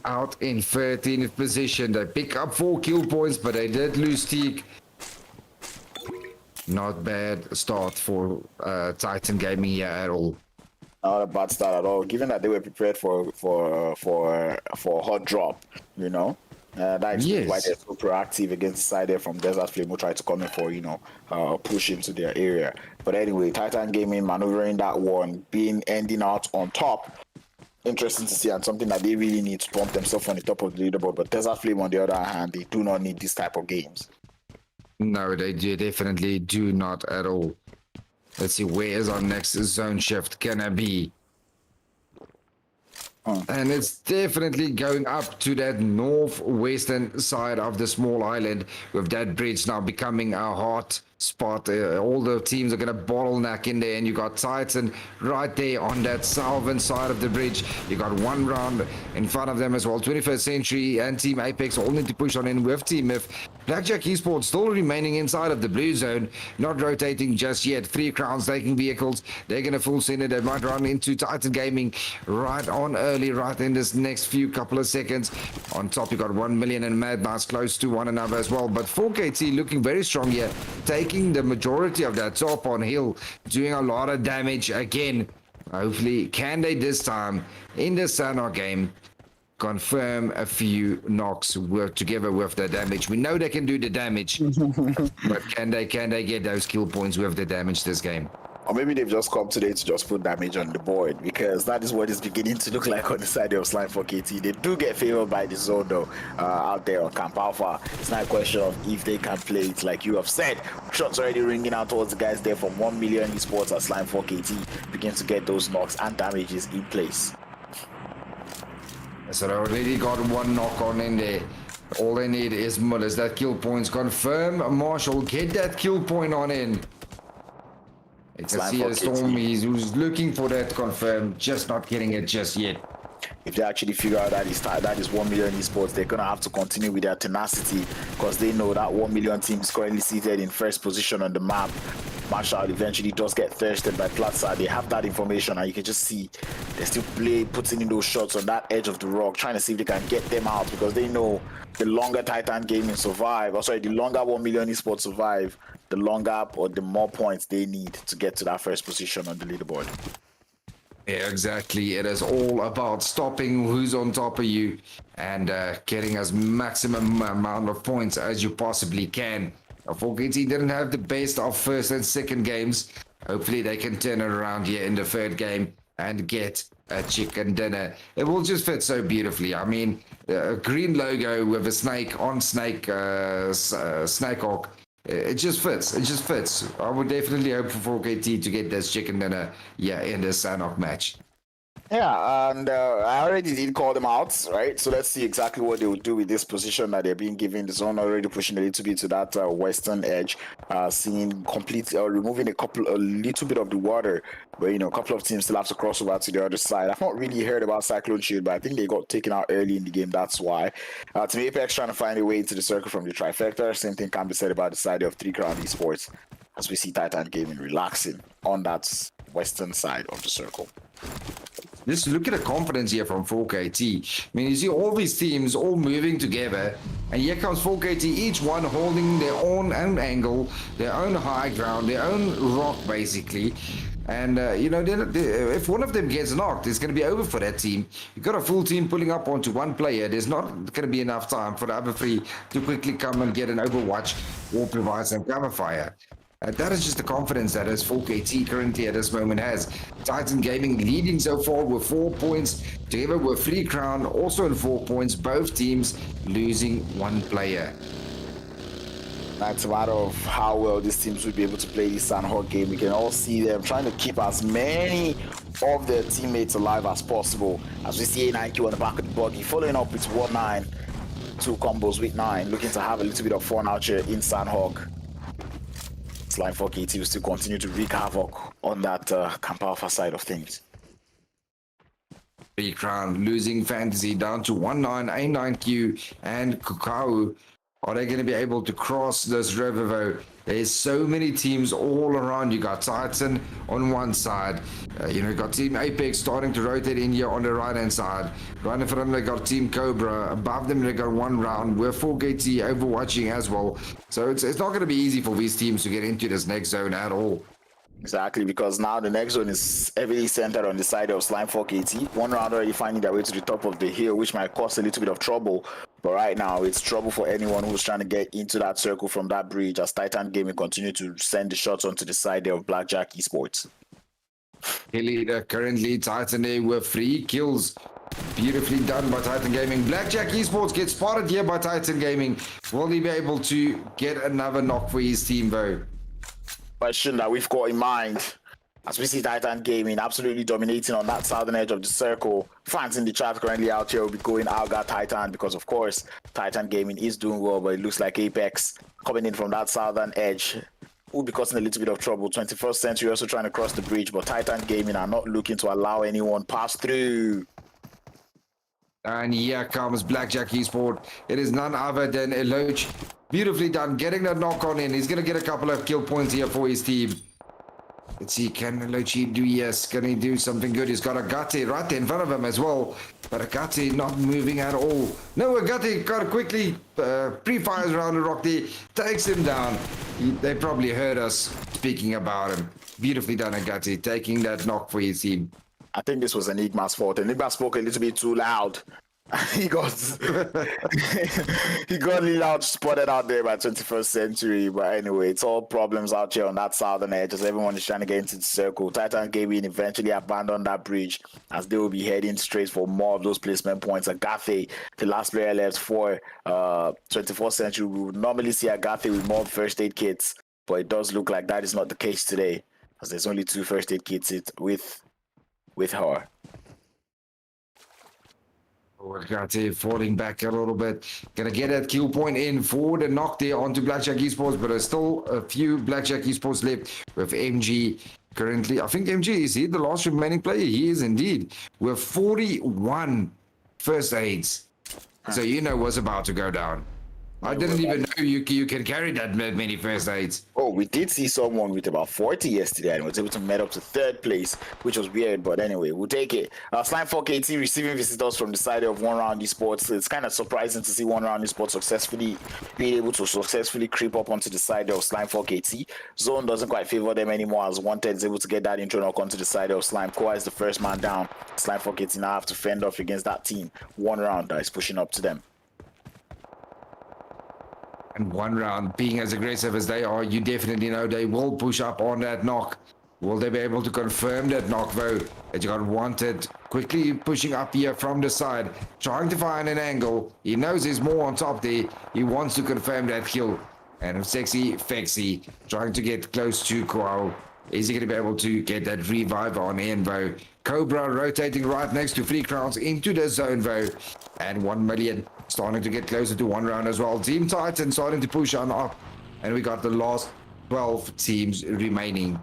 Out in 13th position. They pick up 4 kill points, but they did lose Teak. Not bad start for Titan Gaming here at all. Not a bad start at all, given that they were prepared for a hot drop, you know. That explains why they're so proactive against the side there from Desert Flame, who tried to come in for, push into their area. But anyway, Titan Gaming maneuvering that one, ending out on top. Interesting to see, and something that they really need to pump themselves on the top of the leaderboard. But Desert Flame, on the other hand, they do not need this type of games. No, they definitely do not at all. Let's see, where is our next zone shift gonna be? And it's definitely going up to that northwestern side of the small island, with that bridge now becoming a hot spot. All the teams are going to bottleneck in there, and you got Titan right there on that southern side of the bridge. You got one round in front of them as well. 21st Century and Team Apex all need to push on in with Team If. Blackjack Esports still remaining inside of the blue zone, not rotating just yet. 3 Crowns taking vehicles. They're going to full send it. They might run into Titan Gaming right on early, right in this next few couple of seconds. On top, you got 1 Million and Mad Mouse close to one another as well. But 4KT looking very strong here, taking the majority of that top on hill, doing a lot of damage again. Hopefully, can they this time in the Sanhok game confirm a few knocks work together with the damage? We know they can do the damage, but can they get those kill points with the damage this game? Or maybe they've just come today to just put damage on the board, because that is what it's beginning to look like on the side of Slime for KT. They do get favored by the zone though, out there on Camp Alpha. It's not a question of if they can play it, like you have said. Shots already ringing out towards the guys there from 1 Million Esports as Slime for KT begin to get those knocks and damages in place. So they already got one knock on in there. All they need is that kill points. Confirm Marshall, get that kill point on in. It's a CS Storm, who's looking for that confirm, just not getting it just yet. If they actually figure out that is 1 Million Esports, they're going to have to continue with their tenacity, because they know that 1 Million team is currently seated in first position on the map. Marshall eventually does get thirsted by Plaza. They have that information, and you can just see they still putting in those shots on that edge of the rock, trying to see if they can get them out, because they know the longer Titan Gaming survive, the longer 1 Million Esports survive, the longer or the more points they need to get to that first position on the leaderboard. Yeah, exactly. It is all about stopping who's on top of you and getting as maximum amount of points as you possibly can. 4KT didn't have the best of first and second games. Hopefully they can turn it around here in the third game and get a chicken dinner. It will just fit so beautifully. I mean, a green logo with a snake on Snakehawk. It just fits. It just fits. I would definitely hope for 4KT to get this chicken dinner in this Sanhok match. Yeah, and I already did call them out, right? So let's see exactly what they will do with this position that they're being given. The zone already pushing a little bit to that western edge, seeing removing a little bit of the water, but a couple of teams still have to cross over to the other side. I've not really heard about Cyclone Shield, but I think they got taken out early in the game. That's why. Team Apex trying to find a way into the circle from the trifecta. Same thing can be said about the side of 3 Crown Esports, as we see Titan Gaming relaxing on that western side of the circle. Just look at the confidence here from 4KT. I mean, you see all these teams all moving together, and here comes 4KT, each one holding their own angle, their own high ground, their own rock, basically. And, if one of them gets knocked, it's going to be over for that team. You've got a full team pulling up onto one player. There's not going to be enough time for the other 3 to quickly come and get an overwatch or provide some cover fire. That is just the confidence that his 4KT currently at this moment has. Titan Gaming leading so far with 4 points, together with Free Crown also in 4 points, both teams losing one player. That's a matter of how well these teams will be able to play this Sanhok game. We can all see them trying to keep as many of their teammates alive as possible. As we see A9Q on the back of the buggy, following up with 1-9, 2 combos with 9, looking to have a little bit of fun out here in Sanhok. Slime 4KT will still continue to wreak havoc on that Camp Alpha side of things. Free Crown losing Fantasy down to 1-9, A9Q and Kukau. Are they going to be able to cross this river though? There's so many teams all around. You got Titan on one side. You got Team Apex starting to rotate in here on the right hand side. Right in front of them, they got Team Cobra. Above them, they got 1 round. We're 4KT overwatching as well. So it's not going to be easy for these teams to get into this next zone at all. Exactly, because now the next zone is heavily centered on the side of Slime 4KT. 1 round already finding their way to the top of the hill, which might cause a little bit of trouble. But right now, it's trouble for anyone who's trying to get into that circle from that bridge, as Titan Gaming continue to send the shots onto the side there of Blackjack Esports. Leader currently Titan A with 3 kills. Beautifully done by Titan Gaming. Blackjack Esports gets spotted here by Titan Gaming. Will he be able to get another knock for his team though? Question that we've got in mind, as we see Titan Gaming absolutely dominating on that southern edge of the circle. Fans in the chat currently out here will be going Alga Titan, because of course Titan Gaming is doing well, but it looks like Apex coming in from that southern edge will be causing a little bit of trouble. 21st Century also trying to cross the bridge, but Titan Gaming are not looking to allow anyone pass through. And here comes Blackjack Esports. It is none other than Eloach. Beautifully done, getting that knock on in. He's going to get a couple of kill points here for his team. Let's see, can Eloach do? Yes, can he do something good? He's got Agate right there in front of him as well. But Agate not moving at all. No, Agate got quickly pre-fires around the rock there, takes him down. They probably heard us speaking about him. Beautifully done, Agate, taking that knock for his team. I think this was Enigma's fault. Enigma spoke a little bit too loud. he got really loud, spotted out there by 21st Century. But anyway, it's all problems out here on that southern edge as everyone is trying to get into the circle. Titan Gaming eventually abandoned that bridge as they will be heading straight for more of those placement points. Agathe, the last player left for 24th Century. We would normally see Agathe with more first aid kits, but it does look like that is not the case today, as there's only 2 first aid kits with her. Agate falling back a little bit. Gonna get that kill point in for the knock there onto Blackjack Esports, but there's still a few Blackjack Esports left with MG currently. I think MG is he the last remaining player? He is indeed, with 41 first aids. So you know what's about to go down. I didn't even know you can carry that many first aids. Oh, we did see someone with about 40 yesterday and was able to met up to 3rd place, which was weird, but anyway, we'll take it. Slime 4KT receiving visitors from the side of One Round Esports. It's kind of surprising to see One Round Esports being able to successfully creep up onto the side of Slime 4KT. Zone doesn't quite favor them anymore, as Wanted is able to get that intro knock onto the side of Slime. Koa is the first man down. Slime 4KT now have to fend off against that team. One Round that is pushing up to them. And One Round, being as aggressive as they are, you definitely know they will push up on that knock. Will they be able to confirm that knock though? That you got Wanted quickly pushing up here from the side, trying to find an angle. He knows there's more on top there. He wants to confirm that kill. And Sexy Fexy trying to get close to Koao. Is he going to be able to get that revive on in though? Cobra rotating right next to Free Crowns into the zone though. And 1 million starting to get closer to One Round as well. Team Titan starting to push on up. And we got the last 12 teams remaining.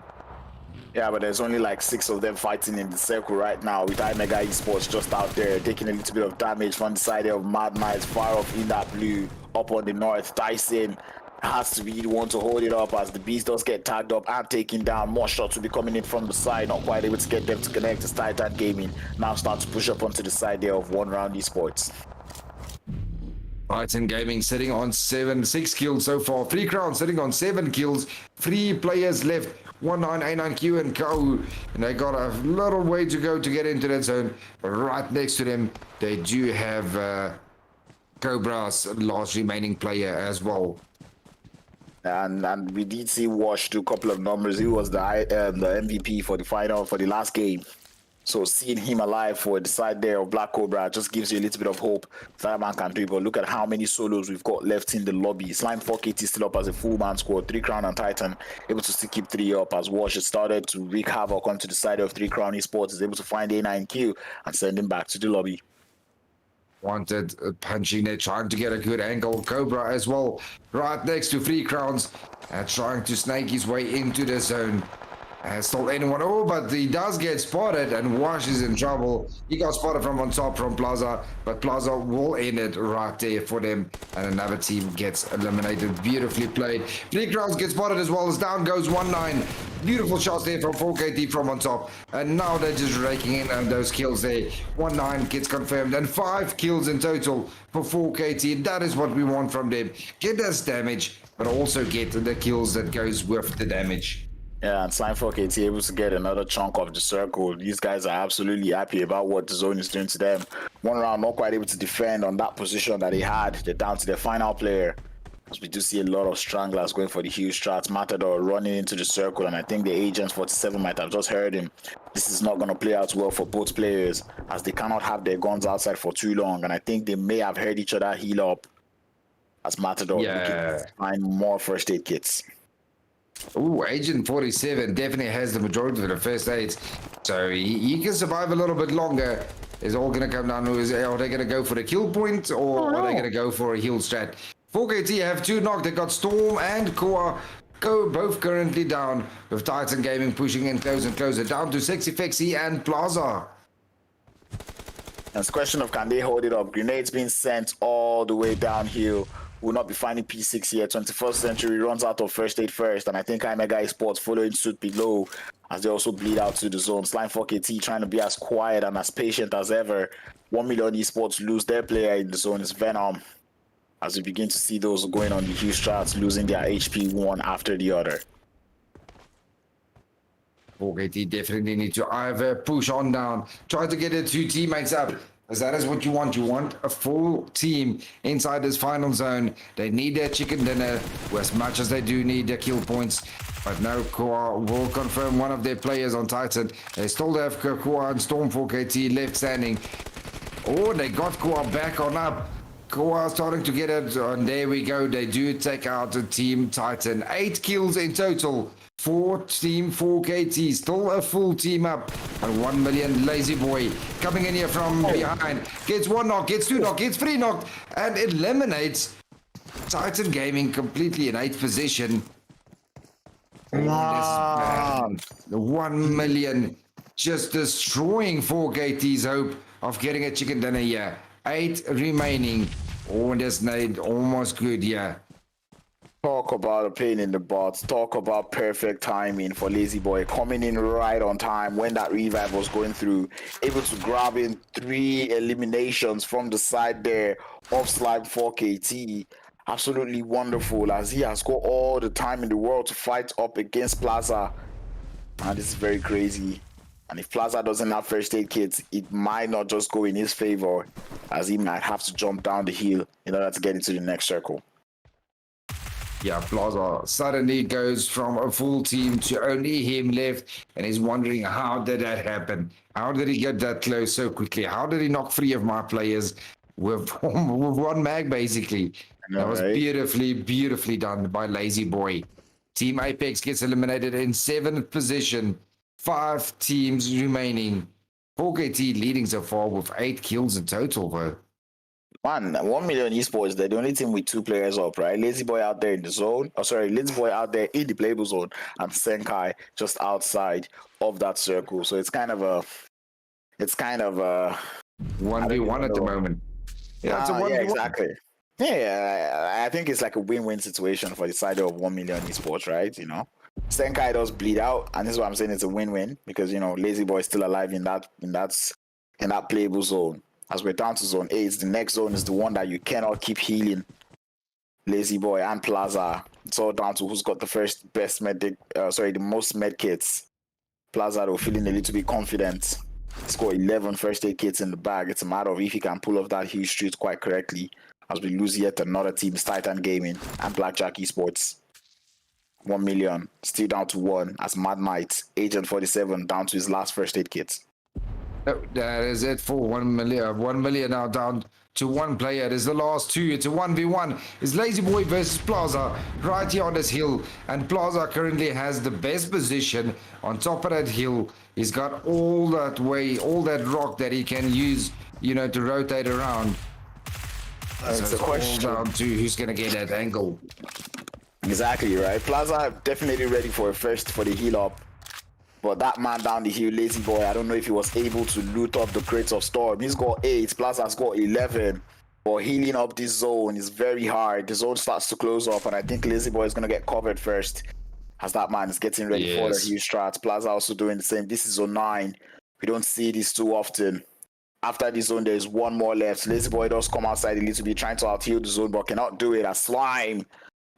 Yeah, but there's only like 6 of them fighting in the circle right now, with iMEGA Esports just out there taking a little bit of damage from the side of Mad Knights far off in that blue. Up on the north, Tyson has to be the one to hold it up as the Beast does get tagged up and taken down. More shots will be coming in from the side, not quite able to get them to connect as Titan Gaming now start to push up onto the side there of One Round Esports. Titan Gaming sitting on 6 kills so far. Free Crown sitting on 7 kills. 3 players left. 1-9, A9Q and Kau. And they got a little way to go to get into that zone. But right next to them, they do have Cobra's last remaining player as well. And we did see Wash do a couple of numbers. He was the MVP for the final for the last game. So seeing him alive for the side there of Black Cobra just gives you a little bit of hope that man can do it. But look at how many solos we've got left in the lobby. Slime 4KT still up as a full man squad. 3 Crown and Titan able to still keep 3 up as Wash has started to wreak havoc onto the side of 3 Crown Esports. Is able to find A9Q and send him back to the lobby. Wanted punching there, trying to get a good angle. Cobra as well, right next to 3 Crowns, trying to snake his way into the zone. Stole anyone. Oh, but he does get spotted, and Wash is in trouble. He got spotted from on top from Plaza, but Plaza will end it right there for them, and another team gets eliminated. Beautifully played. 3 Crowns get spotted as well as down goes 1-9. Beautiful shots there from 4KT from on top, and now they're just raking in on those kills there. 1-9 gets confirmed, and 5 kills in total for 4KT. That is what we want from them. Get us damage, but also get the kills that goes with the damage. Yeah, and Slime 4KT able to get another chunk of the circle. These guys are absolutely happy about what the zone is doing to them. One round not quite able to defend on that position that they had. They're down to their final player. As we do see a lot of stranglers going for the huge strats. Matador running into the circle, and I think the Agents 47 might have just heard him. This is not going to play out well for both players, as they cannot have their guns outside for too long, and I think they may have heard each other heal up as Matador looking to find more first aid kits. Ooh, Agent 47 definitely has the majority of the first aids, so he can survive a little bit longer. It's all going to come down to are they going to go for the kill point, or are they going to go for a heal strat? 4KT have 2 knocked. They got Storm and Koa both currently down, with Titan Gaming pushing in closer and closer, down to Sexy Fexy and Plaza. And it's a question of can they hold it up? Grenades being sent all the way downhill. Will not be finding P6 here. 21st Century runs out of first aid first, and I think iMEGA Esports following suit below as they also bleed out to the zone. Slime 4KT trying to be as quiet and as patient as ever. 1 Million Esports lose their player in the zone is Venom, as we begin to see those going on the huge strats losing their HP one after the other. 4KT definitely need to either push on down, try to get their 2 teammates up, because that is what you want. You want a full team inside this final zone. They need their chicken dinner as much as they do need their kill points. But now Koa will confirm one of their players on Titan. They still have Koa and Storm 4KT left standing. Oh, they got Koa back on up. Koa starting to get it, and there we go. They do take out the Team Titan. 8 kills in total for Team 4KT. Still a full team up. And 1 million Lazy Boy coming in here from behind. Gets 1 knock, gets 2 knock, gets 3 knock, and eliminates Titan Gaming completely in 8th position. Oh, this man. 1 million just destroying 4KT's hope of getting a chicken dinner here. 8 remaining. Oh, this night almost good, yeah. Talk about a pain in the butt. Talk about perfect timing for Lazy Boy, coming in right on time when that revive was going through, able to grab in 3 eliminations from the side there of Slime 4KT. Absolutely wonderful, as he has got all the time in the world to fight up against Plaza. And this is very crazy. And if Plaza doesn't have first aid kits, it might not just go in his favor, as he might have to jump down the hill in order to get into the next circle. Yeah, Plaza suddenly goes from a full team to only him left, and he's wondering, how did that happen? How did he get that close so quickly? How did he knock 3 of my players with 1 mag, basically? That was beautifully done by Lazy Boy. Team Apex gets eliminated in 7th position. 5 teams remaining. 4KT leading so far with 8 kills in total, though. Man, 1 Million Esports, they're the only team with 2 players up, right? Lazy Boy out there in the zone. Lazy Boy out there in the playable zone, and Senkai just outside of that circle. So it's kind of a 1v1 at the moment. Yeah, it's a 1v1. Yeah, exactly. Yeah, I think it's like a win-win situation for the side of 1 Million Esports, right? You know, Senkai does bleed out, and this is why I'm saying it's a win-win, because you know Lazy Boy is still alive in that playable zone. As we're down to zone 8, the next zone is the one that you cannot keep healing. Lazy Boy and Plaza. It's all down to who's got the most med kits. Plaza though feeling a little bit confident. He's got 11 first aid kits in the bag. It's a matter of if he can pull off that huge street quite correctly. As we lose yet another team, Titan Gaming and Blackjack Esports. 1 million, still down to 1 as Mad Knight, Agent 47 down to his last first aid kit. That is it for 1 million. 1 million now down to one player. It is the last two. It's a 1v1. It's Lazy Boy versus Plaza right here on this hill. And Plaza currently has the best position on top of that hill. He's got all that way, all that rock that he can use, to rotate around. It's a question all down to who's going to get that angle. Exactly, right? Plaza definitely ready for the heal up. But that man down the hill, Lazy Boy, I don't know if he was able to loot up the crates of Storm. He's got 8, Plaza's got 11. But healing up this zone is very hard. The zone starts to close up, and I think Lazy Boy is going to get covered first as that man is getting ready for the huge strat. Plaza also doing the same. This is zone 9. We don't see this too often. After this zone, there's one more left. Lazy Boy does come outside a little bit, trying to out-heal the zone, but cannot do it as Slime.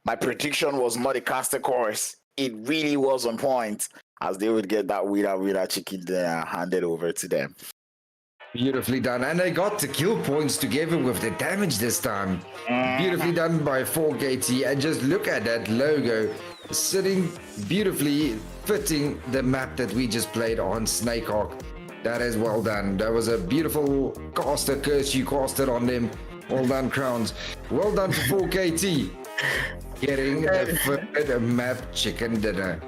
My prediction was not a caster course. It really was on point, as they would get that winner chicken there handed over to them. Beautifully done. And they got the kill points together with the damage this time. Beautifully done by 4KT. And just look at that logo sitting beautifully, fitting the map that we just played on Sanhok. That is well done. That was a beautiful caster curse you casted on them. Well done, Crowns. Well done to 4KT. Getting the third map chicken dinner.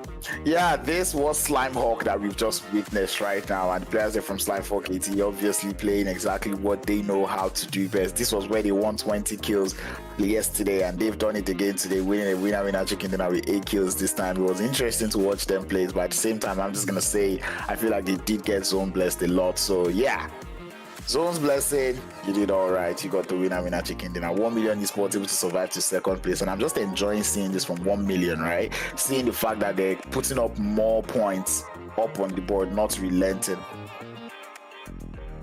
Yeah, this was Slimehawk that we've just witnessed right now, and the players are from Slime 4KT obviously playing exactly what they know how to do best. This was where they won 20 kills yesterday, and they've done it again today, winning a winner chicken dinner with 8 kills this time. It was interesting to watch them play, but at the same time, I'm just gonna say I feel like they did get zone blessed a lot. So yeah, Zone's blessing, you did all right. You got the winner chicken dinner. 1 million Esports able to survive to second place, and I'm just enjoying seeing this from 1 million, right? Seeing the fact that they're putting up more points up on the board, not relenting.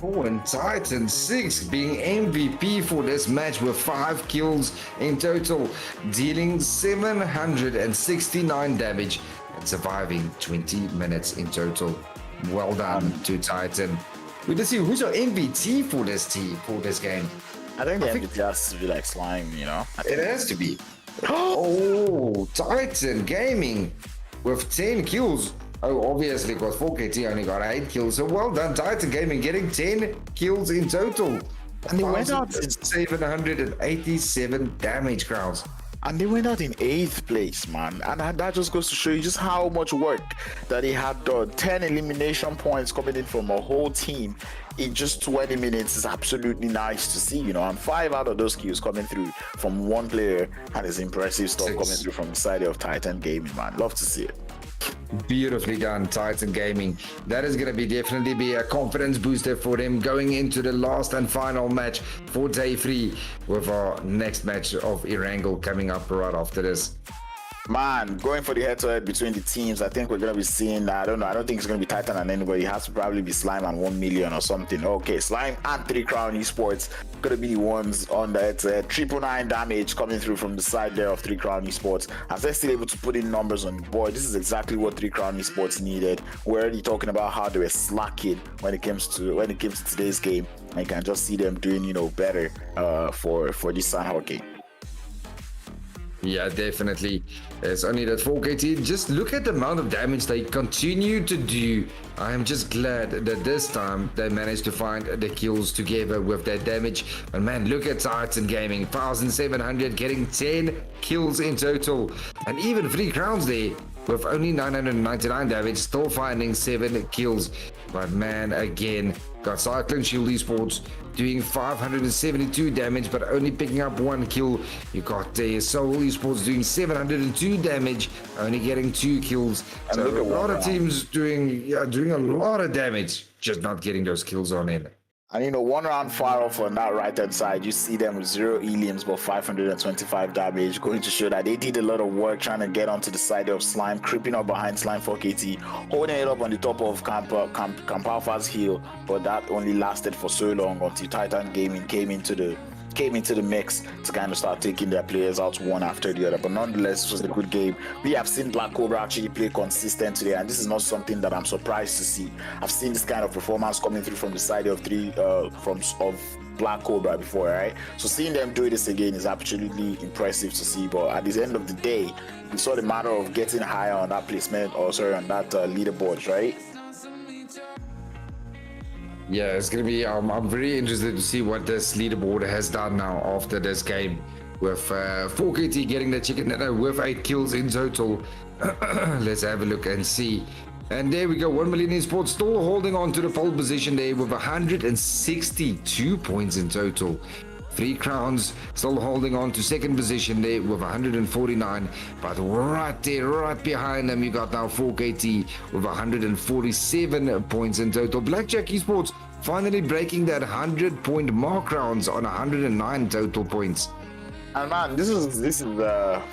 Oh, and Titan 6 being MVP for this match with 5 kills in total, dealing 769 damage and surviving 20 minutes in total. Well done to Titan. We just see who's our MVP for this team, for this game. I think the MVP has to be like Slime, It has to be. Oh, Titan Gaming with 10 kills. Oh, obviously, because 4KT only got 8 kills. So well done, Titan Gaming, getting 10 kills in total. And they went out 787 damage, Crowns. And they went out in 8th place, man. And that just goes to show you just how much work that he had done. 10 elimination points coming in from a whole team in just 20 minutes is absolutely nice to see, And 5 out of those kills coming through from one player, and it's impressive stuff coming through from the side of Titan Gaming, man. Love to see it. Beautifully done, Titan Gaming. That is going to definitely be a confidence booster for them going into the last and final match for day 3, with our next match of Erangel coming up right after this. Man, going for the head-to-head between the teams, I think we're going to be seeing, I don't think it's going to be Titan and anybody. It has to probably be Slime and 1 million or something. Okay, Slime and 3 Crown Esports going to be the ones on the head-to-head. 999 damage coming through from the side there of 3 Crown Esports. As they're still able to put in numbers on the board, this is exactly what 3 Crown Esports needed. We're already talking about how they were slacking when it comes to today's game. And you can just see them doing, better for this Sanhok game. Yeah, definitely. It's only that 4KT. Just look at the amount of damage they continue to do. I am just glad that this time they managed to find the kills together with that damage. And man, look at Titan Gaming. 1,700 getting 10 kills in total. And even 3 Crowns there with only 999 damage, still finding 7 kills. But man, again, got Cyclone Shield Esports doing 572 damage, but only picking up 1 kill. You got Soul Esports doing 702 damage, only getting 2 kills. So a lot of teams doing a lot of damage, just not getting those kills on in. And 1 round far off on that right hand side, you see them with 0 elims but 525 damage, going to show that they did a lot of work trying to get onto the side of Slime, creeping up behind Slime 4KT, holding it up on the top of Camp Alpha's heel, but that only lasted for so long until Titan Gaming came into the mix to kind of start taking their players out one after the other. But nonetheless, it was a good game. We have seen Black Cobra actually play consistent today, and this is not something that I'm surprised to see. I've seen this kind of performance coming through from the side of Black Cobra before, right? So seeing them do this again is absolutely impressive to see. But at the end of the day, it's all a matter of getting higher on that placement, or sorry, on that leaderboards, right? Yeah, it's gonna be. I'm very interested to see what this leaderboard has done now after this game, with 4KT getting the chicken dinner with 8 kills in total. Let's have a look and see. And there we go. 1 Million Esports still holding on to the pole position there with 162 points in total. 3 Crowns still holding on to second position there with 149, but right there, right behind them, you got now 4KT with 147 points in total. Blackjack Esports finally breaking that 100-point mark, rounds on 109 total points. And man, this is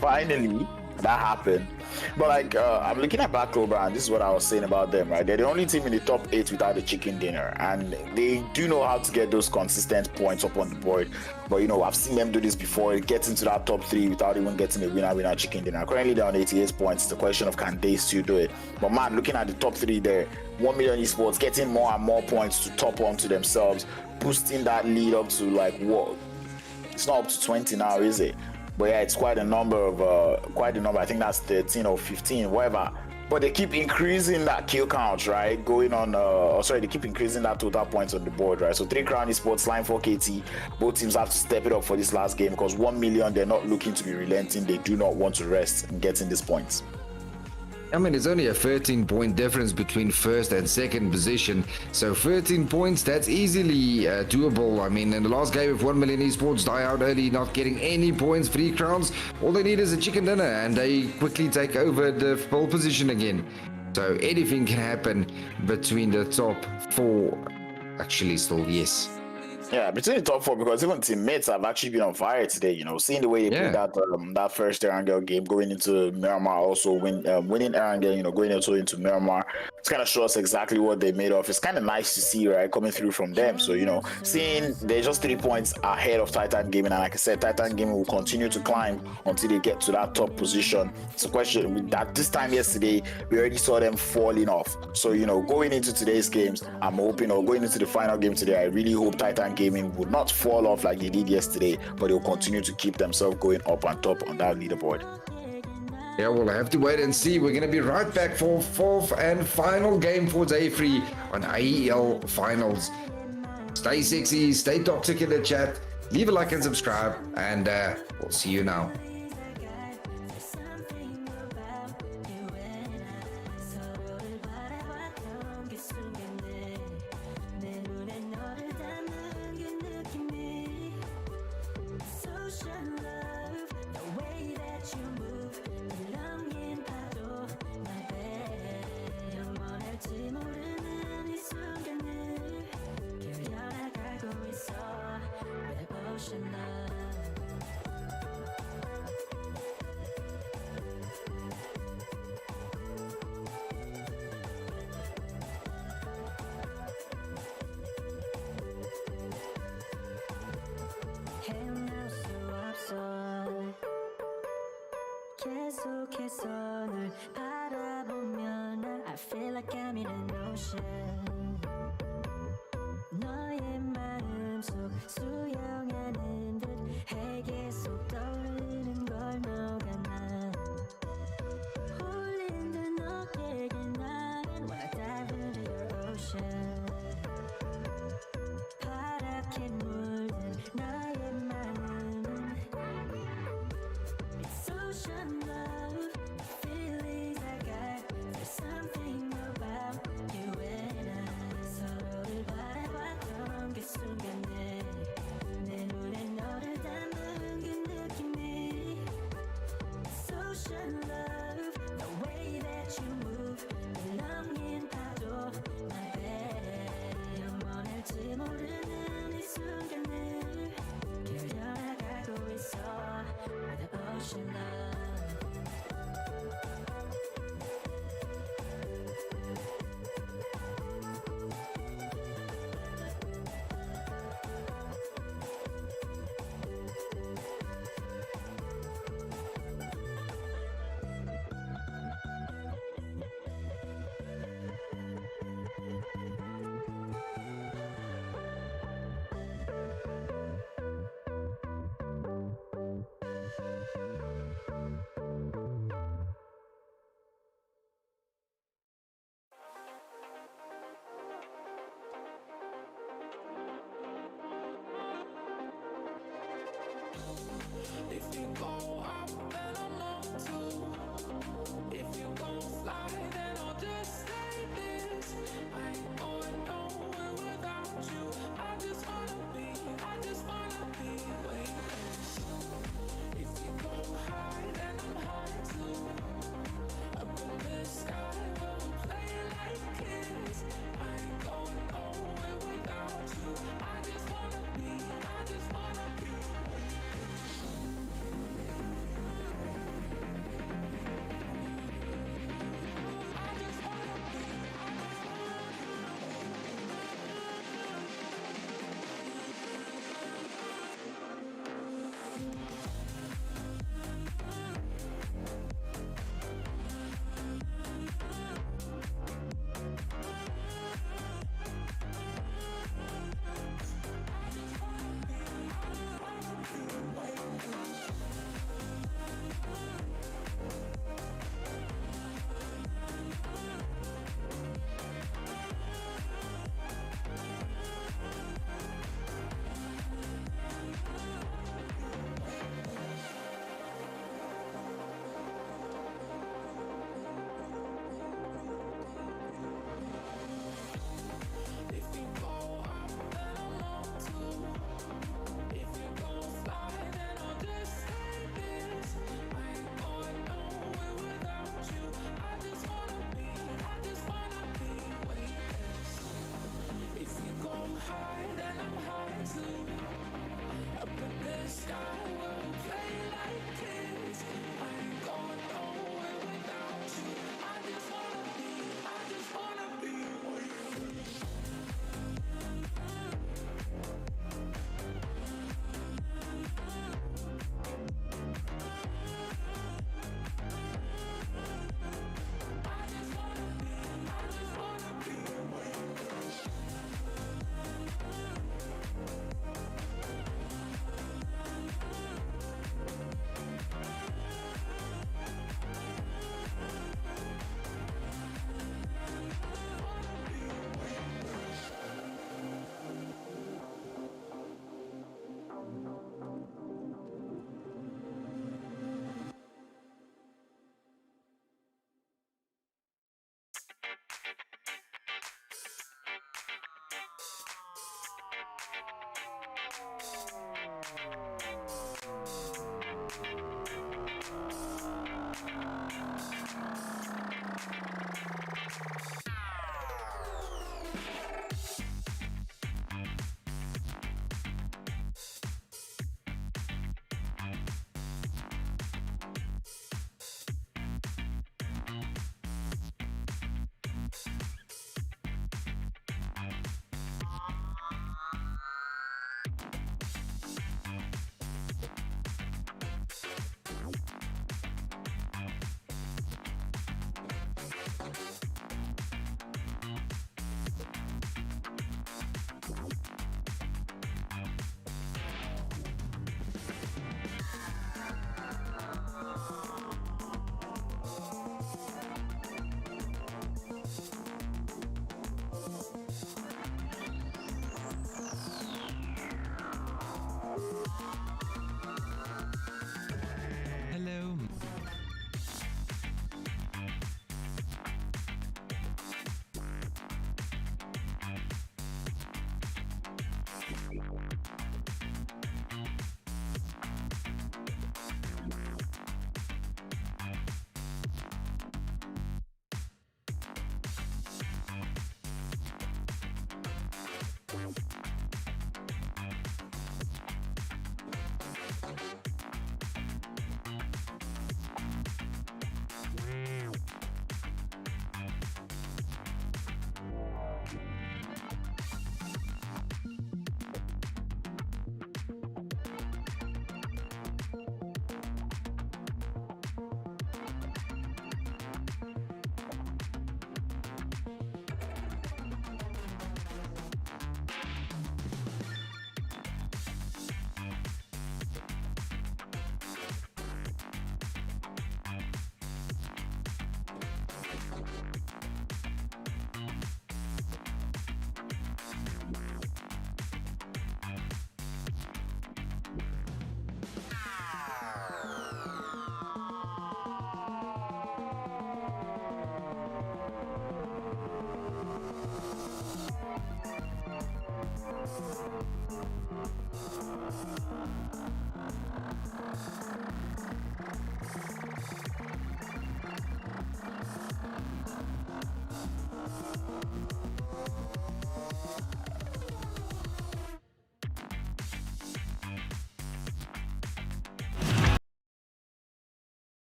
finally that happened. But like, I'm looking at Black Cobra, and this is what I was saying about them, right? They're the only team in the top 8 without a chicken dinner, and they do know how to get those consistent points up on the board. But you know, I've seen them do this before. It gets into that top 3 without even getting a winner chicken dinner. Currently they're on 88 points. It's a question of can they still do it. But man, looking at the top 3 there, 1 Million Esports getting more and more points to top onto themselves, boosting that lead up to like what? It's not up to 20 now, is it? But yeah, it's quite a number. I think that's 13 or 15, whatever. But they keep increasing that kill count, right? They keep increasing that total points on the board, right? So 3 Crown Esports, Line 4KT, both teams have to step it up for this last game, because 1 million, they're not looking to be relenting. They do not want to rest in getting these points. I mean, it's only a 13-point difference between first and second position. So 13 points, that's easily doable. I mean, in the last game, if 1 Million Esports die out early, not getting any points, 3 Crowns, all they need is a chicken dinner, and they quickly take over the pole position again. So anything can happen between the top 4. Actually, still, yes. Yeah, between the top 4, because even teammates have actually been on fire today. You know, seeing the way they played that first Erangel game, going into Miramar, also winning Erangel, you know, going into Miramar. It's kind of shows exactly what they made of. It's kind of nice to see, right, coming through from them. So, you know, seeing they're just 3 points ahead of Titan Gaming, and like I said, Titan Gaming will continue to climb until they get to that top position. It's a question that this time yesterday, we already saw them falling off. So, you know, going into today's games, I'm hoping, or going into the final game today, I really hope Titan Gaming would not fall off like they did yesterday, but they'll continue to keep themselves going up and top on that leaderboard. Yeah, we'll have to wait and see. We're going to be right back for 4th and final game for day 3 on AEL Finals. Stay sexy, stay toxic in the chat, leave a like and subscribe, and we'll see you now. 계속해서 널 바라보면 I feel like I'm in an ocean. 너의 마음속 수영하는 듯 해 계속 떠오르는 걸 너가 난 홀린 듯 너에게 난 wanna dive into your ocean. 파랗게 물든 나의 마음은 It's ocean love, the feelings I got. There's something about you and I. 서로를 바라봤던 그 순간에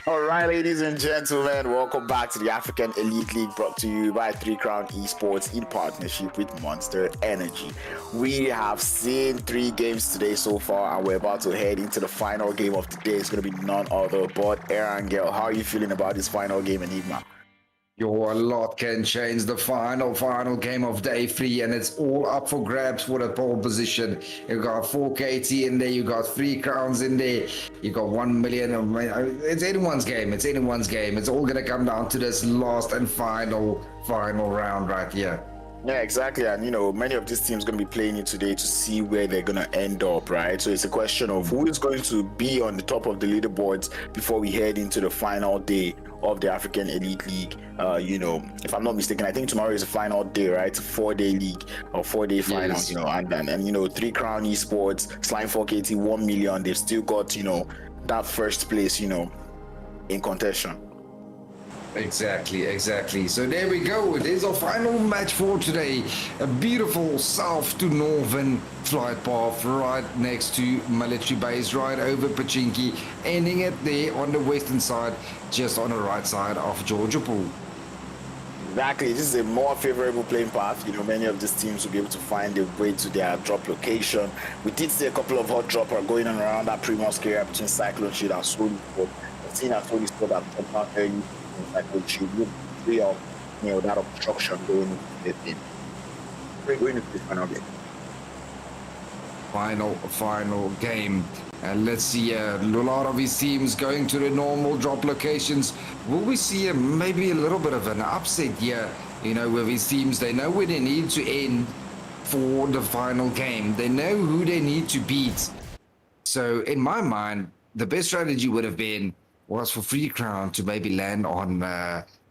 All right, ladies and gentlemen, welcome back to the African Elite League brought to you by Crown Esports in partnership with Monster Energy. We have seen 3 games today so far, and we're about to head into the final game of the day. It's going to be none other but Erangel. How are you feeling about this final game, Enigma? A lot can change the final game of day 3, and it's all up for grabs for the pole position. You got 4KT in there, you got 3 crowns in there, you got 1 million. It's anyone's game. It's anyone's game. It's all gonna come down to this last and final round right here. Yeah, exactly. And, many of these teams going to be playing it today to see where they're going to end up, right? So it's a question of who is going to be on the top of the leaderboards before we head into the final day of the African Elite League. If I'm not mistaken, I think tomorrow is the final day, right? It's a 4-day league or 4-day final, Yes. and 3 Crown Esports, Slime 4KT, 1 million. They've still got, that first place, in contention. Exactly. So there we go. It is our final match for today. A beautiful south to northern flight path right next to military base, right over Pachinki, ending it there on the western side, just on the right side of Georgia Pool. Exactly. This is a more favorable playing path. Many of these teams will be able to find their way to their drop location. We did see a couple of hot dropper going on around that Primos area between Cyclone Shield and Solid Sport. I've seen that Solid Sport have come out early in Cyclone Shield with free of that obstruction going into the team. We're going into the final game. Final game. And let's see a lot of his teams going to the normal drop locations. Will we see maybe a little bit of an upset here, with his teams? They know where they need to end for the final game. They know who they need to beat. So in my mind, the best strategy would have been was for Free Crown to maybe land on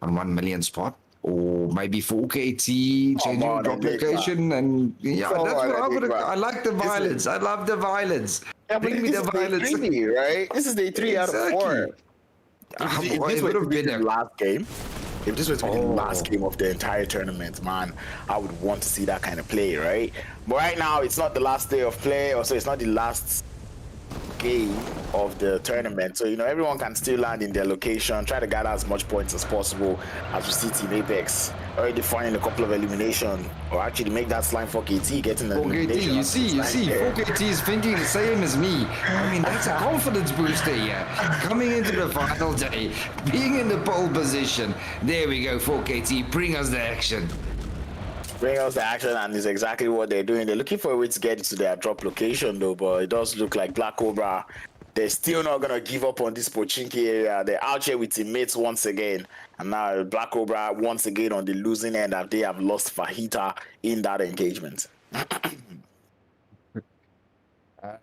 1 million spot, or maybe 4KT changing drop location, and that's what I would have. I like the violence. I love the violence. Yeah, Bring me the violence. Day 3, right? This is day 3 out of 4. If this would have been the last game, if this was the last game of the entire tournament, man, I would want to see that kind of play, right? But right now, it's not the last day of play, or so it's not the last game of the tournament, so everyone can still land in their location, try to gather as much points as possible. As we see Team Apex already finding a couple of elimination, or actually make that Slime 4KT getting an 4KT, elimination. you see, 4KT is thinking the same as me. I mean, that's a confidence booster here. Coming into the final day, being in the pole position. There we go, 4KT, bring us the action. Bring us the action, and it's exactly what they're doing. They're looking for a way to get to their drop location, though, but it does look like Black Cobra, they're still not going to give up on this Pochinki area. They're out here with teammates once again, and now Black Cobra once again on the losing end, and they have lost Fajita in that engagement.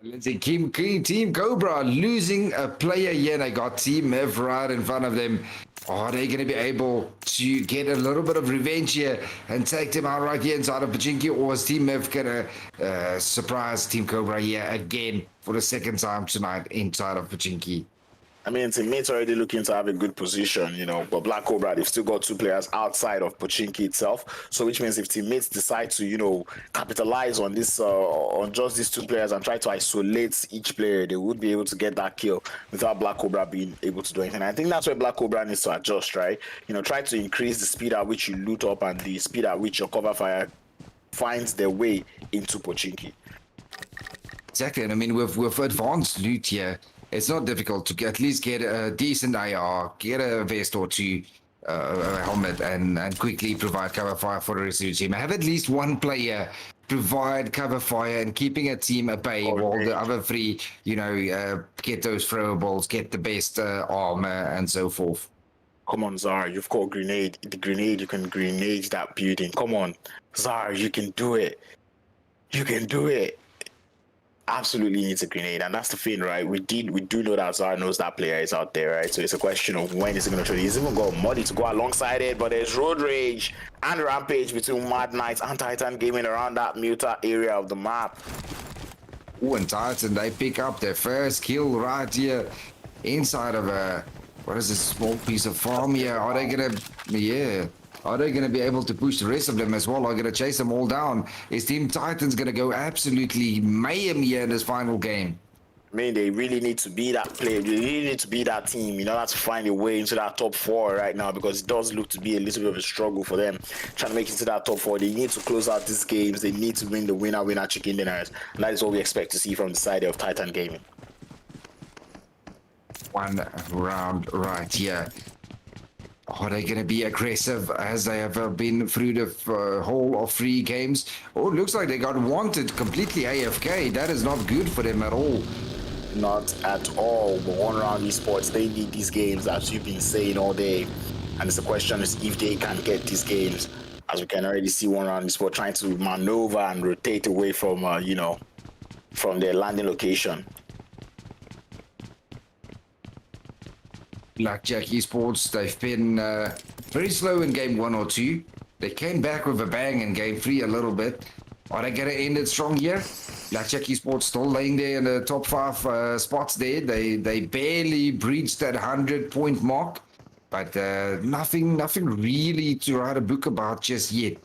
Let's see, Team Cobra losing a player here. They got Team Mev right in front of them. Are they going to be able to get a little bit of revenge here and take them out right here inside of Pachinki? Or is Team Mev going to surprise Team Cobra here again for the second time tonight inside of Pachinki? I mean, teammates already looking to have a good position, but Black Cobra, they've still got 2 players outside of Pochinki itself. So which means if teammates decide to, capitalize on this, on just these 2 players and try to isolate each player, they would be able to get that kill without Black Cobra being able to do anything. I think that's where Black Cobra needs to adjust, right? Try to increase the speed at which you loot up and the speed at which your cover fire finds their way into Pochinki. Exactly, and I mean, with advanced loot here, it's not difficult to at least get a decent AR, get a vest or 2, a helmet, and quickly provide cover fire for the rest of your team. Have at least 1 player provide cover fire and keeping a team at bay while the other 3, get those throwables, get the best armor, and so forth. Come on, Zara, you've got a grenade. The grenade, you can grenade that building. Come on, Zara, you can do it. You can do it. Absolutely needs a grenade, and that's the thing, right? We do know that Zara knows that player is out there, right? So it's a question of when is he going to show. He's even got Muddy to go alongside it, but there's Road Rage and Rampage between Mad Knights and Titan Gaming around that Muta area of the map. Ooh, and Titan, they pick up their first kill right here inside of what is this small piece of farm here? Are they going to be able to push the rest of them as well? Are going to chase them all down? Is Team Titan's going to go absolutely mayhem here in this final game? I mean, they really need to be that player. They really need to be that team in order to find a way into that top 4 right now, because it does look to be a little bit of a struggle for them trying to make it to that top 4. They need to close out these games. They need to win the winner chicken dinners. And that is what we expect to see from the side of Titan Gaming. One round right here. Are they going to be aggressive as they have been through the whole of 3 games? Oh, it looks like they got wanted completely AFK. That is not good for them at all. Not at all. But One Round Esports, they need these games, as you've been saying all day. And it's the question is if they can get these games, as we can already see One Round Esports trying to maneuver and rotate away from, from their landing location. Blackjack Esports, they've been very slow in game 1 or 2. They came back with a bang in game 3 a little bit. Are they going to end it strong here? Blackjack Esports still laying there in the top 5 spots there. They barely breached that 100-point mark, but nothing really to write a book about just yet.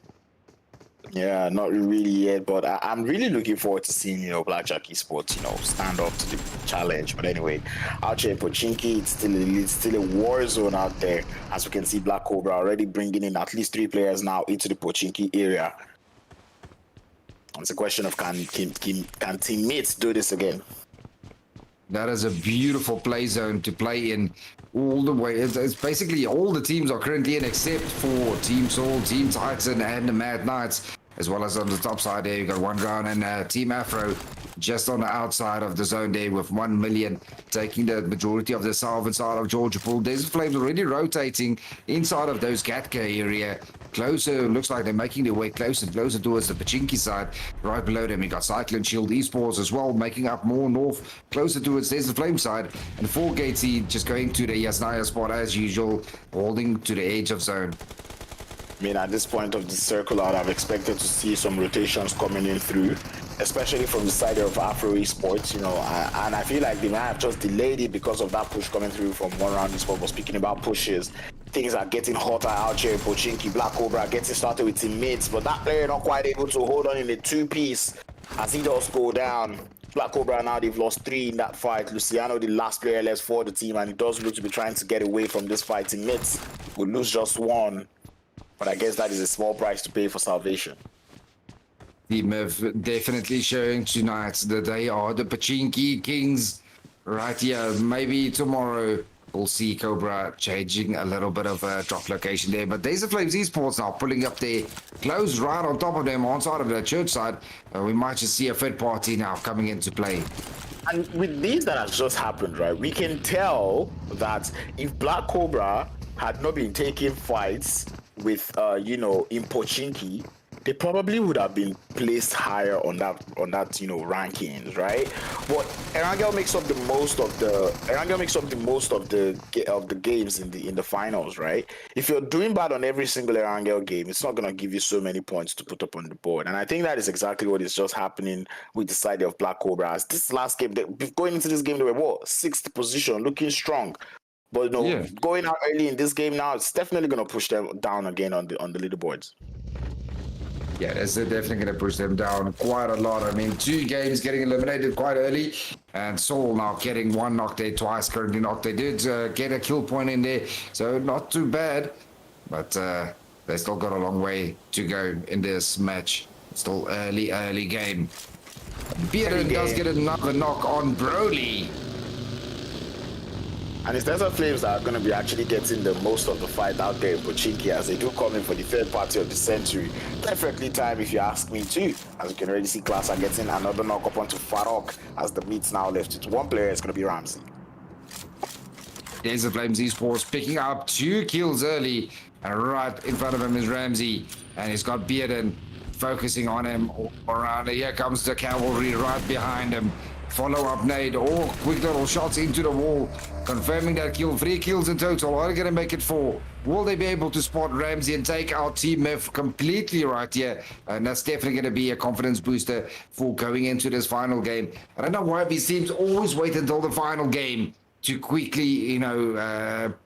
Yeah, not really yet, but I'm really looking forward to seeing, Blackjack Esports, stand up to the challenge. But anyway, out here in Pochinki, it's still a war zone out there. As we can see, Black Cobra already bringing in at least 3 players now into the Pochinki area. It's a question of can teammates do this again? That is a beautiful play zone to play in all the way. It's basically all the teams are currently in except for Team Soul, Team Titan, and the Mad Knights. As well as on the top side there, you got One Round and Team Afro just on the outside of the zone there with 1 million taking the majority of the southern side of Georgia Pool. Desert Flames already rotating inside of those Gatka area. Closer, looks like they're making their way closer and closer towards the Pochinki side. Right below them, we got Cyclone Shield Esports as well, making up more north, closer towards Desert Flame side. And 4 Gatesy just going to the Yasnaya spot as usual, holding to the edge of zone. I mean, at this point of the circle out, I've expected to see some rotations coming in through, especially from the side of Afro Esports, and I feel like they might have just delayed it because of that push coming through from One Round Esports. But speaking about pushes, things are getting hotter out here in Pochinki. Black Cobra getting started with teammates, but that player not quite able to hold on in the 2-piece as he does go down. Black Cobra now, they've lost 3 in that fight. Luciano, the last player left for the team, and he does look to be trying to get away from this fight. Teammates will lose just 1. But I guess that is a small price to pay for salvation. Team have definitely showing tonight that they are the Pochinki Kings right here. Maybe tomorrow we'll see Cobra changing a little bit of a drop location there. But Desert Flames Esports now pulling up their close right on top of them on side of the church side. We might just see a third party now coming into play. And with this that has just happened, right, we can tell that if Black Cobra had not been taking fights with in Pochinki, they probably would have been placed higher on that rankings, right? But Erangel makes up the most of the games in the finals, right? If you're doing bad on every single Erangel game, it's not gonna give you so many points to put up on the board. And I think that is exactly what is just happening with the side of Black Cobra. As this last game, going into this game, they were 6th position, looking strong. But going out early in this game now, it's definitely going to push them down again on the leaderboards. Yeah, that's definitely going to push them down quite a lot. I mean, 2 games getting eliminated quite early, and Soul now getting 1 knock there, twice currently knocked. They did get a kill point in there, so not too bad, but they still got a long way to go in this match. Still early game. Bearden does get another knock on Broly. And it's Desert Flames that are going to be actually getting the most of the fight out there in Pochinki, as they do come in for the 3rd party of the century. Perfectly timed, if you ask me too. As you can already see, Class are getting another knock up onto Farok, as the meets now left with 1 player. It's going to be Ramsey. Desert Flames Esports picking up 2 kills early, and right in front of him is Ramsey, and he's got Bearden focusing on him all around. Here comes the cavalry right behind him. Follow-up nade, or quick little shots into the wall, confirming that kill. 3 kills in total. Are they going to make it 4? Will they be able to spot Ramsey and take out Team F completely right here? And that's definitely going to be a confidence booster for going into this final game. I don't know why these teams always wait until the final game to quickly,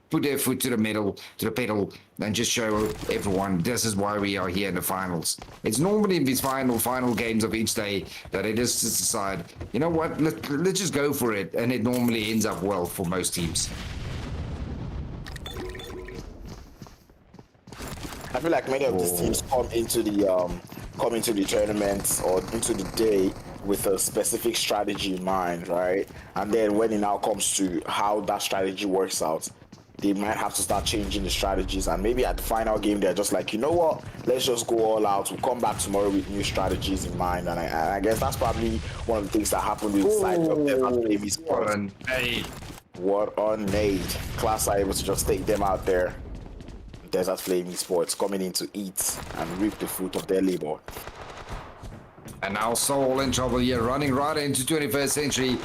put their foot to the pedal, and just show everyone this is why we are here in the finals. It's normally in these final games of each day that it is to decide, you know what, let's just go for it, and it normally ends up well for most teams. I feel like many of these teams come into the tournaments or into the day with a specific strategy in mind, right? And then when it now comes to how that strategy works out, they might have to start changing the strategies. And maybe at the final game, they're just like, you know what? Let's just go all out. We'll come back tomorrow with new strategies in mind. And I guess that's probably one of the things that happened with the side of them at Million Esports. What a nade. Class are able to just take them out there. Desert Flame Esports coming in to eat and reap the fruit of their labor. And now Soul in trouble here, running right into 21st century.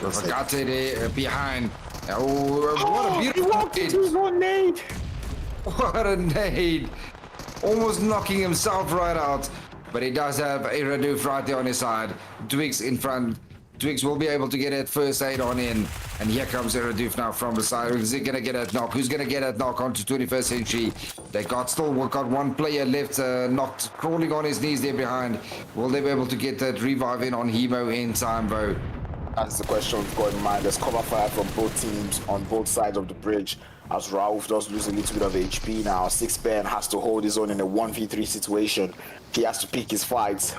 Fagate there behind. Oh, what a beautiful nade. What a nade. Almost knocking himself right out. But he does have Erangel right there on his side. Twigs in front. Twigs will be able to get that first aid on in. And here comes Erangel now from the side. Is he going to get that knock? Who's going to get that knock onto 21st century? They got one player left knocked, crawling on his knees there behind. Will they be able to get that revive in on Hemo in time, though? That's the question we've got in mind. There's cover fire from both teams on both sides of the bridge. As Rauf does lose a little bit of HP now. Sixpen has to hold his own in a 1v3 situation. He has to pick his fights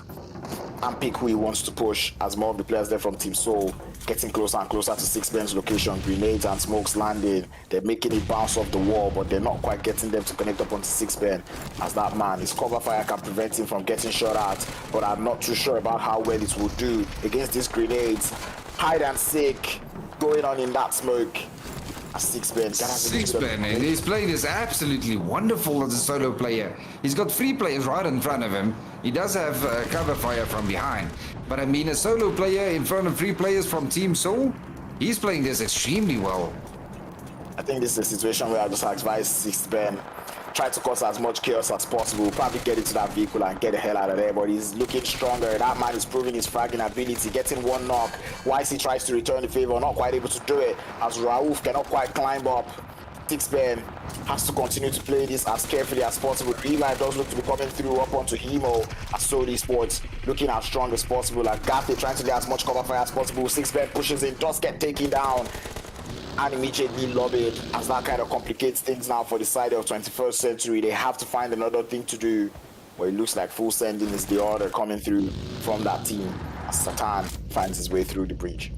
and pick who he wants to push, as more of the players there from Team Soul getting closer and closer to Sixpen's location. Grenades and smokes landing. They're making it bounce off the wall, but they're not quite getting them to connect up onto Sixpen, as that man, his cover fire can prevent him from getting shot at, but I'm not too sure about how well it will do against these grenades. Hide and seek going on in that smoke. Sixpen, and he's playing this absolutely wonderful as a solo player. He's got 3 players right in front of him. He does have cover fire from behind, but I mean, a solo player in front of 3 players from Team Soul, he's playing this extremely well. I think this is a situation where I just advise Sixpen try to cause as much chaos as possible, probably get into that vehicle and get the hell out of there, but he's looking stronger. That man is proving his fragging ability, getting one knock. YC tries to return the favor, not quite able to do it, as Rauf cannot quite climb up. Sixpen has to continue to play this as carefully as possible. Revive does look to be coming through up onto Hemo, as Soul Esports looking as strong as possible. Agate trying to get as much cover fire as possible. Sixpen pushes in, does get taken down, and immediately lobbied, as that kind of complicates things now for the side of 21st century. They have to find another thing to do, but it looks like full sending is the order coming through from that team, as Satan finds his way through the breach.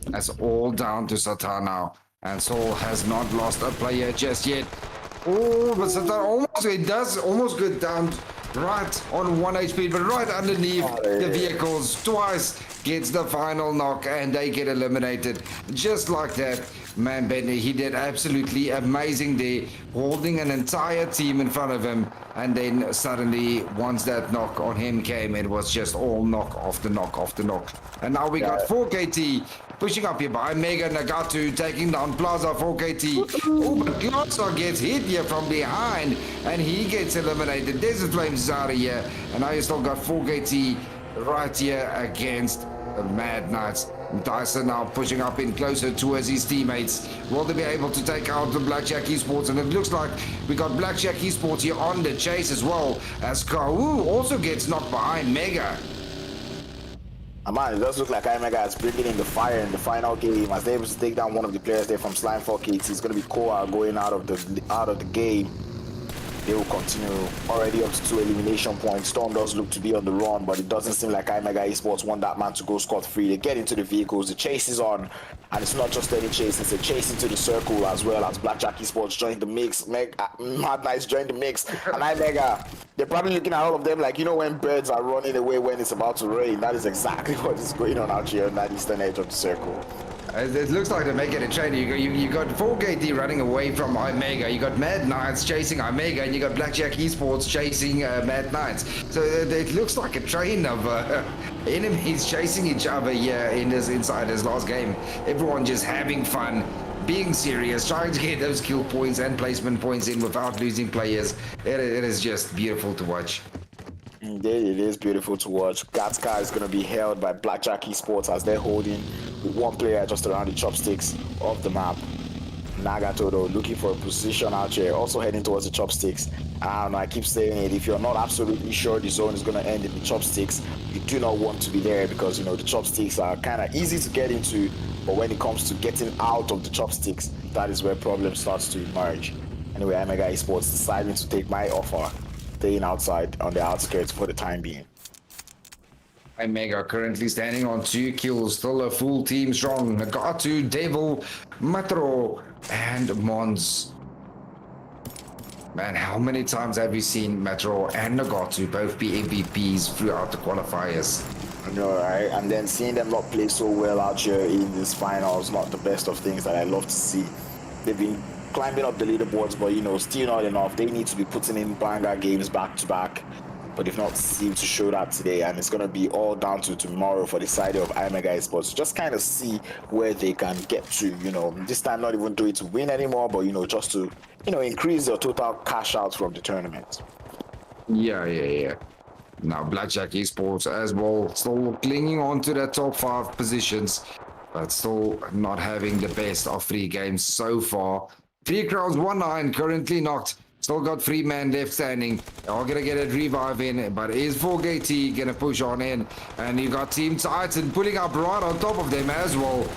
That's all down to Satan now, and Soul has not lost a player just yet. Oh, but Satan almost go down right on 1 HP, but right underneath the vehicles twice, gets the final knock, and they get eliminated just like that. Man, Bentley, he did absolutely amazing there, holding an entire team in front of him, and then suddenly, once that knock on him came, it was just all knock after knock after knock. And now we got 4KT pushing up here by iMEGA. Nagatu taking down Plaza. 4KT. Oh, but Plaza gets hit here from behind, and he gets eliminated. Desert Flames is out of here, and now you still got 4KT right here against the Mad Knights. Dyson now pushing up in closer towards his teammates. Will they be able to take out the Blackjack Esports? And it looks like we got Blackjack Esports here on the chase as well, as Kahu also gets knocked behind Mega. Man, it does look like iMEGA is bringing in the fire in the final game, as they're able to take down one of the players there from Slime 4KT. It's going to be Koa going out of the game. They will continue already up to 2 elimination points. Storm does look to be on the run, but it doesn't seem like iMEGA Esports want that man to go scot-free. They get into the vehicles, the chase is on, and it's not just any chase, it's a chase into the circle as well, as Blackjack Esports join the mix. Mad Knights join the mix, and iMEGA, they're probably looking at all of them like, you know, when birds are running away when it's about to rain. That is exactly what is going on out here on that eastern edge of the circle. It looks like they're making a trade. You got 4KT running away from iMEGA. You got Mad Knights chasing iMEGA, and you got Blackjack Esports chasing Mad Knights. So it looks like a train of enemies chasing each other here inside this last game. Everyone just having fun, being serious, trying to get those kill points and placement points in without losing players. It is just beautiful to watch. Indeed, it is beautiful to watch. Gatska is going to be held by Blackjack Esports as they're holding one player just around the chopsticks of the map. Nagato though looking for a position out here, also heading towards the chopsticks. I keep saying it, if you're not absolutely sure the zone is going to end in the chopsticks, you do not want to be there, because you know the chopsticks are kind of easy to get into, but when it comes to getting out of the chopsticks, that is where problem starts to emerge. Anyway, iMEGA Esports deciding to take my offer, staying outside on the outskirts for the time being. iMEGA currently standing on 2 kills, still a full team strong. Nagatu, Devil, Matro, and Mons. Man, how many times have we seen Matro and Nagatu both be MVPs throughout the qualifiers? I know, right? And then seeing them not play so well out here in this finals, not the best of things that I love to see. They've been climbing up the leaderboards, but you know, still not enough. They need to be putting in banger games back to back, but they've not seemed to show that today, and it's going to be all down to tomorrow for the side of iMEGA Esports. Just kind of see where they can get to, you know, this time not even do it to win anymore, but you know, just to, you know, increase their total cash out from the tournament. Yeah. Now Blackjack Esports as well, still clinging on to the top 5 positions, but still not having the best of 3 games so far. 3 crowns, 1-9, currently knocked. Still got 3 men left standing. Are gonna get a revive in, but is 4KT gonna push on in? And you got Team Titan pulling up right on top of them as well.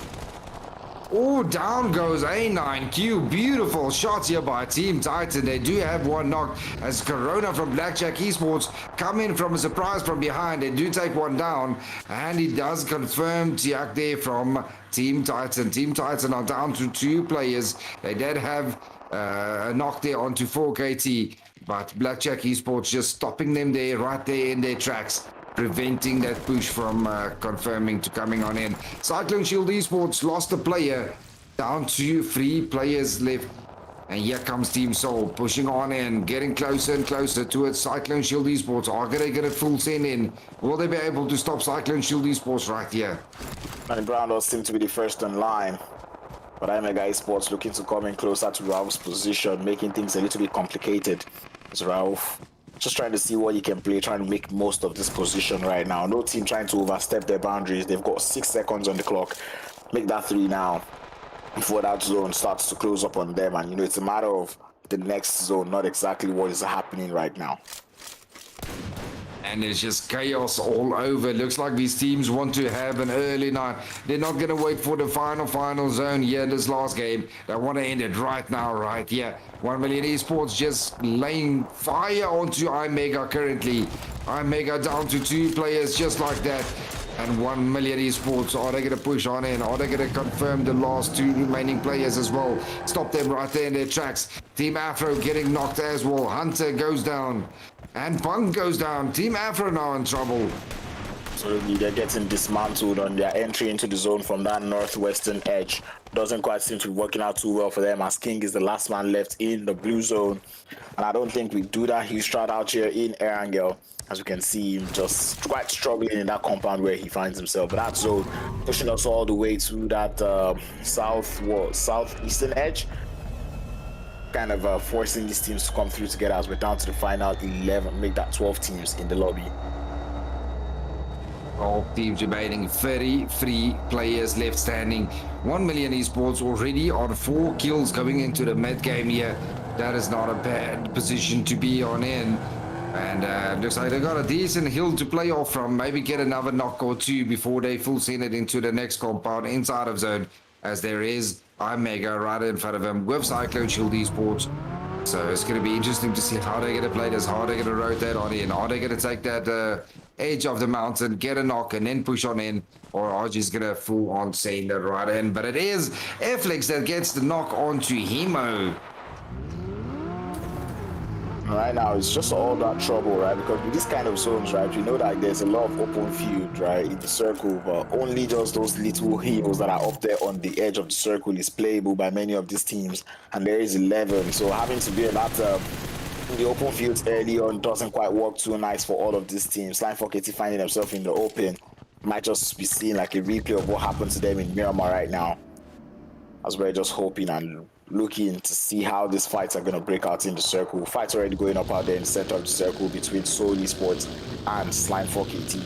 Oh, down goes A9Q. Beautiful shots here by Team Titan. They do have 1 knock as Corona from Blackjack Esports come in from a surprise from behind. They do take 1 down, and he does confirm Tiak there from Team Titan. Team Titan are down to 2 players. They did have a knock there onto 4KT, but Blackjack Esports just stopping them there, right there in their tracks, preventing that push from confirming to coming on in. Cyclone Shield Esports lost a player, down to 3 players left, and here comes Team Soul pushing on in, getting closer and closer towards Cyclone Shield Esports. Are going to get a full send in? Will they be able to stop Cyclone Shield Esports right here? And Brown does seem to be the first in line, but iMEGA Esports looking to come in closer to Ralph's position, making things a little bit complicated. It's Ralph just trying to see what he can play, trying to make most of this position right now. No team trying to overstep their boundaries. They've got 6 seconds on the clock. Make that 3 now before that zone starts to close up on them. And you know, it's a matter of the next zone, not exactly what is happening right now. And it's just chaos all over. Looks like these teams want to have an early night. They're not going to wait for the final zone here in this last game. They want to end it right now, right here. 1 Million Esports just laying fire onto iMEGA currently. iMEGA down to 2 players just like that. And 1 Million Esports, are they going to push on in? Are they going to confirm the last 2 remaining players as well? Stop them right there in their tracks. Team Afro getting knocked as well. Hunter goes down. And Punk goes down. Team Afro now in trouble. Absolutely, they're getting dismantled on their entry into the zone from that northwestern edge. Doesn't quite seem to be working out too well for them, as King is the last man left in the blue zone. And I don't think we do that. He's tried out here in Erangel. As we can see him just quite struggling in that compound where he finds himself. But that zone pushing us all the way to that southeastern edge, kind of forcing these teams to come through together as we're down to the final 11, make that 12 teams in the lobby. All teams remaining, 33 players left standing. 1 Million Esports already on 4 kills going into the mid game here. That is not a bad position to be on in. And looks like they got a decent hill to play off from. Maybe get another knock or 2 before they full send it into the next compound inside of zone, as there is iMEGA right in front of him with Cyclone Shield Esports. So it's going to be interesting to see how they're going to play this, how they're going to rotate on in. Are they going to take that edge of the mountain, get a knock, and then push on in? Or are just going to full on send it right in? But it is Flex that gets the knock onto Hemo. Right now, it's just all that trouble, right? Because with these kind of zones, right, you know that there's a lot of open field, right, in the circle, but only just those little hills that are up there on the edge of the circle is playable by many of these teams, and there is 11. So having to be in that in the open fields early on doesn't quite work too nice for all of these teams. Slime 4KT finding themselves in the open might just be seeing like a replay of what happened to them in Miramar right now, as we're just hoping and looking to see how these fights are going to break out in the circle. Fights already going up out there in the center of the circle between Soul Esports and Slime 4KT.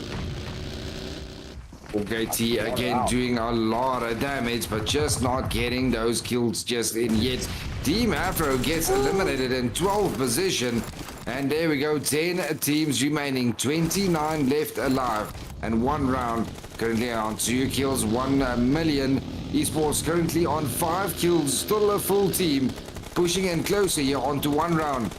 OKT again doing a lot of damage, but just not getting those kills just in yet. Team Afro gets eliminated in 12th position. And there we go, 10 teams remaining, 29 left alive. And one round currently on 2 kills, 1 million. Esports currently on 5 kills, still a full team. Pushing in closer here onto 1 round.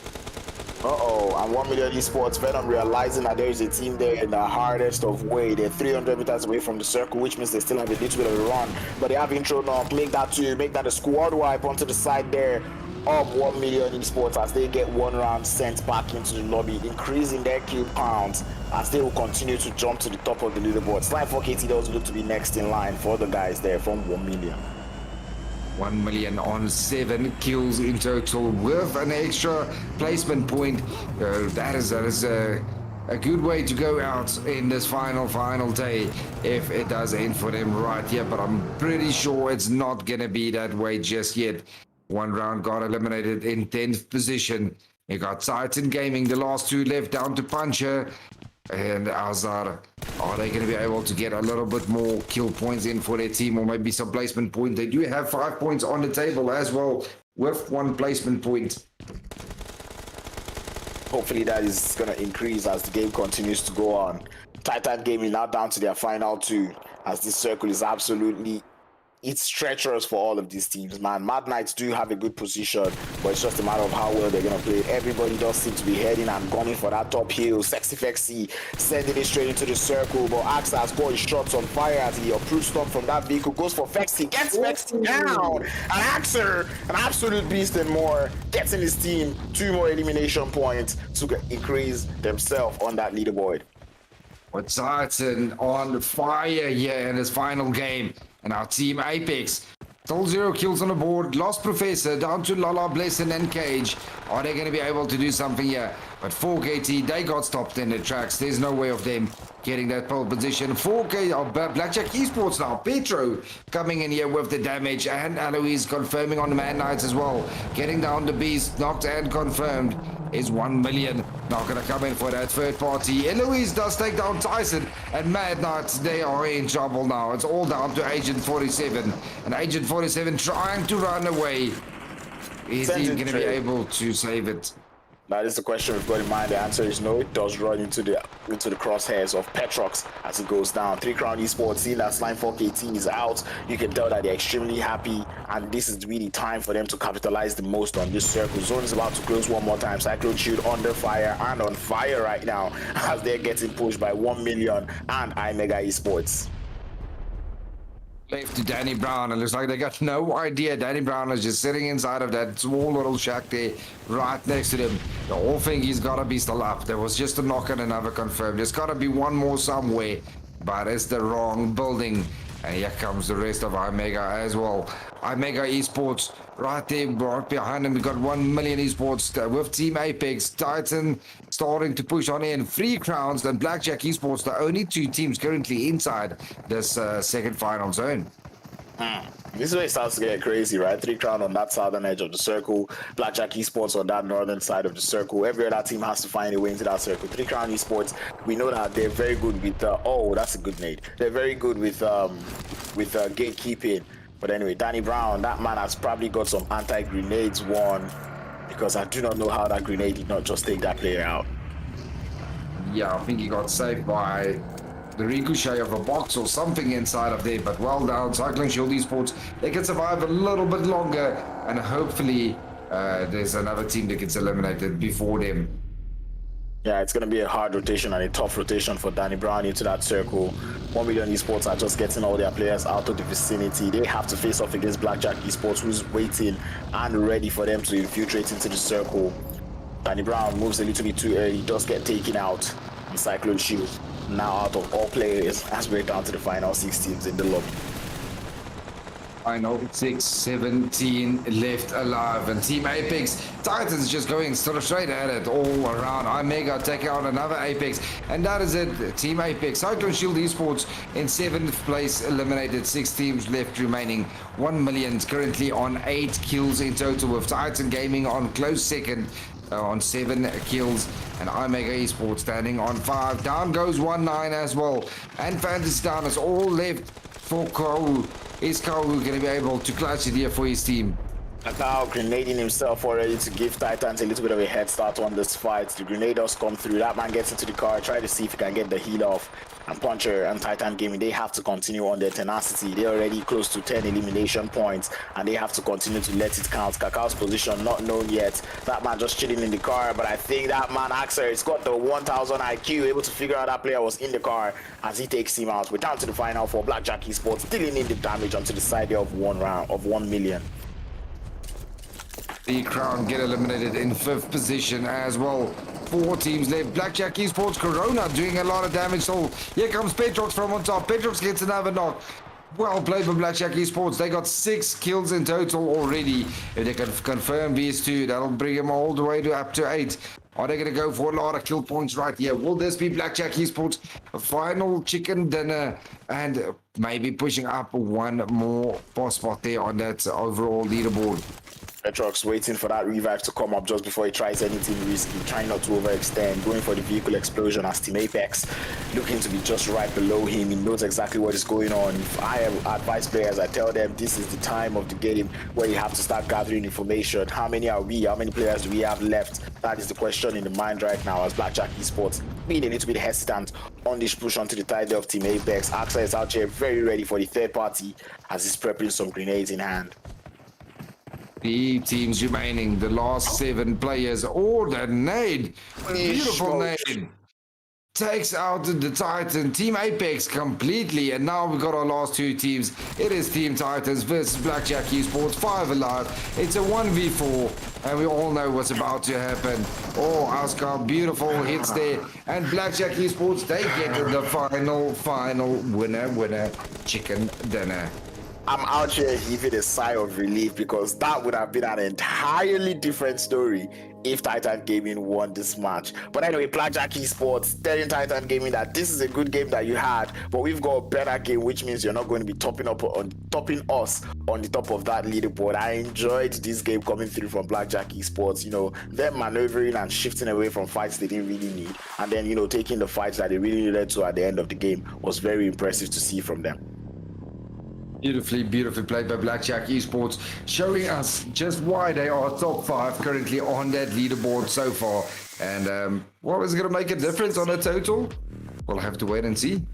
And 1 Million Esports, Venom realizing that there is a team there in the hardest of way. They're 300 meters away from the circle, which means they still have a little bit of a run. But they have intro knock, make that a squad wipe onto the side there of 1 Million Esports as they get 1 round sent back into the lobby, increasing their kill counts as they will continue to jump to the top of the leaderboard. Slime 4KT does look to be next in line for the guys there from 1 Million. 1 million on 7 kills in total with an extra placement point. That is a good way to go out in this final day if it does end for them right here, but I'm pretty sure it's not gonna be that way just yet. 1 round got eliminated in 10th position. You got Titan Gaming, the last 2 left, down to Puncher and Azar. Are they going to be able to get a little bit more kill points in for their team, or maybe some placement point? They do have 5 points on the table as well with 1 placement point. Hopefully that is going to increase as the game continues to go on. Titan Gaming now down to their final 2 as this circle is absolutely... It's treacherous for all of these teams, man. Mad Knights do have a good position, but it's just a matter of how well they're going to play. Everybody does seem to be heading and gunning for that top hill. Sexy Fexy sending it straight into the circle, but Axe has got his shots on fire as he approves stop from that vehicle. Goes for Fexy, gets Fexy down. And Axer, an absolute beast and more, getting his team 2 more elimination points to increase themselves on that leaderboard. With Titan on fire here in his final game. And our team Apex, still 0 kills on the board. Lost Professor down to Lala, Blessing and Cage. Are they going to be able to do something here? But 4KT, they got stopped in the tracks. There's no way of them getting that pole position. 4K, Blackjack Esports now. Petro coming in here with the damage. And Eloise confirming on the Man Knights as well. Getting down the beast, knocked and confirmed. Is 1 million. Not going to come in for that third party. Eloise does take down Tyson. And Mad Knights, they are in trouble now. It's all down to Agent 47. And Agent 47 trying to run away. Is he going to be able to save it? That is the question we've got in mind. The answer is no. It does run into the crosshairs of Petrox as it goes down. 3 Crown Esports, seeing that Slime 4KT is out, you can tell that they're extremely happy, and this is really time for them to capitalize the most on this circle. Zone is about to close one more time. Cyclone Shield under fire and on fire right now as they're getting pushed by 1 Million and iMEGA Esports. Left to Danny Brown. It looks like they got no idea. Danny Brown is just sitting inside of that small little shack there right next to them. The whole thing, he's got to be still up. There was just a knock and another confirmed. There's got to be one more somewhere, but it's the wrong building. And here comes the rest of iMEGA as well. iMEGA Esports right there, right behind them. We've got 1 Million Esports with Team Apex. Titan starting to push on in. 3 Crowns and Blackjack Esports, the only 2 teams currently inside this second final zone. This is where it starts to get crazy, right? 3 Crown on that southern edge of the circle, Blackjack Esports on that northern side of the circle. Every other team has to find a way into that circle. 3 Crown Esports, we know that they're very good with oh, that's a good nade. They're very good with gatekeeping. But anyway, Danny Brown, that man has probably got some anti-grenades won, because I do not know how that grenade did not just take that player out. Yeah, I think he got saved by the ricochet of a box or something inside of there, but well down. Cyclone Shield Esports, they can survive a little bit longer, and hopefully there's another team that gets eliminated before them. Yeah, it's going to be a hard rotation and a tough rotation for Danny Brown into that circle. 1 Million Esports are just getting all their players out of the vicinity. They have to face off against Blackjack Esports, who's waiting and ready for them to infiltrate into the circle. Danny Brown moves a little bit too early, does get taken out. And Cyclone Shield now out of all players as we're down to the final 6 teams in the lobby. Final 6, 17 left alive, and Team Apex Titans just going sort of straight at it all around. iMEGA taking out another Apex, and that is it. Team Apex, Cyclone Shield Esports in 7th place, eliminated. 6 teams left remaining. 1 Million currently on 8 kills in total, with Titan Gaming on close second. on 7 kills, and iMEGA Esports standing on 5. Down goes 1-9 as well, and Fantasy Down is all left for Kou. Is Kou going to be able to clutch it here for his team? Now grenading himself already to give Titans a little bit of a head start on this fight. The grenade does come through. That man gets into the car, try to see if he can get the heal off. And Puncher and Titan Gaming, they have to continue on their tenacity. They're already close to 10 elimination points, and they have to continue to let it count. Kakau's position not known yet. That man just chilling in the car, but I think that man Axer has got the 1000 IQ, able to figure out that player was in the car as he takes him out. We're down to the final for Blackjack Esports, dealing in the damage onto the side of 1 million. The Crown get eliminated in 5th position as well. 4 teams left. Blackjack Esports, Corona doing a lot of damage. So here comes Petrox from on top. Petrox gets another knock. Well played for Blackjack Esports. They got 6 kills in total already. If they can confirm these 2, that'll bring them all the way to up to 8. Are they going to go for a lot of kill points right here? Will this be Blackjack Esports' final chicken dinner and maybe pushing up one more boss spot there on that overall leaderboard? Petrox waiting for that revive to come up just before he tries anything risky, trying not to overextend, going for the vehicle explosion as Team Apex looking to be just right below him. He knows exactly what is going on. If I advise players, I tell them this is the time of the game where you have to start gathering information. How many are we? How many players do we have left? That is the question in the mind right now as Blackjack Esports being a little bit hesitant on this push onto the title of Team Apex. Axa is out here very ready for the third party as he's prepping some grenades in hand. 3 teams remaining, the last 7 players. Oh, that nade! Beautiful nade! Takes out the Titan, Team Apex completely, and now we've got our last 2 teams. It is Team Titans versus Blackjack Esports, 5 alive. It's a 1v4, and we all know what's about to happen. Oh, Oscar, beautiful hits there, and Blackjack Esports, they get the final winner, chicken dinner. I'm out here heaving a sigh of relief because that would have been an entirely different story if Titan Gaming won this match. But anyway, Blackjack Esports telling Titan Gaming that this is a good game that you had, but we've got a better game, which means you're not going to be topping us on the top of that leaderboard. I enjoyed this game coming through from Blackjack Esports. You know, them maneuvering and shifting away from fights they didn't really need, and then, you know, taking the fights that they really needed to at the end of the game was very impressive to see from them. Beautifully played by Blackjack Esports, showing us just why they are top 5 currently on that leaderboard so far. And well, is it going to make a difference on the total? We'll have to wait and see.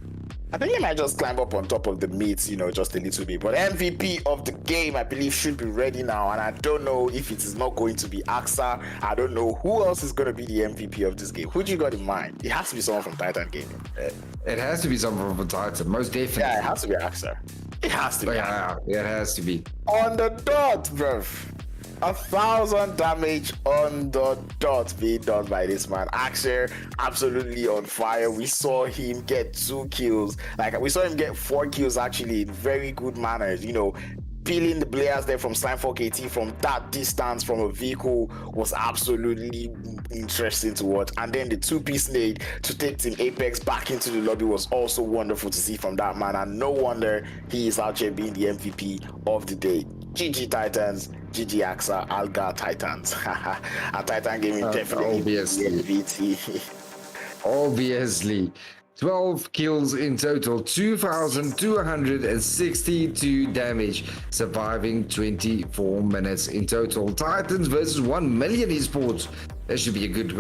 I think he might just climb up on top of the meat, you know, just a little bit. But MVP of the game, I believe, should be ready now. And I don't know if it is not going to be Axa. I don't know who else is going to be the MVP of this game. Who do you got in mind? It has to be someone from Titan Gaming. It has to be someone from Titan, most definitely. Yeah, it has to be Axa. It has to be. Yeah, it has to be. On the dot, bruv. 1,000 damage on the dot being done by this man. Axer absolutely on fire. We saw him get 2 kills. Like, we saw him get 4 kills actually in very good manners. You know, peeling the players there from Sanhok 18 from that distance from a vehicle was absolutely interesting to watch. And then the 2-piece nade to take Team Apex back into the lobby was also wonderful to see from that man. And no wonder he is out here being the MVP of the day. GG Titans, GG Axa, Alga Titans. And Titan Gaming definitely obviously. MVP. Obviously. 12 kills in total, 2,262 damage, surviving 24 minutes in total. Titans versus 1 Million Esports. That should be a good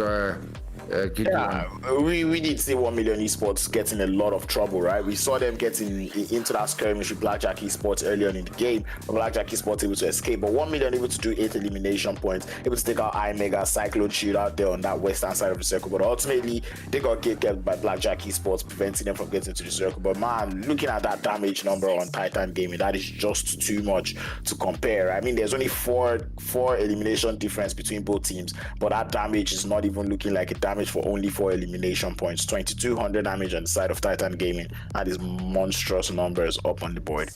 Yeah, we did see 1 Million Esports getting a lot of trouble, right? We saw them getting into that skirmish with Blackjack Esports earlier on in the game, but Blackjack Esports able to escape. But 1 Million able to do 8 elimination points, able to take out iMEGA, Cyclone Shield out there on that western side of the circle. But ultimately, they got kept by Blackjack Esports, preventing them from getting to the circle. But man, looking at that damage number on Titan Gaming, that is just too much to compare. I mean, there's only four elimination difference between both teams, but that damage is not even looking like a damage for only 4 elimination points. 2,200 damage on the side of Titan Gaming. That is monstrous numbers up on the board.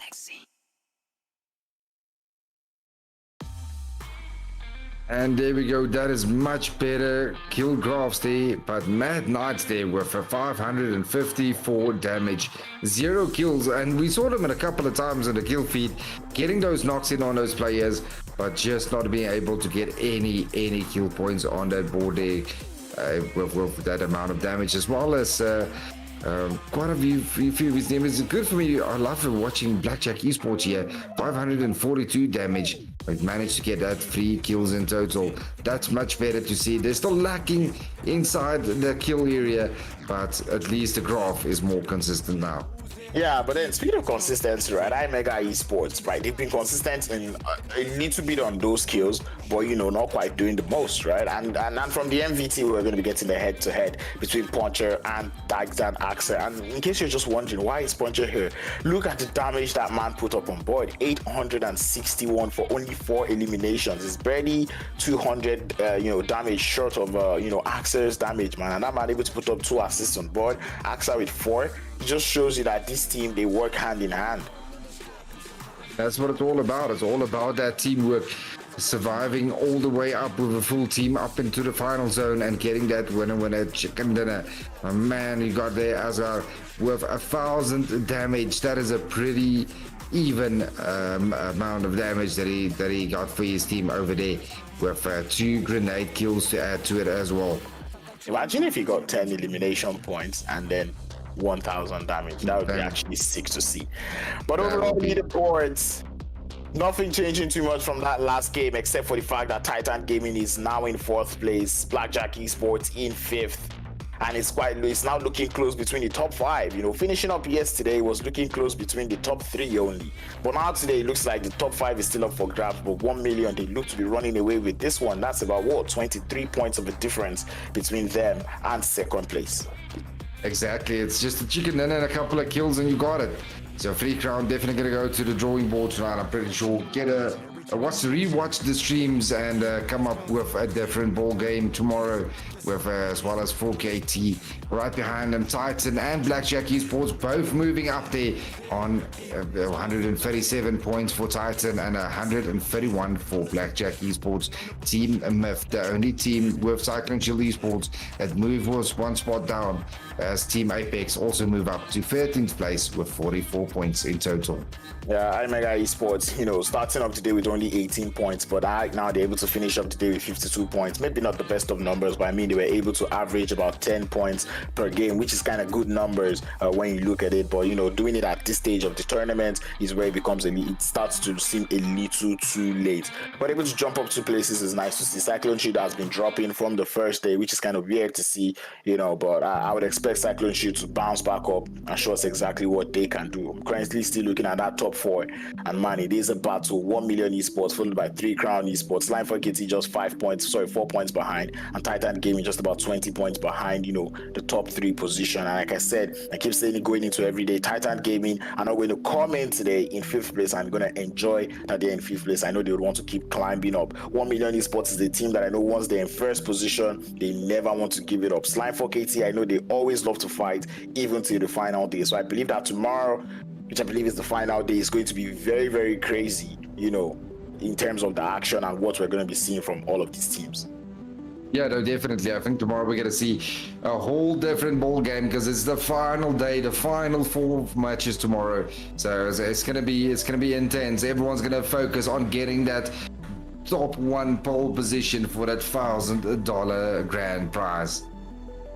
And there we go. That is much better kill graphs there. But Mad Knights there with a 554 damage, 0 kills. And we saw them a couple of times in the kill feed, getting those knocks in on those players. but just not being able to get any kill points on that board there with that amount of damage, as well as quite a few of his names. It's good for me. I love watching Blackjack Esports here. 542 damage. We've managed to get that 3 kills in total. That's much better to see. They're still lacking inside the kill area, but at least the graph is more consistent now. Yeah, but then speaking of consistency, right? iMEGA Esports, right? They've been consistent in a little bit on those kills, but not quite doing the most, right? And from the MVT, we're going to be getting the head-to-head between Puncher and Titan Axel. And in case you're just wondering why is Puncher here, look at the damage that man put up on board. 861 for only 4 eliminations. It's barely 200, damage short of Axel's damage, man. And that man able to put up 2 assists on board. Axel with 4. It just shows you that this team, they work hand in hand. That's what it's all about. It's all about that teamwork, surviving all the way up with a full team up into the final zone and getting that winner chicken dinner. Oh, man, you got there Azar with 1,000 damage. That is a pretty even amount of damage that he got for his team over there, with 2 grenade kills to add to it as well. Imagine if he got 10 elimination points and then 1,000 damage. That would be actually sick to see. But overall, leaderboards, nothing changing too much from that last game, except for the fact that Titan Gaming is now in 4th place, Blackjack Esports in 5th, and it's now looking close between the top 5. Finishing up yesterday was looking close between the top 3 only, but now today it looks like the top 5 is still up for grabs. But 1 million, they look to be running away with this one. That's about 23 points of a difference between them and 2nd place. Exactly, it's just a chicken dinner and a couple of kills and you got it. So Free Crown definitely gonna go to the drawing board tonight. I'm pretty sure. Rewatch the streams and come up with a different ball game tomorrow, with as well as 4KT right behind them. Titan and Blackjack Esports both moving up there on 137 points for Titan and 131 for Blackjack Esports. Team Myth, the only team with Cyclone Shield Esports that was 1 spot down, as Team Apex also move up to 13th place with 44 points in total. Yeah, iMEGA Esports, starting up today with only 18 points, but now they're able to finish up today with 52 points. Maybe not the best of numbers, but I mean, they were able to average about 10 points per game, which is kind of good numbers when you look at it. But, doing it at this stage of the tournament is where it starts to seem a little too late. But able to jump up 2 places is nice to see. Cyclone Shield has been dropping from the first day, which is kind of weird to see, but I would expect Cyclone Shield to bounce back up and show us exactly what they can do. I'm currently still looking at that top 4, and man, it is a battle. 1 Million Esports followed by 3 Crown Esports. Line for KT just 4 points behind, and Titan Gaming just about 20 points behind, the top 3 position. And like I said, I keep saying it going into every day, Titan Gaming are not going to come in today in 5th place. I'm going to enjoy that they're in 5th place. I know they would want to keep climbing up. 1 Million Esports is a team that I know once they're in 1st position, they never want to give it up. Slime for KT, I know they always love to fight even till the final day. So I believe that tomorrow, which I believe is the final day, is going to be very, very crazy, in terms of the action and what we're going to be seeing from all of these teams. Yeah, no, definitely. I think tomorrow we're going to see a whole different ball game, because it's the final day, the final 4 matches tomorrow. So it's going to be intense. Everyone's going to focus on getting that top 1 pole position for that $1,000 grand prize.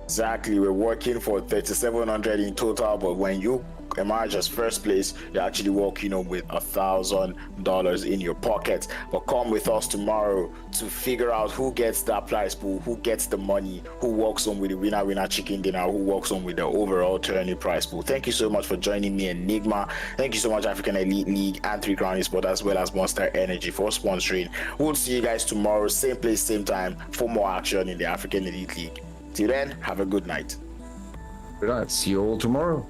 Exactly, we're working for 3,700 in total, but when you emerge as 1st place, you're actually walking home with $1,000 in your pocket. But come with us tomorrow to figure out who gets that prize pool, who gets the money, who walks home with the winner chicken dinner, who walks home with the overall tourney prize pool. Thank you so much for joining me, Enigma. Thank you so much, African Elite League and 3 Crown Esports, as well as Monster Energy for sponsoring. We'll see you guys tomorrow, same place, same time, for more action in the African Elite League. Till then, have a good night. Good night. See you all tomorrow.